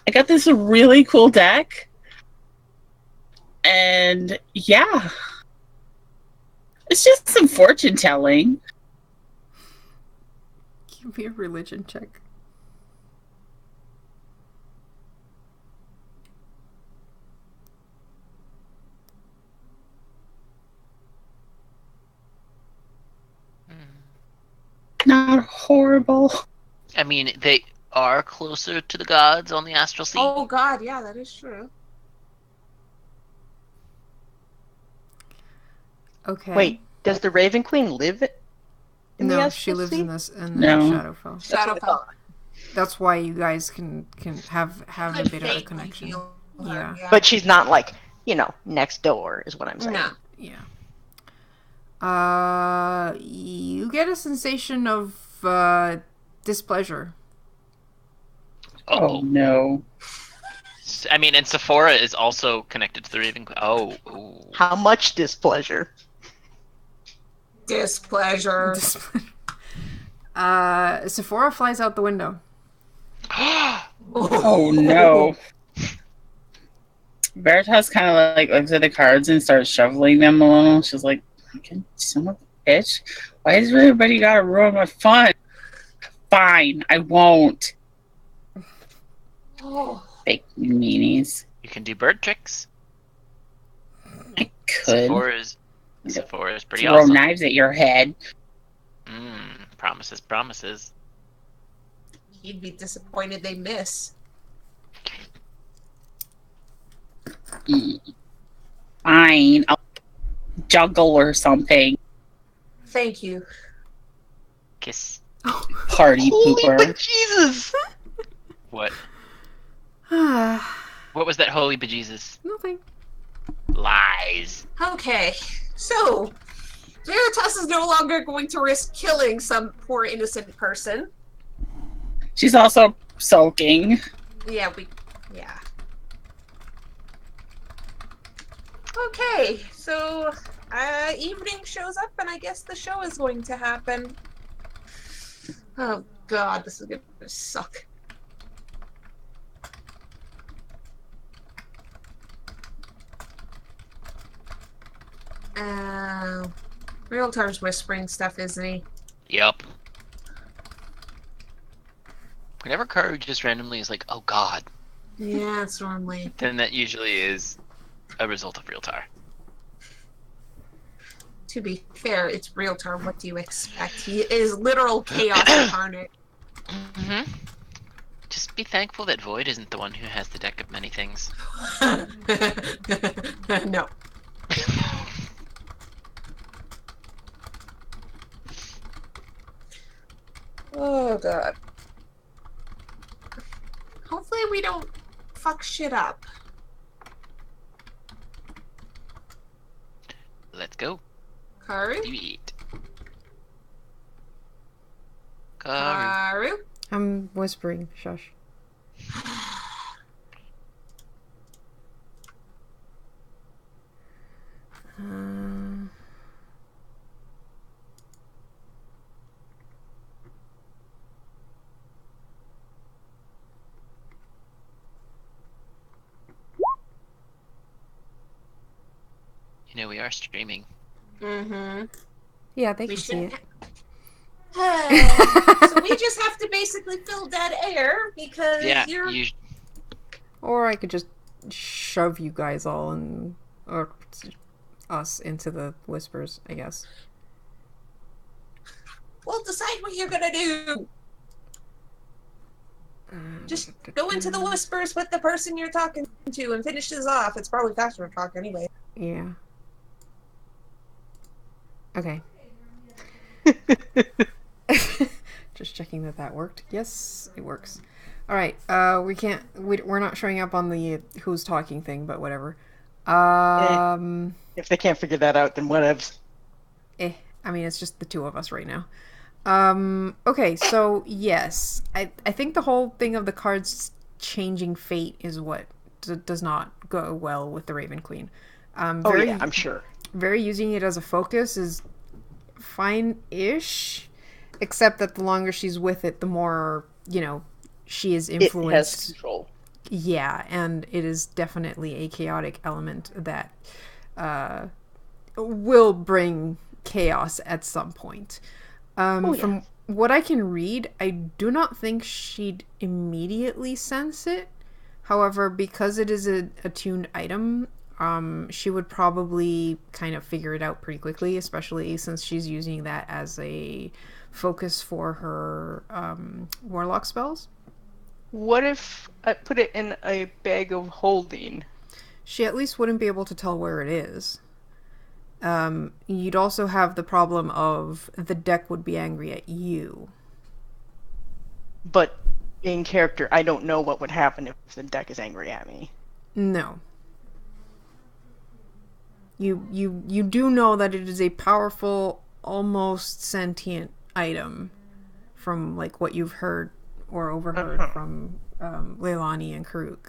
I got this really cool deck, and yeah, it's just some fortune telling. Give me a religion check. Not horrible. I mean, they are closer to the gods on the astral sea. Oh god, yeah, that is true. Okay. Wait, does the Raven Queen live in the No, Astral she lives Sea? in this in No. Shadowfell. Shadowfell. That's why you guys can have a Could bit of a faintly connection. feel her, Yeah. But she's not like, next door is what I'm saying. no. Yeah. You get a sensation of displeasure. Oh no. I mean, and Sephora is also connected to the Raven Queen. Oh. Ooh. How much displeasure? Displeasure. Sephora flies out the window. Oh no. Veritas kind of like looks at the cards and starts shoveling them a little. She's like, "Fucking son of a bitch! Why does everybody gotta ruin my fun?" Fine, I won't. Oh. Fake meanies. You can do bird tricks. I could Sephora is pretty throw awesome. knives at your head. Promises. He'd be disappointed they miss. Fine, I'll juggle or something. Thank you. Kiss. Party Holy pooper. Jesus! What? Nothing. What was that holy bejesus? Lies. Okay, so Veritas is no longer going to risk killing some poor innocent person. She's also sulking. Yeah. Okay, so evening shows up, and I guess the show is going to happen. Oh god, this is gonna suck. Realtar's whispering stuff, isn't he? Yep. Whenever Karu just randomly is like, oh god, Yeah, it's normally. then that usually is a result of Realtar. To be fair, it's Realtar. What do you expect? He is literal chaos incarnate. Mm-hmm. Just be thankful that Void isn't the one who has the deck of many things. No. Oh god. Hopefully we don't fuck shit up. Let's go. Karu? You eat. Karu. Karu? I'm whispering. Shush. You know, we are streaming. Mm-hmm. Yeah, they We can see should. it. So we just have to basically fill dead air because Yeah, you're. you. Or I could just shove you guys all or us into the whispers, I guess. Well, decide what you're gonna do. Just go into the whispers with the person you're talking to and finish this off. It's probably faster to talk anyway. Yeah. Okay. Just checking that worked. Yes, it works. All right. We're not showing up on the who's talking thing, but whatever. If they can't figure that out, then whatevs. I mean, it's just the two of us right now. Okay, so yes, I think the whole thing of the cards changing fate is what does not go well with the Raven Queen. Yeah, I'm sure. Very using it as a focus is fine-ish, except that the longer she's with it, the more, she is influenced. It has control. Yeah, and it is definitely a chaotic element that will bring chaos at some point. From what I can read, I do not think she'd immediately sense it. However, because it is a attuned item, she would probably kind of figure it out pretty quickly, especially since she's using that as a focus for her warlock spells. What if I put it in a bag of holding? She at least wouldn't be able to tell where it is. You'd also have the problem of the deck would be angry at you. But in character, I don't know what would happen if the deck is angry at me. No. You do know that it is a powerful, almost sentient item from like what you've heard or overheard from Leilani and Karuk.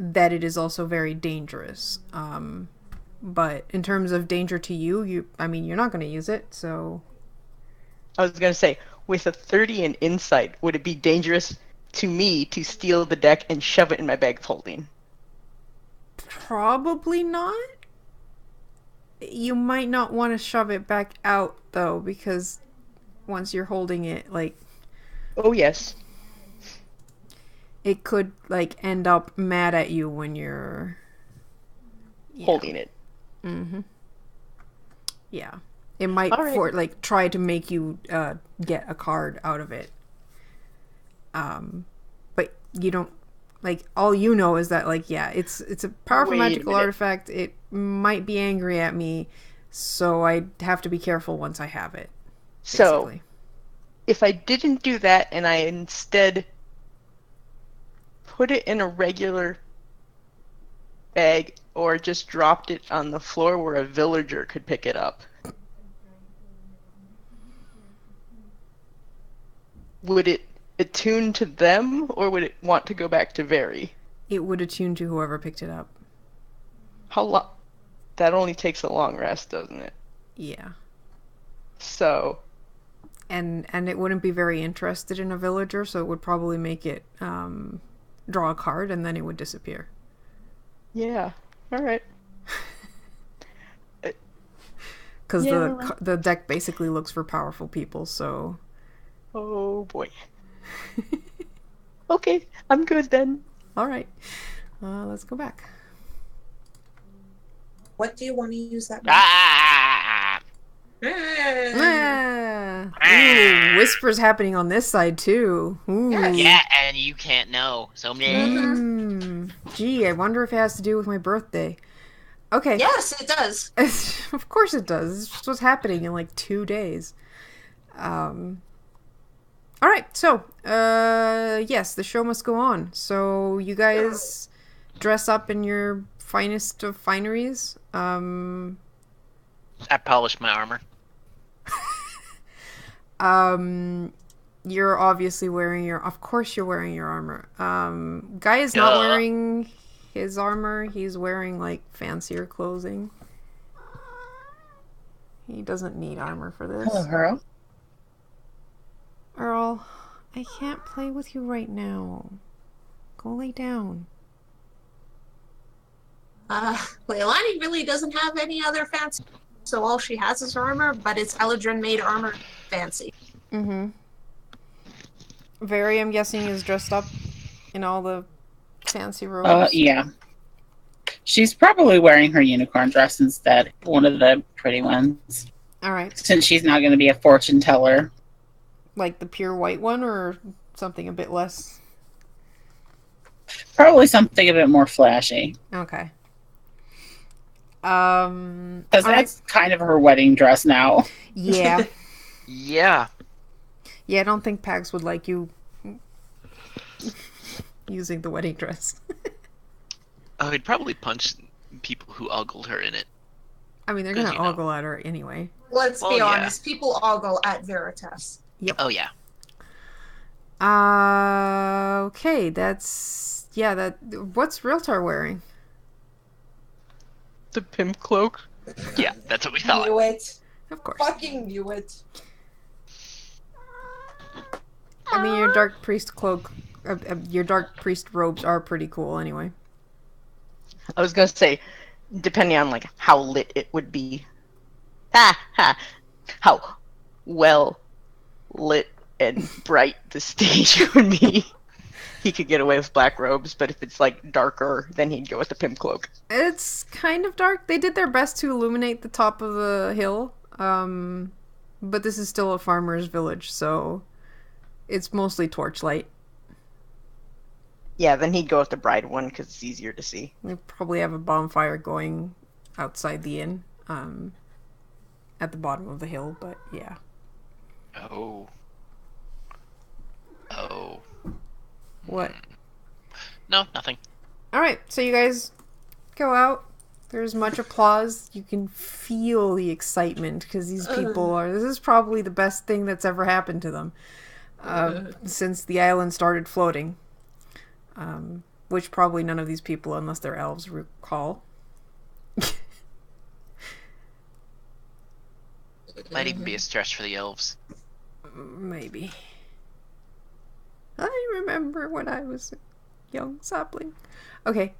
That it is also very dangerous. But in terms of danger to you, you're not going to use it, so... I was going to say, with a 30 in insight, would it be dangerous to me to steal the deck and shove it in my bag of holding? Probably not. You might not want to shove it back out, though, because once you're holding it, like... Oh, yes. It could, like, end up mad at you when you're... holding it. Mm-hmm. Yeah. It might try to make you get a card out of it. But you don't all you know is that it's a powerful magical artifact. It might be angry at me, so I have to be careful once I have it. Basically. So if I didn't do that and I instead put it in a regular bag or just dropped it on the floor where a villager could pick it up, would it attune to them or would it want to go back to Very? It would attune to whoever picked it up. How long? That only takes a long rest, doesn't it? Yeah. So. And it wouldn't be very interested in a villager, so it would probably make it draw a card and then it would disappear. Yeah. All right. Because the deck basically looks for powerful people, so... Oh, boy. Okay, I'm good then. All right. Let's go back. What do you want to use that? Ooh, whispers happening on this side, too. Ooh. Yeah, and you can't know. So, Gee, I wonder if it has to do with my birthday. Okay. Yes, it does. Of course it does. It's just what's happening in 2 days. Alright, so, yes, the show must go on. So, you guys dress up in your finest of fineries. I polished my armor. You're obviously wearing of course you're wearing your armor. Guy is not wearing his armor. He's wearing, fancier clothing. He doesn't need armor for this. Hello, Earl. Earl, I can't play with you right now. Go lay down. Leilani really doesn't have any other fancy, so all she has is armor, but it's Eladrin-made armor fancy. Mm-hmm. Very, I'm guessing, is dressed up in all the fancy robes. Yeah. She's probably wearing her unicorn dress instead. One of the pretty ones. Alright. Since she's not going to be a fortune teller. Like the pure white one, or something a bit less? Probably something a bit more flashy. Okay. Because that's kind of her wedding dress now. Yeah. Yeah. Yeah, I don't think Pax would like you using the wedding dress. Oh, he'd probably punch people who ogled her in it. I mean, they're 'Cause, gonna you know. ogle at her anyway. Let's Well, be yeah. honest. People ogle at Veritas. Oh, yeah. Okay, that's... Yeah, that... What's Realtar wearing? The pimp cloak. Yeah, that's what we thought. Knew it. Of course. Fucking knew it. I mean, your Dark Priest cloak... your Dark Priest robes are pretty cool anyway. I was gonna say, depending on like how lit it would be. How well lit and bright the stage would be. He could get away with black robes, but if it's like darker, then he'd go with the pimp cloak. It's kind of dark. They did their best to illuminate the top of the hill. But this is still a farmer's village, so it's mostly torchlight. Yeah, then he'd go with the bride one because it's easier to see. They probably have a bonfire going outside the inn, at the bottom of the hill, but yeah. Oh. Oh. What? No, nothing. Alright, so you guys go out. There's much applause. You can feel the excitement because these people are... This is probably the best thing that's ever happened to them since the island started floating. Which probably none of these people, unless they're elves, recall. Might even be a stretch for the elves. Maybe. I remember when I was a young sapling. Okay,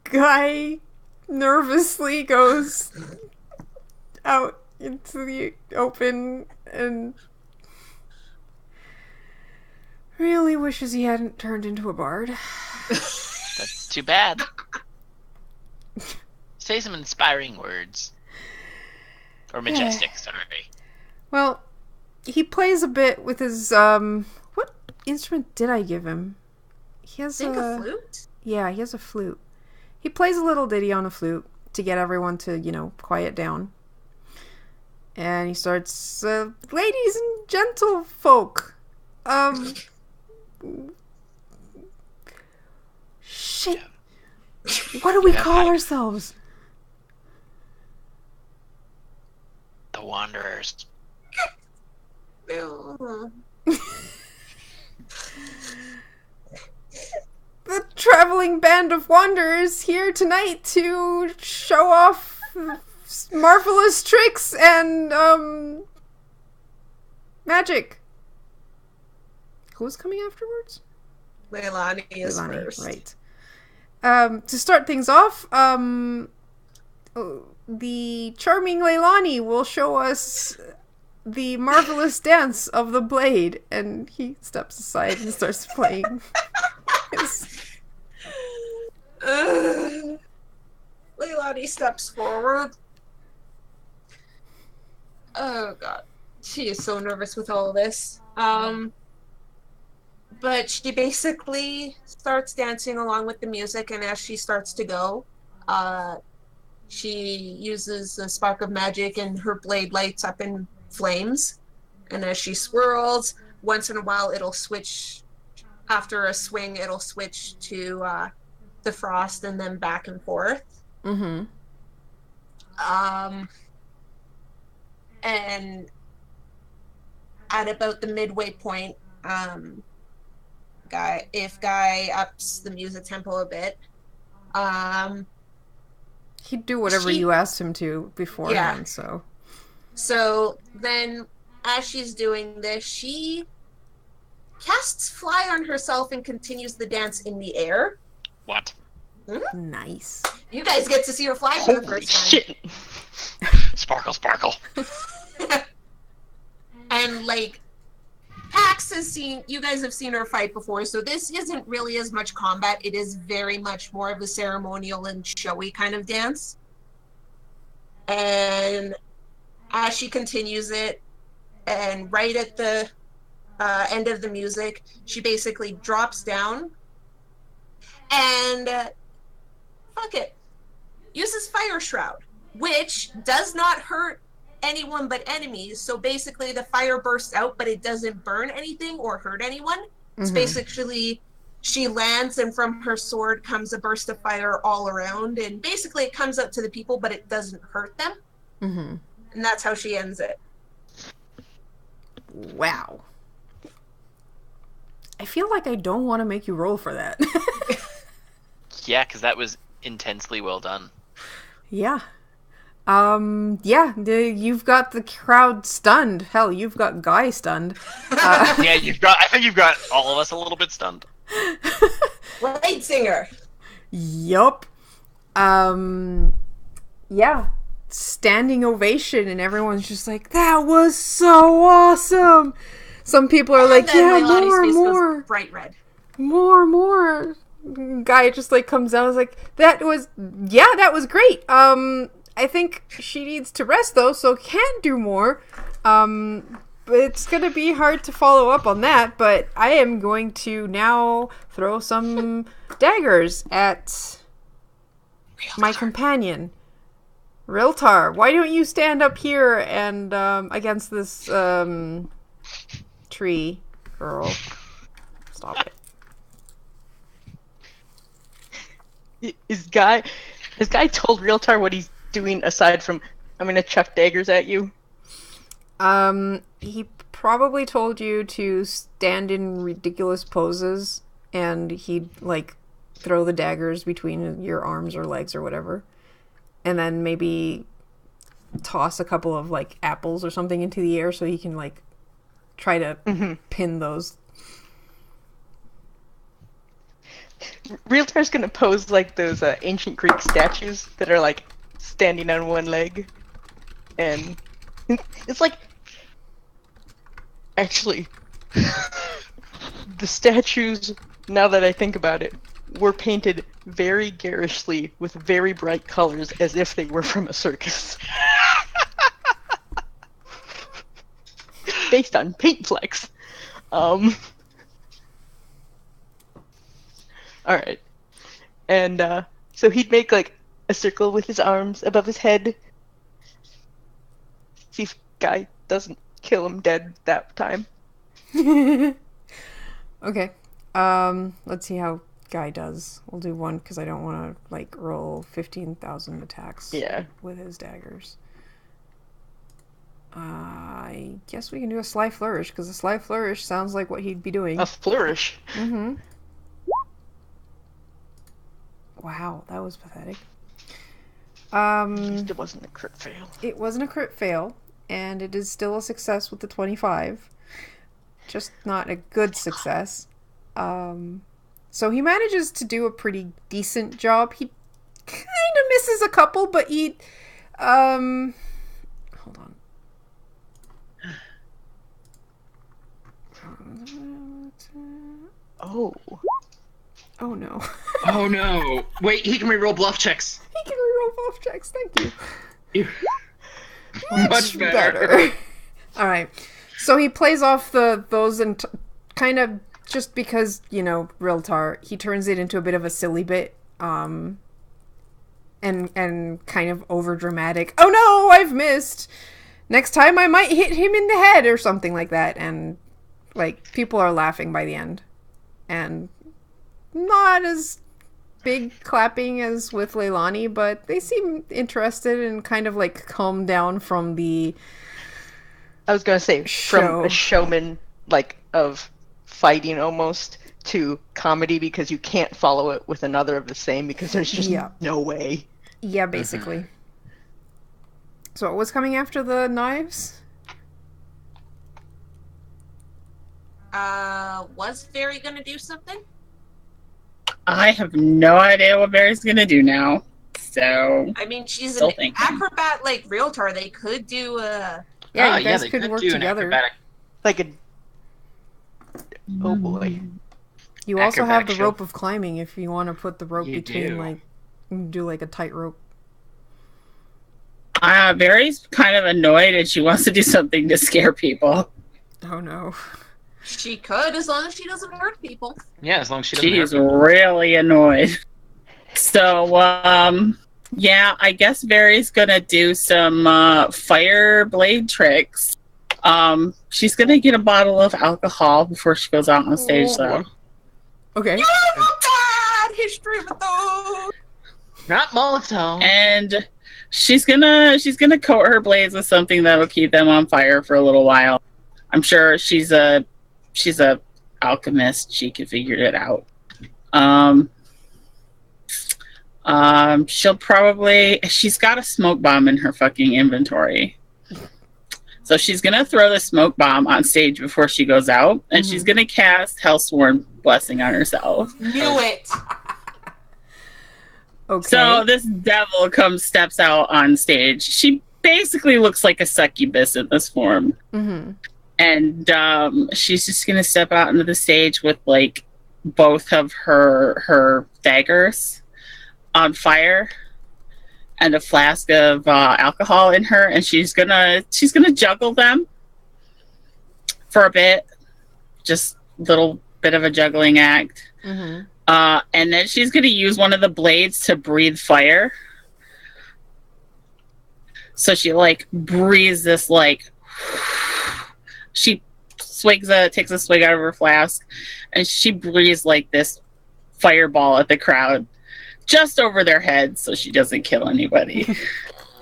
Guy nervously goes out into the open and really wishes he hadn't turned into a bard. That's too bad. Say some inspiring words. Or majestic, sorry. Well, he plays a bit with his, what instrument did I give him? He has a flute? Yeah, he has a flute. He plays a little ditty on a flute to get everyone to, quiet down. And he starts, ladies and gentlefolk, shit. What do we call ourselves? The Wanderers. The traveling band of wanderers here tonight to show off marvelous tricks and magic. Who's coming afterwards? Leilani is Leilani, first. right. To start things off, the charming Leilani will show us the marvelous dance of the blade, and he steps aside and starts playing. Leilani steps forward. Oh god. She is so nervous with all of this. But she basically starts dancing along with the music, and as she starts to go, she uses a spark of magic and her blade lights up in flames. And as she swirls, once in a while it'll switch. After a swing, it'll switch to the frost and then back and forth. Mm-hmm. And at about the midway point, Guy ups the music tempo a bit. He'd do whatever you asked him to beforehand, yeah. So then, as she's doing this, she casts fly on herself and continues the dance in the air. What? Nice. You guys get to see her fly for the Holy first time. shit! Sparkle, sparkle. And like, Pax has seen, you guys have seen her fight before, so this isn't really as much combat. It is very much more of a ceremonial and showy kind of dance. And as she continues it, and right at the end of the music, she basically drops down and fuck it, uses Fire Shroud, which does not hurt anyone but enemies. So basically, the fire bursts out, but it doesn't burn anything or hurt anyone. It's basically she lands, and from her sword comes a burst of fire all around, and basically it comes out to the people, but it doesn't hurt them. And that's how she ends it. Wow. I feel like I don't want to make you roll for that. Yeah, because that was intensely well done. Yeah. You've got the crowd stunned. Hell, you've got Guy stunned. Yeah, I think you've got all of us a little bit stunned. Lead singer. Yup. Yeah. Standing ovation, and everyone's just like, that was so awesome. Some people are like, yeah, more. Bright red. More. Guy just like comes out and is like, that was great. I think she needs to rest though, so can't do more. But it's gonna be hard to follow up on that, but I am going to now throw some daggers at my companion. Riltar, why don't you stand up here and against this tree girl? Stop it. Has Guy told Realtar what he's doing aside from I'm gonna chuck daggers at you? He probably told you to stand in ridiculous poses, and he'd like throw the daggers between your arms or legs or whatever, and then maybe toss a couple of like apples or something into the air so he can like try to pin those. Realtar's gonna pose like those ancient Greek statues that are like standing on one leg, and it's like actually the statues, now that I think about it, were painted very garishly with very bright colors as if they were from a circus. Based on paint flecks. Alright. And so he'd make like a circle with his arms above his head. See if Guy doesn't kill him dead that time. Okay. Let's see how Guy does. We'll do one because I don't want to like roll 15,000 attacks with his daggers. I guess we can do a sly flourish because a sly flourish sounds like what he'd be doing. A flourish? Wow, that was pathetic. It wasn't a crit fail. It wasn't a crit fail, and it is still a success with the 25. Just not a good success. So he manages to do a pretty decent job. He kind of misses a couple, but he... hold on. Oh. Oh no. Oh no. Wait, he can reroll bluff checks. He can reroll bluff checks, thank you. Much better. Alright. So he plays off those and kind of, just because, you know, Riltar, he turns it into a bit of a silly bit, and kind of over dramatic. Oh no, I've missed! Next time I might hit him in the head or something like that, and like people are laughing by the end. And not as big clapping as with Leilani, but they seem interested and kind of like calmed down from the I was gonna say from a showman like of fighting almost to comedy because you can't follow it with another of the same because there's just no way. Yeah, basically. So what was coming after the knives? Was Fairy gonna do something? I have no idea what Barry's gonna do now. So I mean, she's still an thinking. acrobat like Realtar. They could do a... Yeah, you guys they could work do an together. acrobatic- Like a... Oh boy. You also have the Acrobatic show. rope of climbing if you want to put the rope You between, do. like, do like a tightrope. Barry's kind of annoyed and she wants to do something to scare people. Oh no. She could, as long as she doesn't hurt people. Yeah, as long as she doesn't She's hurt people. really annoyed. So, Yeah, I guess Very's gonna do some fire blade tricks. She's gonna get a bottle of alcohol before she goes out on stage, though. Okay. Oh, God! History with those! Not Molotov. And she's gonna coat her blades with something that'll keep them on fire for a little while. I'm sure she's a alchemist. She can figure it out. She's got a smoke bomb in her fucking inventory. So she's gonna throw the smoke bomb on stage before she goes out, and she's gonna cast Hellsworn Blessing on herself. Knew it! Okay. So this devil steps out on stage. She basically looks like a succubus in this form. Mm-hmm. And she's just gonna step out into the stage with like both of her daggers on fire and a flask of alcohol in her, and she's gonna juggle them for a bit, just a little bit of a juggling act. Mm-hmm. And then she's gonna use one of the blades to breathe fire. So she like breathes this like. She takes a swig out of her flask, and she breathes like this fireball at the crowd, just over their heads, so she doesn't kill anybody.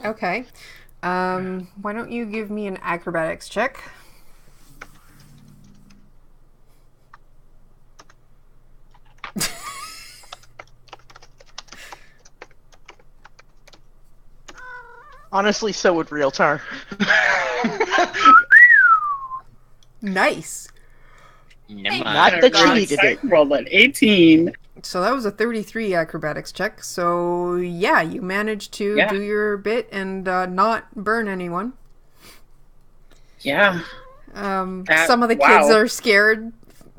Okay. Why don't you give me an acrobatics check? Honestly, so would Realtar. Nice. Not that she needed it. Rolled an 18. So that was a 33 acrobatics check. So yeah, you managed to do your bit and not burn anyone. Yeah. Some of the kids are scared,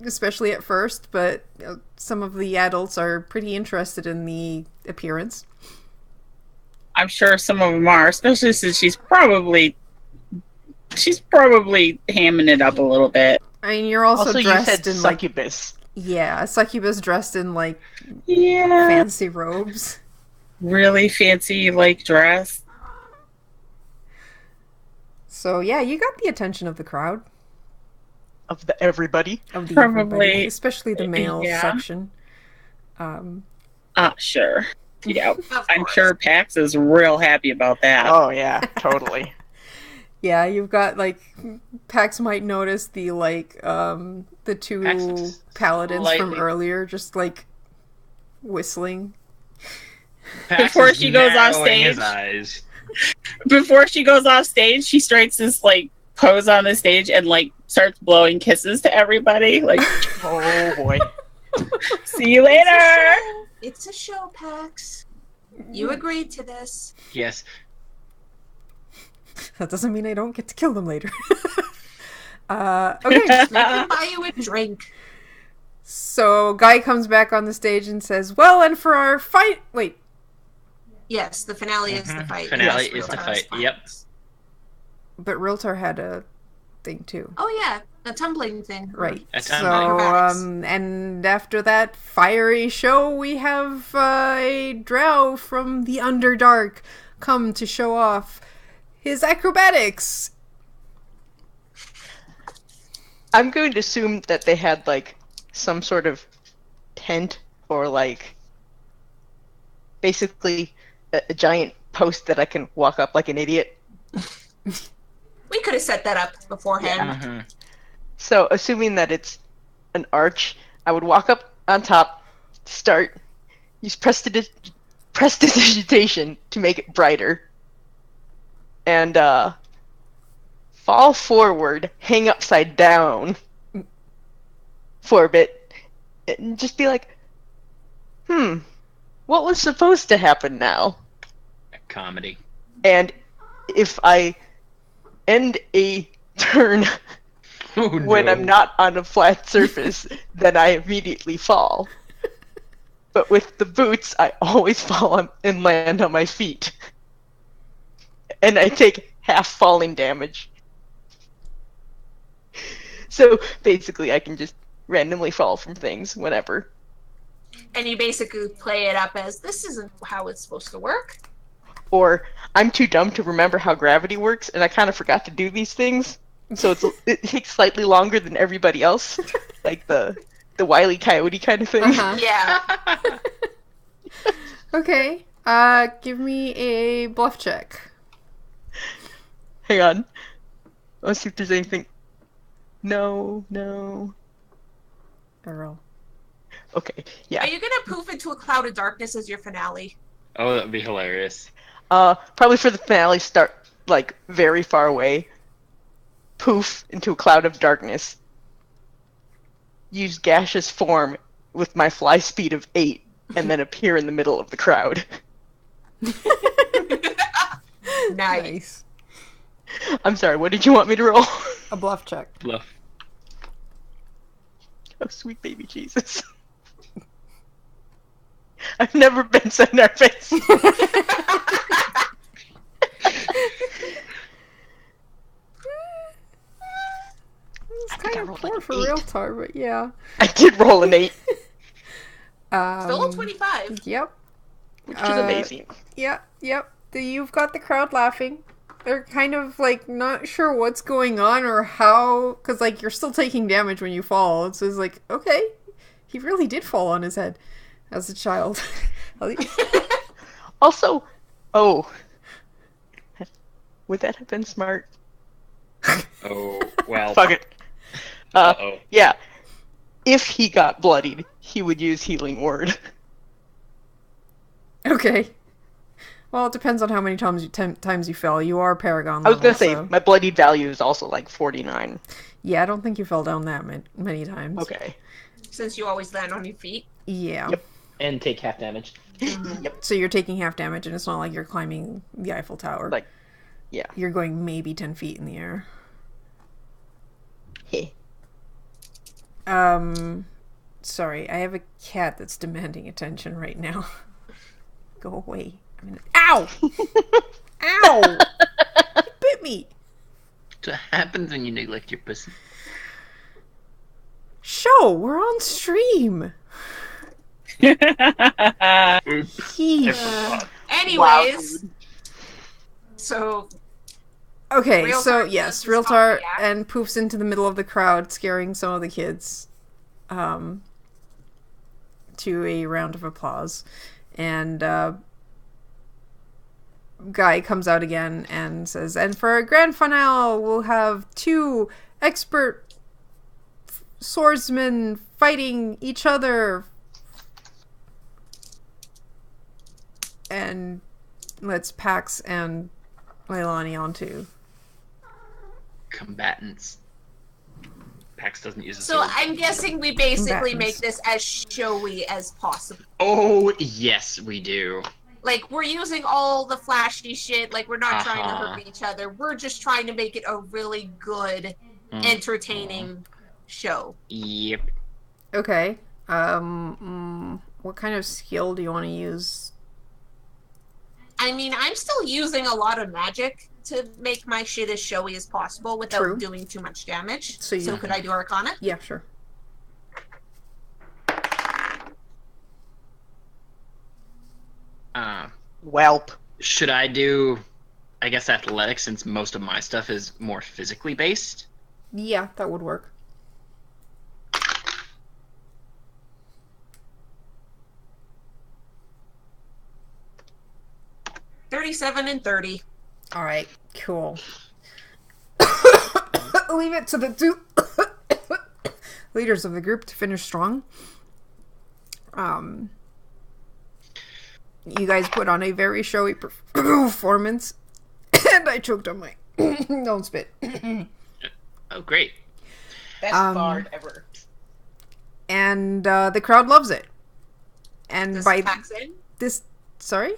especially at first, but some of the adults are pretty interested in the appearance. I'm sure some of them are, especially since she's probably hamming it up a little bit. I mean, you're also dressed you said in succubus. a succubus dressed in fancy robes. Really fancy dress. So yeah, you got the attention of the crowd. Of everybody? Of the Probably. everybody, especially the male section. Sure. Yeah, I'm sure Pax is real happy about that. Oh yeah, totally. Yeah, you've got Pax might notice the the two paladins from earlier just whistling. Before she goes off stage. Before she goes off stage, she strikes this pose on the stage and starts blowing kisses to everybody. Oh boy. See you later. It's a show, Pax. You agreed to this. Yes. That doesn't mean I don't get to kill them later. Okay. I can buy you a drink. So Guy comes back on the stage and says, "Well, and for our fight..." Wait. Yes, the finale is the fight. Finale is the fight. Yep. But Realtor had a thing too. Oh yeah, a tumbling thing. Right. A So, tumbling. and after that fiery show, we have a drow from the Underdark come to show off his acrobatics. I'm going to assume that they had some sort of tent or basically a giant post that I can walk up like an idiot. We could have set that up beforehand. Mm-hmm. So, assuming that it's an arch, I would walk up on top, start, use prestidigitation to make it brighter, and fall forward, hang upside down for a bit, and just be like, what was supposed to happen now? A comedy. And if I end a turn when I'm not on a flat surface, then I immediately fall. But with the boots, I always fall and land on my feet. And I take half falling damage. So basically I can just randomly fall from things whenever. And you basically play it up as, this isn't how it's supposed to work. Or I'm too dumb to remember how gravity works, and I kind of forgot to do these things. So it takes slightly longer than everybody else, like the Wile E. Coyote kind of thing. Uh-huh. Yeah. Okay. Give me a bluff check. Hang on. Let's see if there's anything. No. Earl. Okay, yeah. Are you gonna poof into a cloud of darkness as your finale? Oh, that'd be hilarious. Probably for the finale, start like very far away. Poof into a cloud of darkness. Use gaseous form with my fly speed of 8, and then appear in the middle of the crowd. Nice. I'm sorry, what did you want me to roll? A bluff check. Bluff. Oh, sweet baby Jesus. I've never been so nervous. It's kind of poor for real tar, but yeah. I did roll an 8, Still a 25. Yep. which is amazing. Yep. You've got the crowd laughing. They're kind of like not sure what's going on or how, because like you're still taking damage when you fall. It's just like, okay, he really did fall on his head as a child. Also, would that have been smart? Oh, well. Fuck it. Uh-oh. Yeah. If he got bloodied, he would use Healing Word. Okay. Well, it depends on how many times you fell. You are Paragon I was level, gonna say, so- my bloodied value is also like 49. Yeah, I don't think you fell down that many times. Okay. Since you always land on your feet. Yeah. Yep. And take half damage. So you're taking half damage, and it's not like you're climbing the Eiffel Tower. Like, yeah. You're going maybe 10 feet in the air. Heh. Sorry, I have a cat that's demanding attention right now. Go away. Ow! Ow! He bit me! What happens when you neglect your pussy? Show! We're on stream! Yeesh. Anyways. So, Okay, Real so Tar yes, does Real this Tar copy, yeah? and poofs into the middle of the crowd, scaring some of the kids. To a round of applause. And, Guy comes out again and says, and for our grand finale, we'll have 2 expert swordsmen fighting each other. And lets Pax and Leilani onto. Combatants. Pax doesn't use a so sword. I'm guessing we basically Combatants. make this as showy as possible. Oh, yes, we do. Like, we're using all the flashy shit. Like, we're not trying to Uh-huh. hurt each other. We're just trying to make it a really good, entertaining show. Yep. Okay. What kind of skill do you want to use? I mean, I'm still using a lot of magic to make my shit as showy as possible without True. doing too much damage. So you- could I do Arcana? Yeah, sure. Welp. Should I do, I guess, athletics, since most of my stuff is more physically based? Yeah, that would work. $37 and $30. All right, cool. Leave it to the 2 leaders of the group to finish strong. You guys put on a very showy performance, and I choked on my. Don't spit. Oh, great. Best bard ever. And the crowd loves it. And Does by Pax end? this, sorry.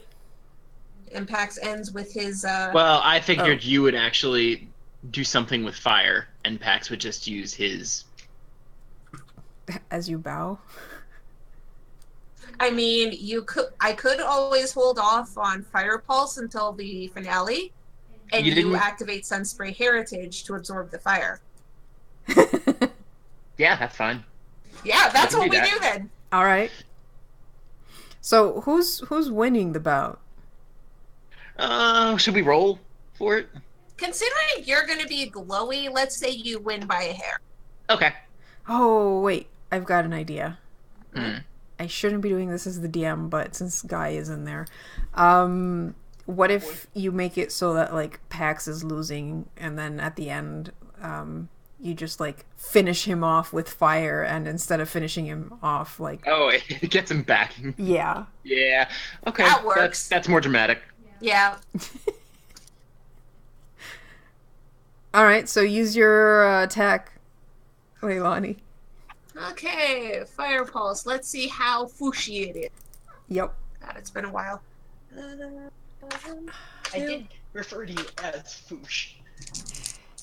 And Pax ends with his. Well, I figured you would actually do something with fire, and Pax would just use his. As you bow. I mean, I could always hold off on Fire Pulse until the finale, and You you didn't- activate Sunspray Heritage to absorb the fire. Yeah, that's fine. Yeah, that's I can what do we that. do then. All right. So who's winning the bout? Should we roll for it? Considering you're going to be glowy, let's say you win by a hair. Okay. Oh, wait. I've got an idea. Hmm. I shouldn't be doing this as the DM, but since Guy is in there, what if you make it so that like Pax is losing, and then at the end, you just like finish him off with fire, and instead of finishing him off, like Oh, it gets him back. yeah, Yeah. Okay. That works. That's more dramatic. Yeah. all right. So use your attack, Leilani. Okay, Fire Pulse. Let's see how fushy it is. Yep. God, it's been a while. I did refer to you as Foosh.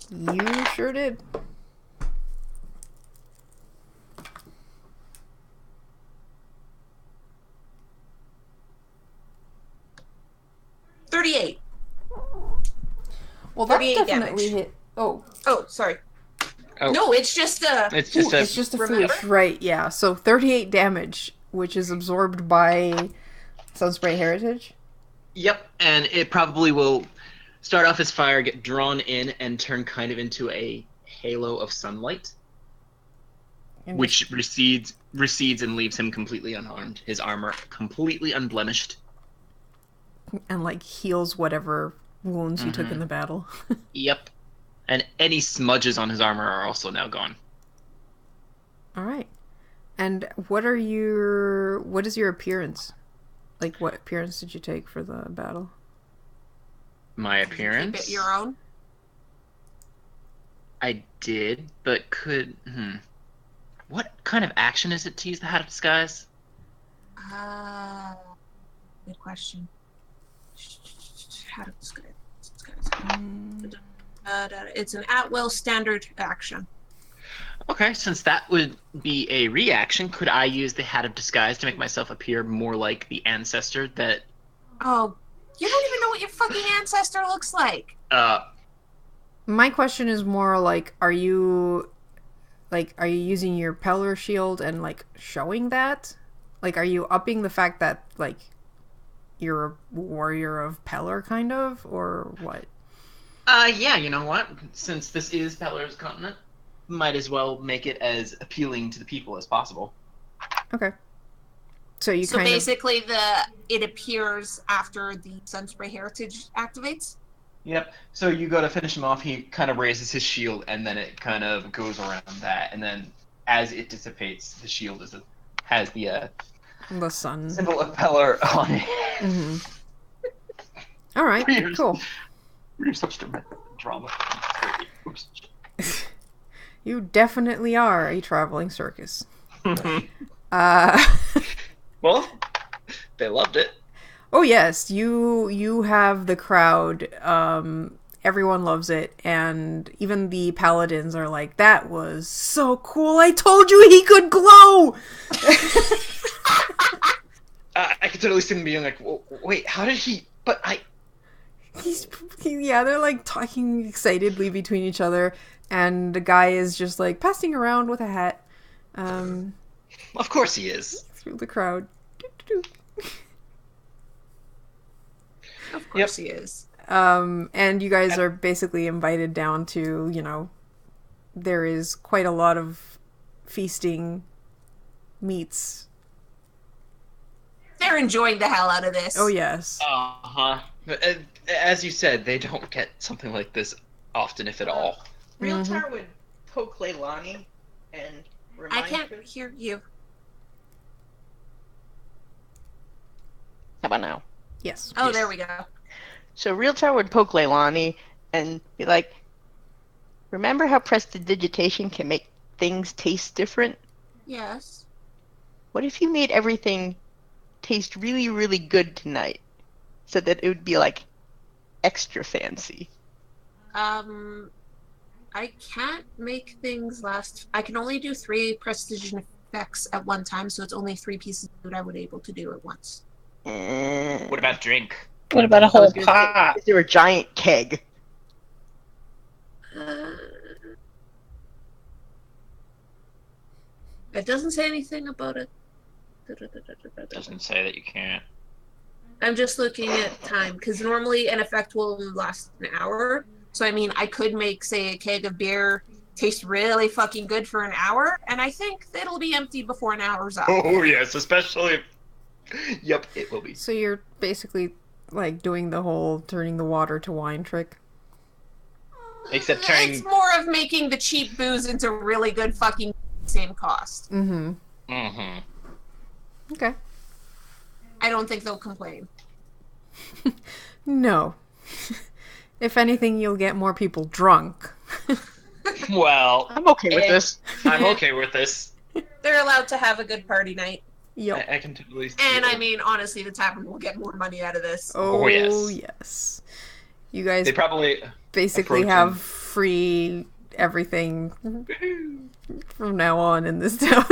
You sure did. $38. Well, that 38 definitely damage. hit. Oh, Oh, sorry. Oh. No, it's just a. It's just it's just a Remember? foosh, right? Yeah. So 38 damage, which is absorbed by Sunspray Heritage. Yep, and it probably will start off as fire, get drawn in, and turn kind of into a halo of sunlight, And which recedes and leaves him completely unharmed. His armor completely unblemished. and like heals whatever wounds you took in the battle. Yep. And any smudges on his armor are also now gone. All right. And what is your appearance? Like, what appearance did you take for the battle? My appearance? Keep it your own. I did, but what kind of action is it to use the Hat of Disguise? Good question. How to disguise? It's an at-will standard action. Okay, since that would be a reaction, could I use the Hat of Disguise to make myself appear more like the ancestor that... Oh, you don't even know what your fucking ancestor looks like. My question is more like, are you using your Pelor shield and like showing that? Like, are you upping the fact that like you're a warrior of Pelor, kind of, or what? Yeah, you know what? Since this is Pelor's continent, might as well make it as appealing to the people as possible. Okay. So you So kind basically, it appears after the Sunspray Heritage activates. Yep. So you go to finish him off, he kind of raises his shield, and then it kind of goes around that, and then as it dissipates, the shield has the the sun. symbol of Pelor on it. Mm-hmm. All right. Weird. Cool. We're such drama. Oops. You definitely are a traveling circus. Well, they loved it. Oh yes, you have the crowd. Everyone loves it, and even the paladins are like, "That was so cool! I told you he could glow." I could totally see them being like, "Wait, how did he?" But they're like talking excitedly between each other, and the guy is just like passing around with a hat. Of course he is. Through the crowd. Of course he is. And you guys are basically invited down to, there is quite a lot of feasting meats. They're enjoying the hell out of this. Oh, yes. Uh-huh. As you said, they don't get something like this often, if at all. Realtar would poke Leilani and remind I can't her. hear you. How about now? Yes. Oh, Yes. there we go. So Realtar would poke Leilani and be like, remember how prestidigitation can make things taste different? Yes. What if you made everything taste really, really good tonight? So that it would be like extra fancy. I can't make things last. I can only do 3 prestidigitation effects at one time, so it's only 3 pieces of food I would able to do at once. What about drink? What about a I whole was gonna say, pot? is there a giant keg? It doesn't say anything about it. Doesn't say that you can't. I'm just looking at time because normally an effect will only last an hour. So I mean, I could make, say, a keg of beer taste really fucking good for an hour, and I think it'll be empty before an hour's up. Oh yes, especially. Yep, it will be. So you're basically like doing the whole turning the water to wine trick. Except turning. It's more of making the cheap booze into really good fucking same cost. Mm-hmm. Mm-hmm. Okay. I don't think they'll complain. No. If anything, you'll get more people drunk. Well, I'm okay with this. I'm okay with this. They're allowed to have a good party night. Yep. I can totally. And see I mean, honestly, the tavern will get more money out of this. Oh, yes. yes. You guys They probably basically approach have him. free everything from now on in this town.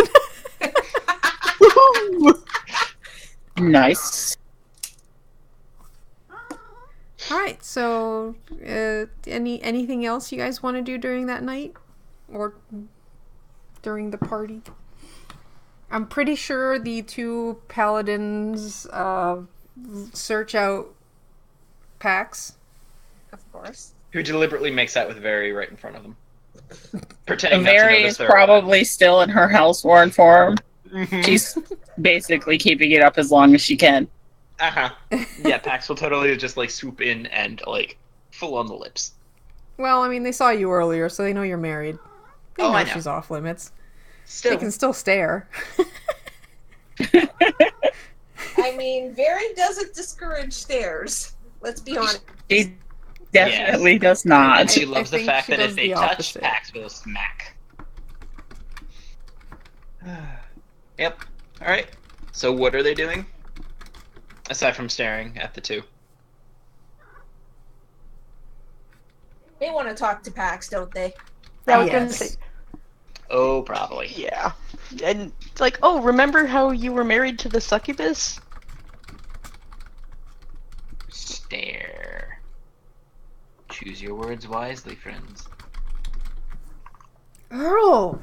Nice. All right. So, anything else you guys want to do during that night, or during the party? I'm pretty sure the two paladins search out Pax. Of course. Who deliberately makes out with Very right in front of them, pretending not to Very notice is their probably still in her houseworn form. Mhm. She's basically keeping it up as long as she can. Uh-huh. Yeah, Pax will totally just like swoop in and like full on the lips. Well, I mean, they saw you earlier, so they know you're married. They Oh, know I know. she's off limits. Still, They can still stare. I mean, Very doesn't discourage stares. Let's be honest. She definitely does not. and she I loves the think fact she that if does they the touch, opposite. Pax will smack. Yep. All right. So what are they doing? Aside from staring at the two. They want to talk to Pax, don't they? I was gonna Yes. say, Oh, probably. yeah. And it's like, oh, remember how you were married to the succubus? Stare. Choose your words wisely, friends. Earl!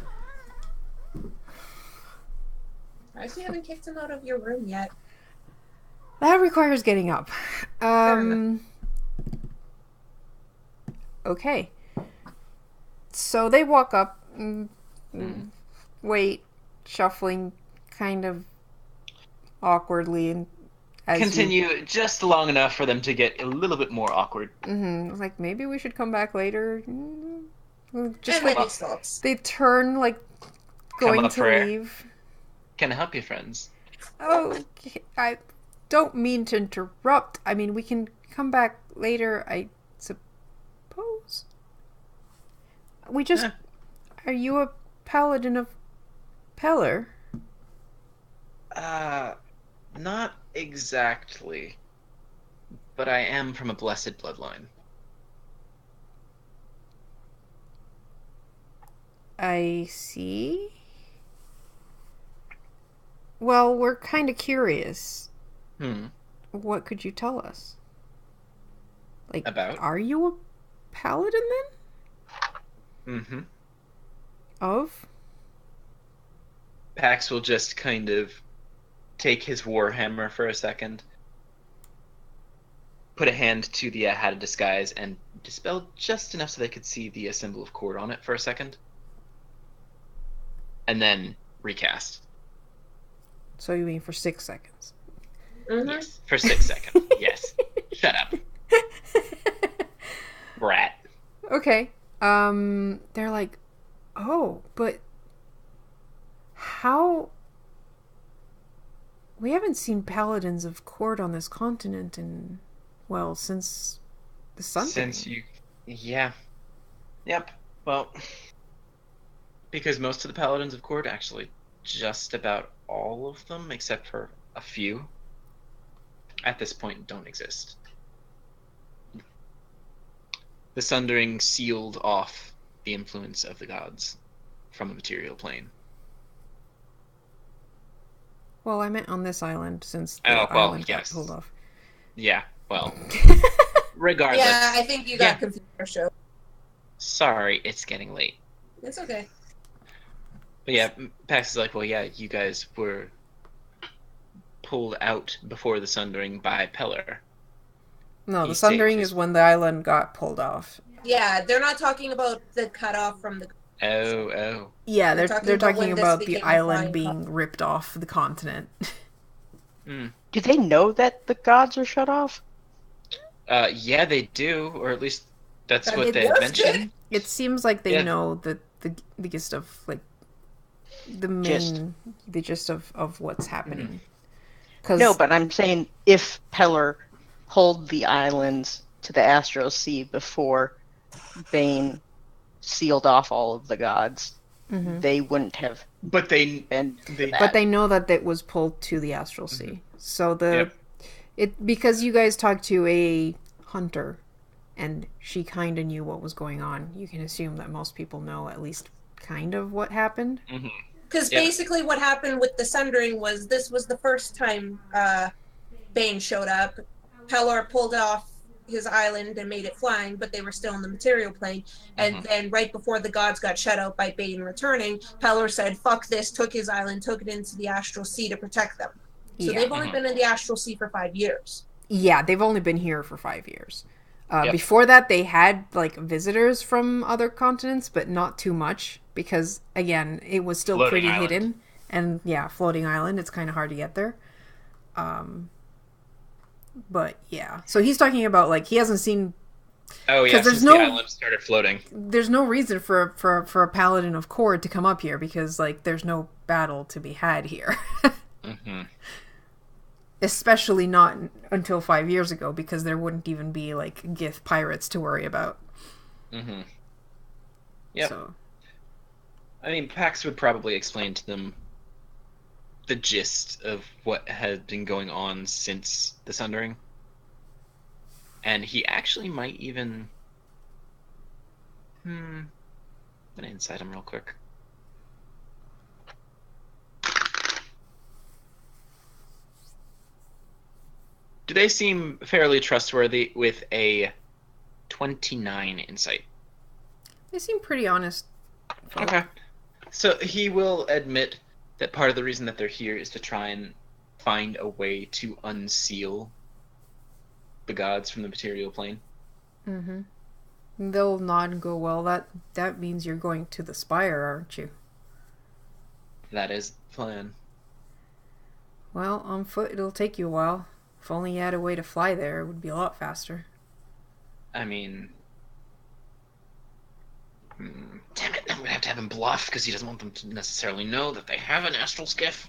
I see you haven't kicked him out of your room yet. That requires getting up. Okay. So they walk up, wait, shuffling kind of awkwardly, and as Continue just long enough for them to get a little bit more awkward. Like, maybe we should come back later. Just And like then he stops. they turn, like Come going up to for air. leave. Can I help you, friends? Oh, I don't mean to interrupt. I mean, we can come back later, I suppose. We just... Eh. Are you a paladin of Pelor? Not exactly. But I am from a blessed bloodline. I see. Well, we're kind of curious. What could you tell us? Like, About? are you a paladin then? Mm-hmm. Of? Pax will just kind of take his warhammer for a second, put a hand to the hat of disguise, and dispel just enough so they could see the symbol of cord on it for a second. And then recast. So you mean for 6 seconds? Yes, for 6 seconds. Yes. Shut up, brat. Okay. They're like, oh, but how? We haven't seen paladins of court on this continent in, well, since the sun. Since you... Yeah. Yep. Well, because most of the paladins of court, actually, just about all of them, except for a few, at this point don't exist. The Sundering sealed off the influence of the gods from the material plane. Well, I meant on this island, since the Oh, well, island yes. got pulled off. Yeah, well, regardless. Yeah, I think you got Yeah. confused our show. Sorry, it's getting late. It's okay. But yeah, Pax is like, well, yeah, you guys were pulled out before the Sundering by Pelor. No, He the saved Sundering his- is when the island got pulled off. Yeah, they're not talking about the cutoff from the. Oh. Yeah, They're they're talking about talking when this about the became a island flying being ripped off the continent. Do they know that the gods are shut off? Yeah, they do, or at least that's But what it they was mentioned. It seems like they Yeah. know the gist of like the main the gist of what's happening. Cause No, but I'm saying if Pelor pulled the islands to the Astral Sea before Bane sealed off all of the gods, they wouldn't have But they been they that. but they know that it was pulled to the Astral Sea. So Yep. because you guys talked to a hunter and she kind of knew what was going on, you can assume that most people know at least kind of what happened. Because Yeah. basically what happened with the Sundering was this was the first time Bane showed up. Pelor pulled off his island and made it flying, but they were still in the material plane. And then right before the gods got shut out by Bane returning, Pelor said, fuck this, took his island, took it into the Astral Sea to protect them. So Yeah. they've only been in the Astral Sea for 5 years. Yeah, they've only been here for 5 years. Yep. Before that, they had like visitors from other continents, but not too much because, again, it was still Floating pretty island. hidden. And yeah, floating island, it's kind of hard to get there. But yeah, so he's talking about like he hasn't seen. Oh yeah, 'Cause there's since no- the island started floating. There's no reason for a paladin of Kord to come up here because like there's no battle to be had here. Especially not until 5 years ago, because there wouldn't even be like Gith pirates to worry about. Yep. So I mean, Pax would probably explain to them the gist of what had been going on since the Sundering. And he actually might even... I'm gonna insight him real quick. Do they seem fairly trustworthy with a 29 insight? they seem pretty honest. folk. Okay. So he will admit that part of the reason that they're here is to try and find a way to unseal the gods from the material plane. They'll nod and go, well, that means you're going to the Spire, aren't you? That is the plan. Well, on foot it'll take you a while. If only you had a way to fly there, it would be a lot faster. I mean... damn it, I'm gonna have to have him bluff, because he doesn't want them to necessarily know that they have an astral skiff.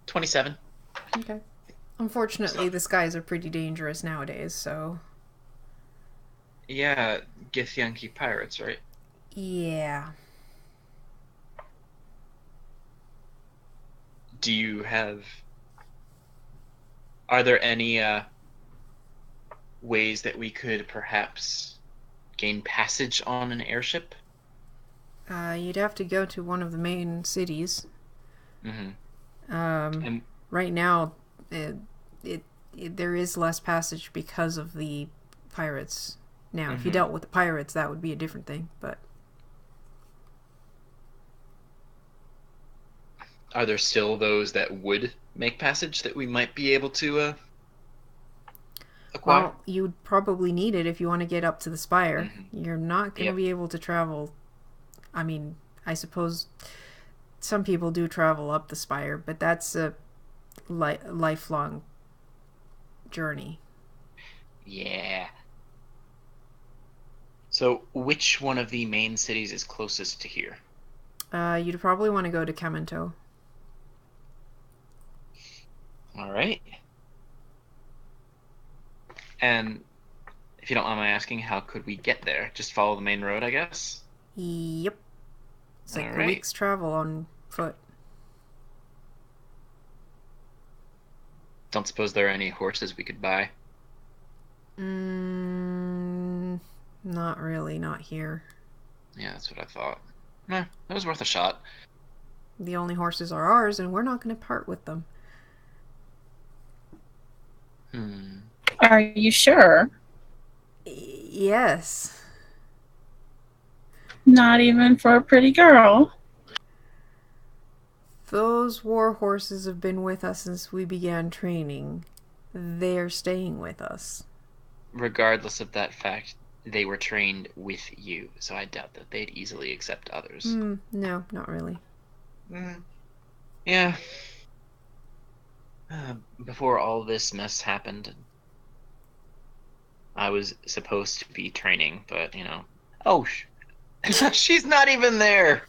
27. Okay. Unfortunately, the skies are pretty dangerous nowadays, so... Yeah, Githyanki pirates, right? Yeah. Do you have... Are there any ways that we could perhaps gain passage on an airship? You'd have to go to one of the main cities. And Right now, there is less passage because of the pirates. Now, if you dealt with the pirates, that would be a different thing, but... are there still those that would make passage that we might be able to acquire? Well, you'd probably need it if you want to get up to the Spire. You're not going to be able to travel... I mean, I suppose some people do travel up the Spire, but that's a lifelong journey. Yeah. So, which one of the main cities is closest to here? You'd probably want to go to Kamento. Alright. And, if you don't mind my asking, how could we get there? Just follow the main road, I guess? Yep. It's like a Alright. week's travel on foot. Don't suppose there are any horses we could buy? Not really, not here. Yeah, that's what I thought. That was worth a shot. The only horses are ours, and we're not going to part with them. Are you sure? Yes. Not even for a pretty girl? Those war horses have been with us since we began training. They're staying with us. Regardless of that fact, they were trained with you, so I doubt that they'd easily accept others. No, not really. Yeah. Before all this mess happened, I was supposed to be training, but, Oh, she's not even there!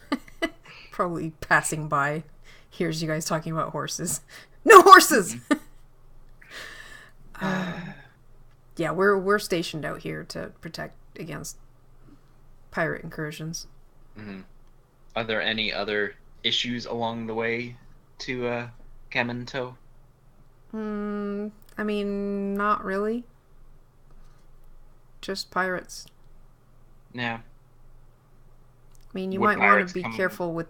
Probably passing by. Here's you guys talking about horses. No horses! Yeah, we're stationed out here to protect against pirate incursions. Are there any other issues along the way to Kamento? I mean, not really. Just pirates. Yeah. I mean, you Would might want pirates to be come- careful with,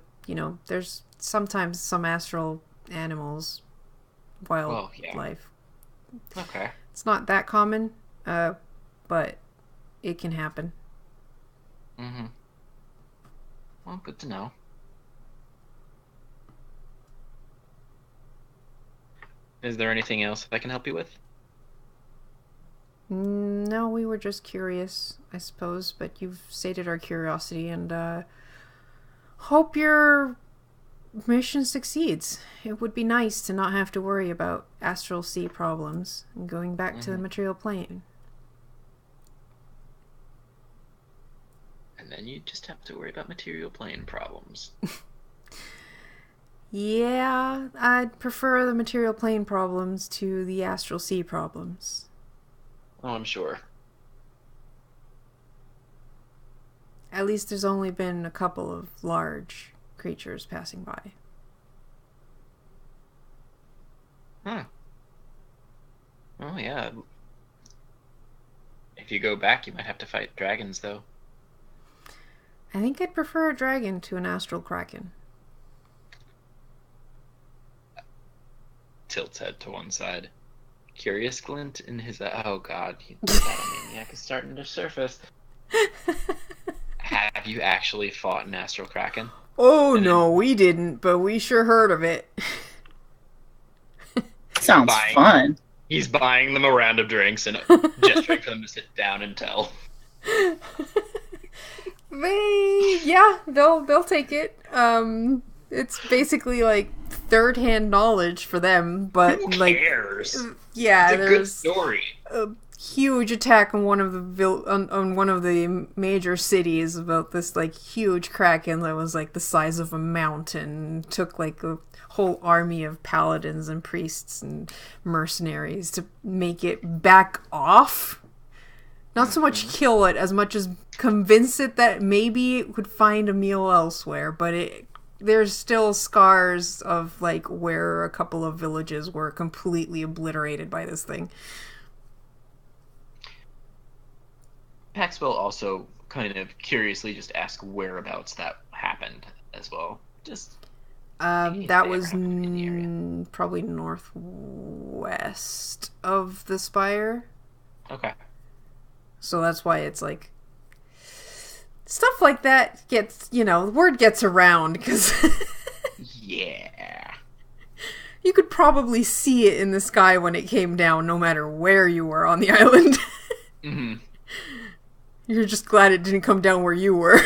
there's sometimes some astral animals, wildlife. Okay. It's not that common, but it can happen. Well, good to know. Is there anything else I can help you with? No, we were just curious, I suppose, but you've sated our curiosity, and hope your mission succeeds. It would be nice to not have to worry about astral sea problems and going back to the material plane. And then you just have to worry about material plane problems. Yeah, I'd prefer the material plane problems to the astral sea problems. Oh, I'm sure. At least there's only been a couple of large creatures passing by. Oh, yeah. If you go back, you might have to fight dragons, though. I think I'd prefer a dragon to an astral kraken. Tilts head to one side. Curious glint in his eye. Oh, God. That maniac is starting to surface. Have you actually fought an astral kraken? Oh, no, we didn't, but we sure heard of it. Sounds fun. He's buying them a round of drinks and gesturing for them to sit down and tell. They'll take it. It's basically like third-hand knowledge for them, but Who like cares? Yeah, it's a good story. A huge attack on one of the on one of the major cities about this like huge kraken that was like the size of a mountain. Took like a whole army of paladins and priests and mercenaries to make it back off. Not so much kill it as much as convince it that maybe it could find a meal elsewhere, but there's still scars of like where a couple of villages were completely obliterated by this thing. Pax will also kind of curiously just ask whereabouts that happened as well. Just that was probably northwest of the spire. Okay. So that's why it's like stuff like that gets, the word gets around because yeah. You could probably see it in the sky when it came down, no matter where you were on the island. You're just glad it didn't come down where you were.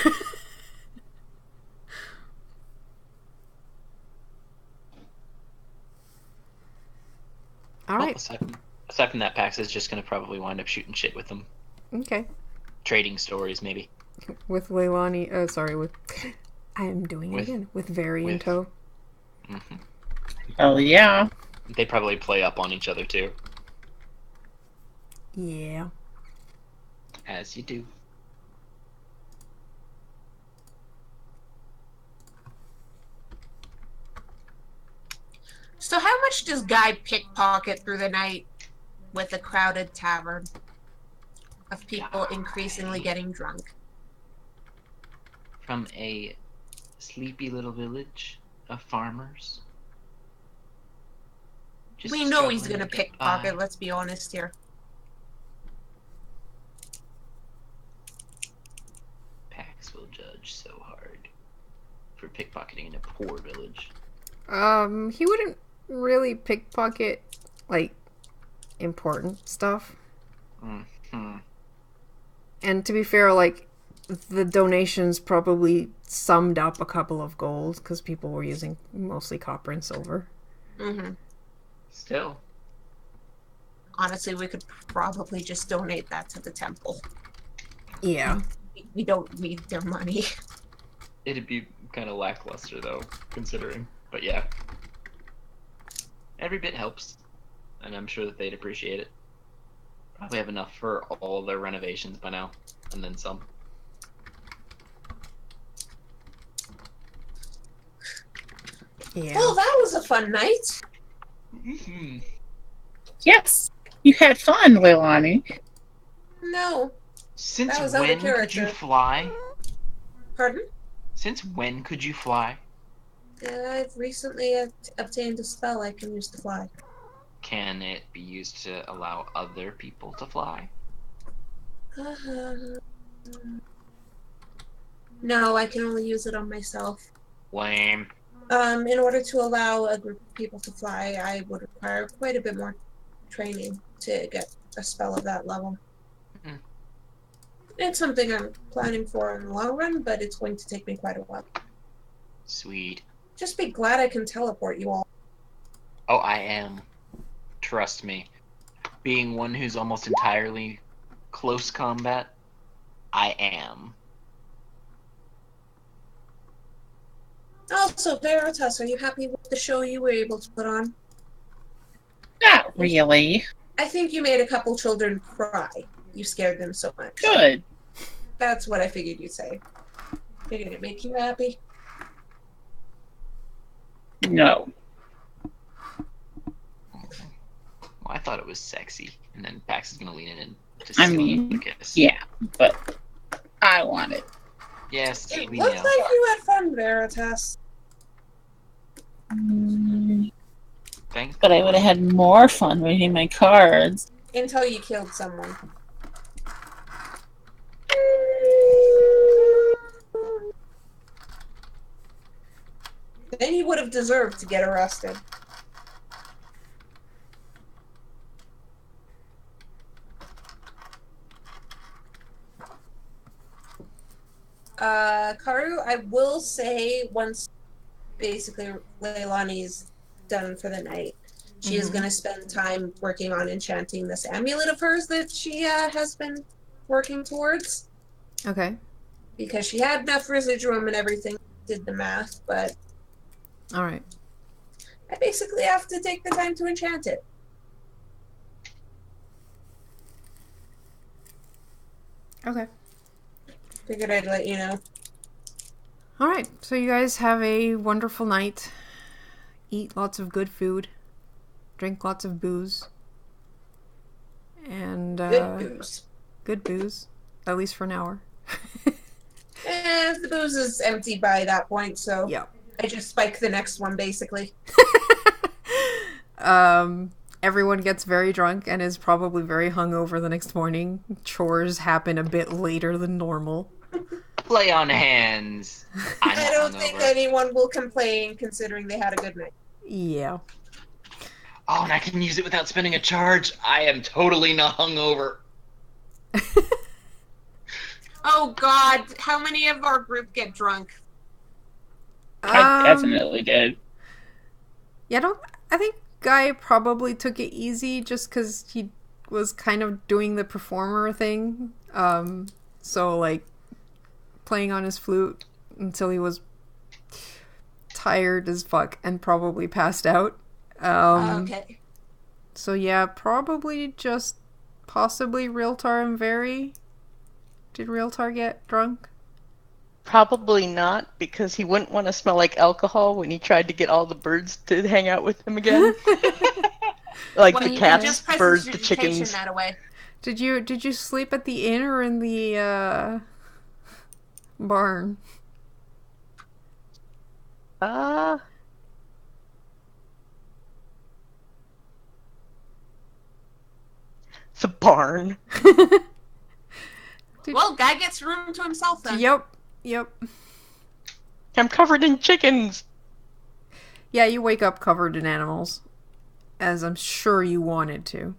All right. Aside from that, Pax is just going to probably wind up shooting shit with them. Okay. Trading stories, maybe. With Leilani, I am doing it again. With Very in tow. Oh, yeah. They probably play up on each other, too. Yeah. As you do. So how much does Guy pickpocket through the night with a crowded tavern of people increasingly getting drunk? From a sleepy little village of farmers. We know he's gonna pickpocket, let's be honest here. Pax will judge so hard for pickpocketing in a poor village. He wouldn't really pickpocket, like, important stuff. Mm-hmm. And to be fair, like, the donations probably summed up a couple of gold because people were using mostly copper and silver. Mm-hmm. Still. Honestly, we could probably just donate that to the temple. Yeah. We don't need their money. It'd be kind of lackluster, though, considering. But yeah. Every bit helps. And I'm sure that they'd appreciate it. Probably have enough for all their renovations by now. And then some. Yeah. Well, that was a fun night. Mm-hmm. Yes, you had fun, Leilani. No. Since That was out of when could character. you fly? Pardon? Since when could you fly? I've recently obtained a spell I can use to fly. Can it be used to allow other people to fly? No, I can only use it on myself. Lame. In order to allow a group of people to fly, I would require quite a bit more training to get a spell of that level. Mm. It's something I'm planning for in the long run, but it's going to take me quite a while. Sweet. Just be glad I can teleport you all. Oh, I am. Trust me. Being one who's almost entirely close combat, I am. Also, Veritas, are you happy with the show you were able to put on? Not really. I think you made a couple children cry. You scared them so much. Good. That's what I figured you'd say. Did it make you happy? No. Well, I thought it was sexy, and then Pax is gonna lean in and just I steal mean, another kiss. Yeah, but I want it. Yes, It we looked know. like you had fun, Veritas. Thanks. But I would have had more fun reading my cards. Until you killed someone. Then you would have deserved to get arrested. Karu, I will say once basically Leilani's done for the night, she is going to spend time working on enchanting this amulet of hers that she has been working towards. Okay. Because she had enough residuum and everything, did the math, but All right. I basically have to take the time to enchant it. Okay. Figured I'd let you know. All right. So you guys have a wonderful night. Eat lots of good food. Drink lots of booze. And Good booze. good booze, at least for an hour. The booze is empty by that point, so Yeah. I just spike the next one, basically. Everyone gets very drunk and is probably very hungover the next morning. Chores happen a bit later than normal. Play on hands. I'm I not don't think hungover. anyone will complain, considering they had a good night. Yeah. Oh, and I can use it without spending a charge. I am totally not hungover. Oh God, how many of our group get drunk? I definitely did. Yeah, I think Guy probably took it easy just because he was kind of doing the performer thing. So, like, playing on his flute until he was tired as fuck and probably passed out. Okay. So, yeah, probably just possibly Realtar and Very. Did Realtar get drunk? Probably not, because he wouldn't want to smell like alcohol when he tried to get all the birds to hang out with him again. Like Well, the you cats, just birds, the prestidigitation chickens. that away. Did you sleep at the inn or in the barn? The barn. Well, Guy gets room to himself then. Yep. I'm covered in chickens. Yeah, you wake up covered in animals, as I'm sure you wanted to.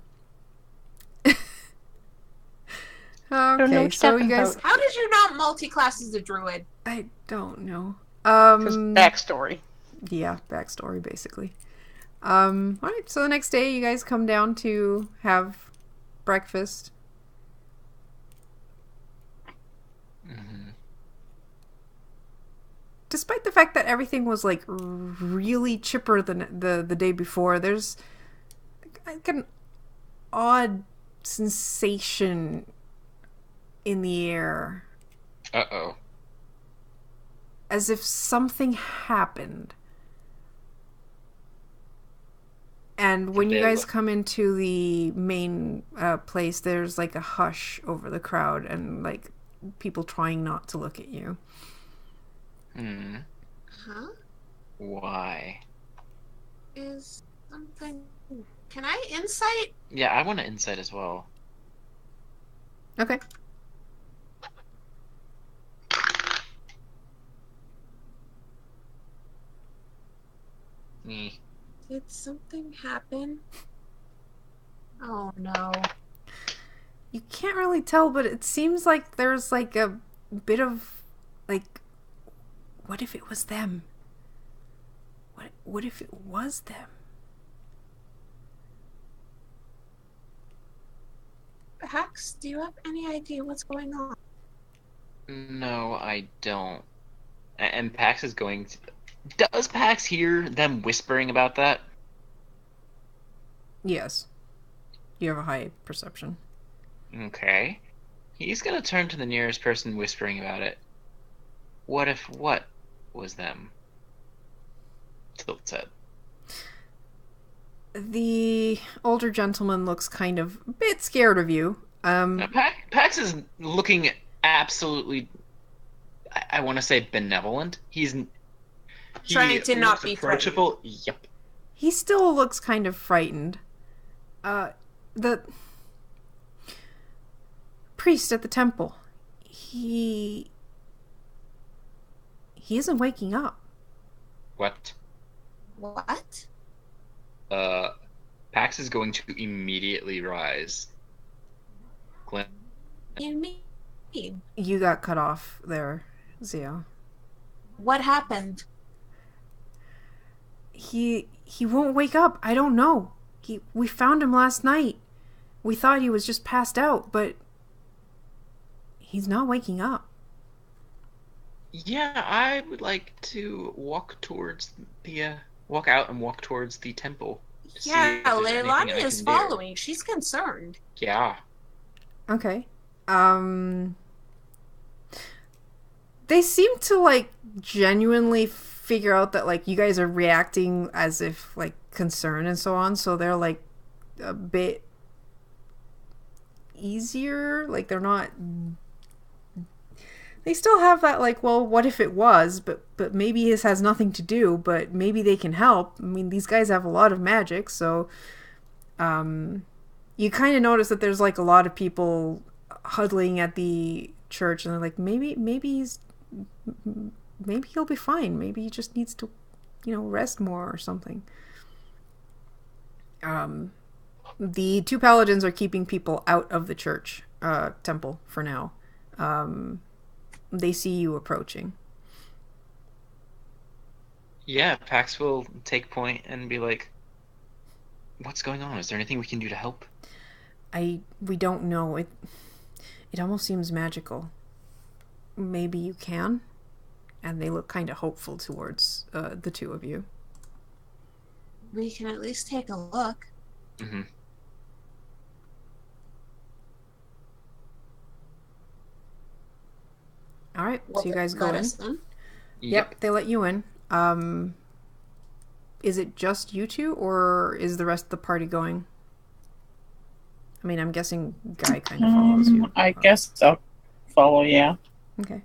Don't know Okay, what so you're you talking guys, about. How did you not multi-class as a druid? I don't know. Because backstory. Yeah, backstory basically. Alright, so the next day you guys come down to have breakfast. Mhm. Despite the fact that everything was like really chipper than the day before, there's like an odd sensation in the air, Uh-oh. as if something happened. And when you They guys look- come into the main place, there's like a hush over the crowd and like people trying not to look at you. Hmm. Huh? Why? Is something... Can I insight? Yeah, I want to insight as well. Okay. Eh. Did something happen? Oh no. You can't really tell, but it seems like there's like a bit of like, what if it was them? What if it was them? Pax, do you have any idea what's going on? No, I don't. And Pax is going to... Does Pax hear them whispering about that? Yes. You have a high perception. Okay. He's gonna turn to the nearest person whispering about it. What if what was them? Tilt said. The older gentleman looks kind of a bit scared of you. Now, Pax is looking absolutely, I want to say benevolent. He Trying to not looks be approachable. Yep. he still looks kind of frightened. The priest at the temple, he isn't waking up. What? What? Pax is going to immediately rise. Glenn. What do you mean? You got cut off there, Zio. What happened? He won't wake up. I don't know. We found him last night. We thought he was just passed out, but he's not waking up. Yeah, I would like to walk towards the walk out and walk towards the temple. To see Yeah, if there's anything I Leilani is can do. following. She's concerned. Yeah. Okay. They seem to like genuinely figure out that like you guys are reacting as if like concern and so on, so they're like a bit easier, like they're not, they still have that like, well, what if it was, but maybe this has nothing to do, but maybe they can help. I mean, these guys have a lot of magic, so you kind of notice that there's like a lot of people huddling at the church, and they're like, maybe he'll be fine. Maybe he just needs to, rest more or something. The two paladins are keeping people out of the church temple for now. They see you approaching. Yeah, Pax will take point and be like, what's going on? Is there anything we can do to help? We don't know. It almost seems magical. Maybe you can? And they look kind of hopeful towards the two of you. We can at least take a look. Mm-hmm. All right, so you guys go Let in. us in. Yep, they let you in. Is it just you two, or is the rest of the party going? I mean, I'm guessing Guy kind of follows you. I guess I'll follow, yeah. Okay.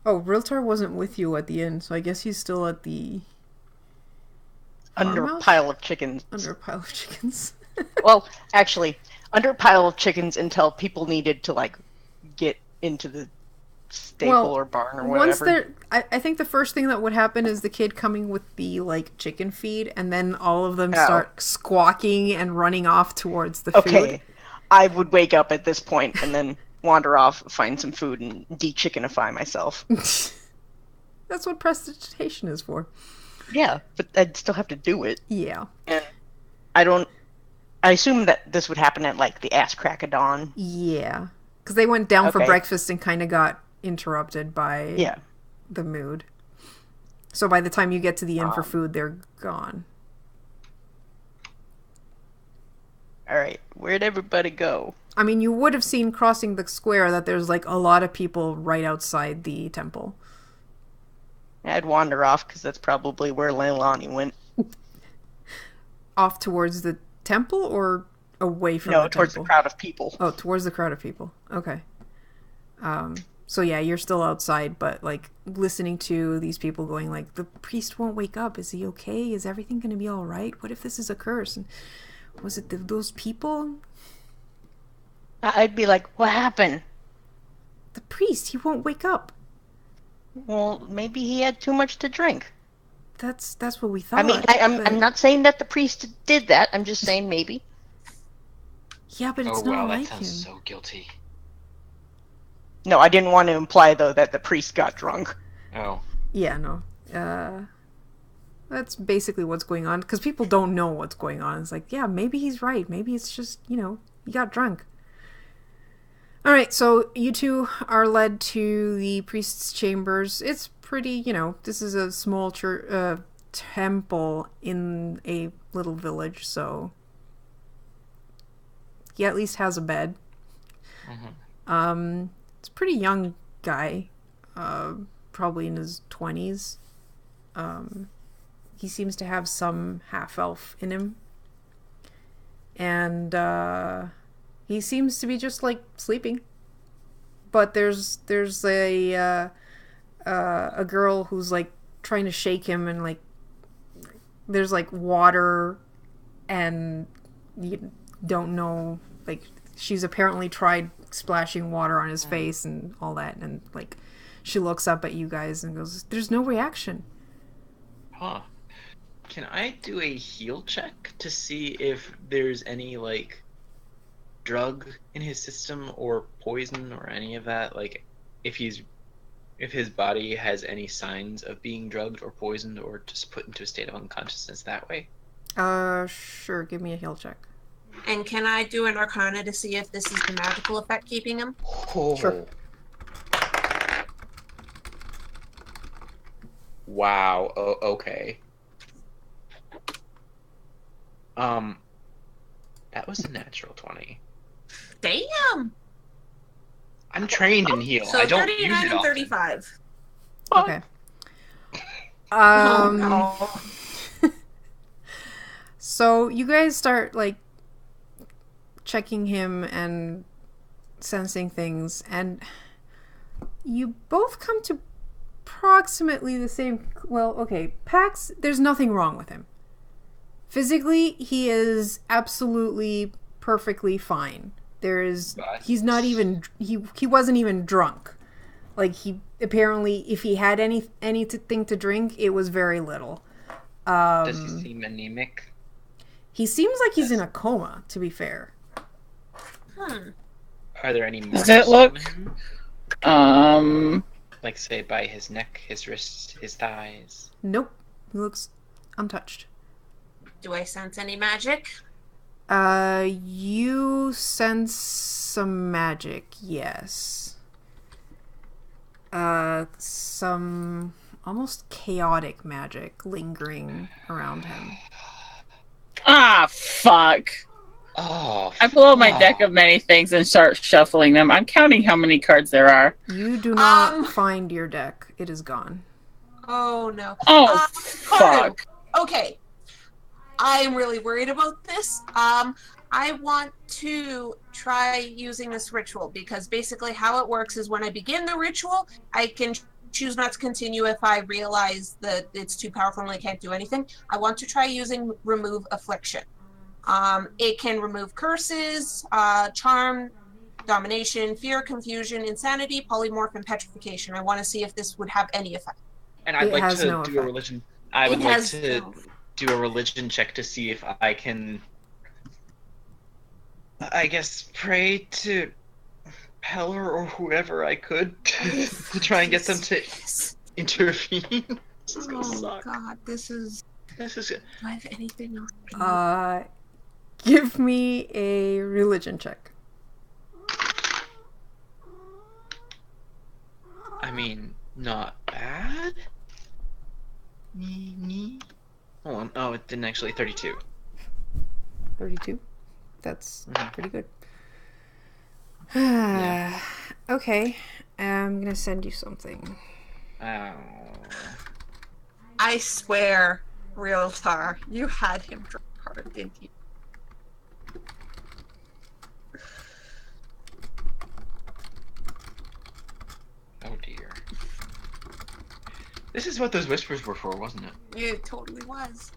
Oh, Realtor wasn't with you at the end, so I guess he's still at the... Under a farmhouse? pile of chickens. Under a pile of chickens. Well, actually, under a pile of chickens until people needed to, like, get into the stable or barn or once whatever. I think the first thing that would happen is the kid coming with the like chicken feed, and then all of them Oh. start squawking and running off towards the Okay, I would wake up at this point and then wander off, find some food, and de-chickenify myself. food. That's what prestidigitation is for. Yeah, but I'd still have to do it. Yeah. And I assume that this would happen at like the ass crack of dawn. Yeah. Because they went down for Okay. breakfast and kind of got interrupted by Yeah. the mood. So by the time you get to the inn for food, they're gone. All right, where'd everybody go? I mean, you would have seen crossing the square that there's like a lot of people right outside the temple. I'd wander off because that's probably where Leilani went. Off towards the temple or away from No, the towards temple? the crowd of people. Oh, towards the crowd of people. Okay. So yeah, you're still outside, but like listening to these people going like, the priest won't wake up. Is he okay? Is everything going to be all right? What if this is a curse? And was it those people? I'd be like, what happened? The priest, he won't wake up. Well, maybe he had too much to drink. That's what we thought. I mean, I'm not saying that the priest did that. I'm just saying maybe. Yeah, but it's Oh not wow, that like him. sounds so guilty. No, I didn't want to imply, though, that the priest got drunk. Oh. Yeah, no. That's basically what's going on, because people don't know what's going on. It's like, yeah, maybe he's right. Maybe it's just, he got drunk. All right, so you two are led to the priest's chambers. It's pretty, this is a small temple in a little village, so he at least has a bed. Mm-hmm. It's a pretty young guy, probably in his 20s. He seems to have some half-elf in him. And he seems to be just like sleeping. But there's a girl who's like trying to shake him, and like there's like water, and you don't know, like she's apparently tried splashing water on his face and all that, and like she looks up at you guys and goes, there's no reaction. Huh. Can I do a heal check to see if there's any like drug in his system or poison or any of that? Like if his body has any signs of being drugged or poisoned or just put into a state of unconsciousness that way? Sure, give me a heal check. And can I do an arcana to see if this is the magical effect keeping him? Oh. Sure. Wow. Okay. That was a natural 20. Damn! I'm trained in heal. So I don't 39 use it and often. 35. Okay. Oh, no. So you guys start like checking him and sensing things, and you both come to approximately the same. Well, okay, Pax, there's nothing wrong with him. Physically, he is absolutely perfectly fine. He's not even, he wasn't even drunk. Like, he apparently, if he had anything to drink, it was very little. Does he seem anemic? He seems like he's in a coma, to be fair. Are there any marks Does it look? on him? Like, say, by his neck, his wrists, his thighs? Nope. He looks untouched. Do I sense any magic? You sense some magic, yes. Some almost chaotic magic lingering around him. Ah, fuck. Oh, I pull out my deck of many things and start shuffling them. I'm counting how many cards there are. You do not find your deck. It is gone. Oh, no. Oh, fuck. Okay. I'm really worried about this. I want to try using this ritual, because basically how it works is when I begin the ritual, I can choose not to continue if I realize that it's too powerful and I can't do anything. I want to try using Remove Affliction. It can remove curses, charm domination, fear, confusion, insanity, polymorph, and petrification. I want to see if this would have any effect. And I'd It like has to no do a effect. religion. I would It like has to no- do a religion check to see if I can, I guess, pray to Pelor or whoever I could to try and get them to intervene. This is gonna Oh suck. God, this is. This is. Do I have anything else? Give me a religion check. I mean, not bad. Hold on. Oh, it didn't actually. 32. 32. That's pretty good. Yeah. Okay. I'm gonna send you something. Oh. I swear, Realtar, you had him draw a card, didn't you? Oh dear. This is what those whispers were for, wasn't it? It totally was.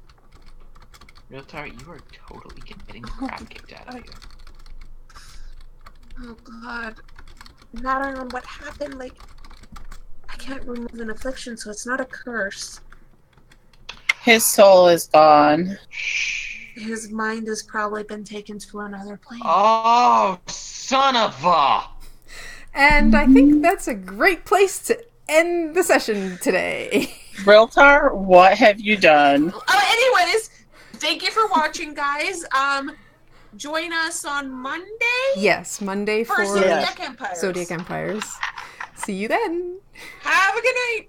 Realtar, you are totally getting the crap kicked out of you. Oh God. Not on what happened, like, I can't remove an affliction, so it's not a curse. His soul is gone. His mind has probably been taken to another plane. Oh, son of a! And I think that's a great place to end the session today. Realtar, what have you done? Anyways, thank you for watching, guys. Join us on Monday Yes, Monday for for Zodiac Empires. Zodiac Empires. See you then. Have a good night.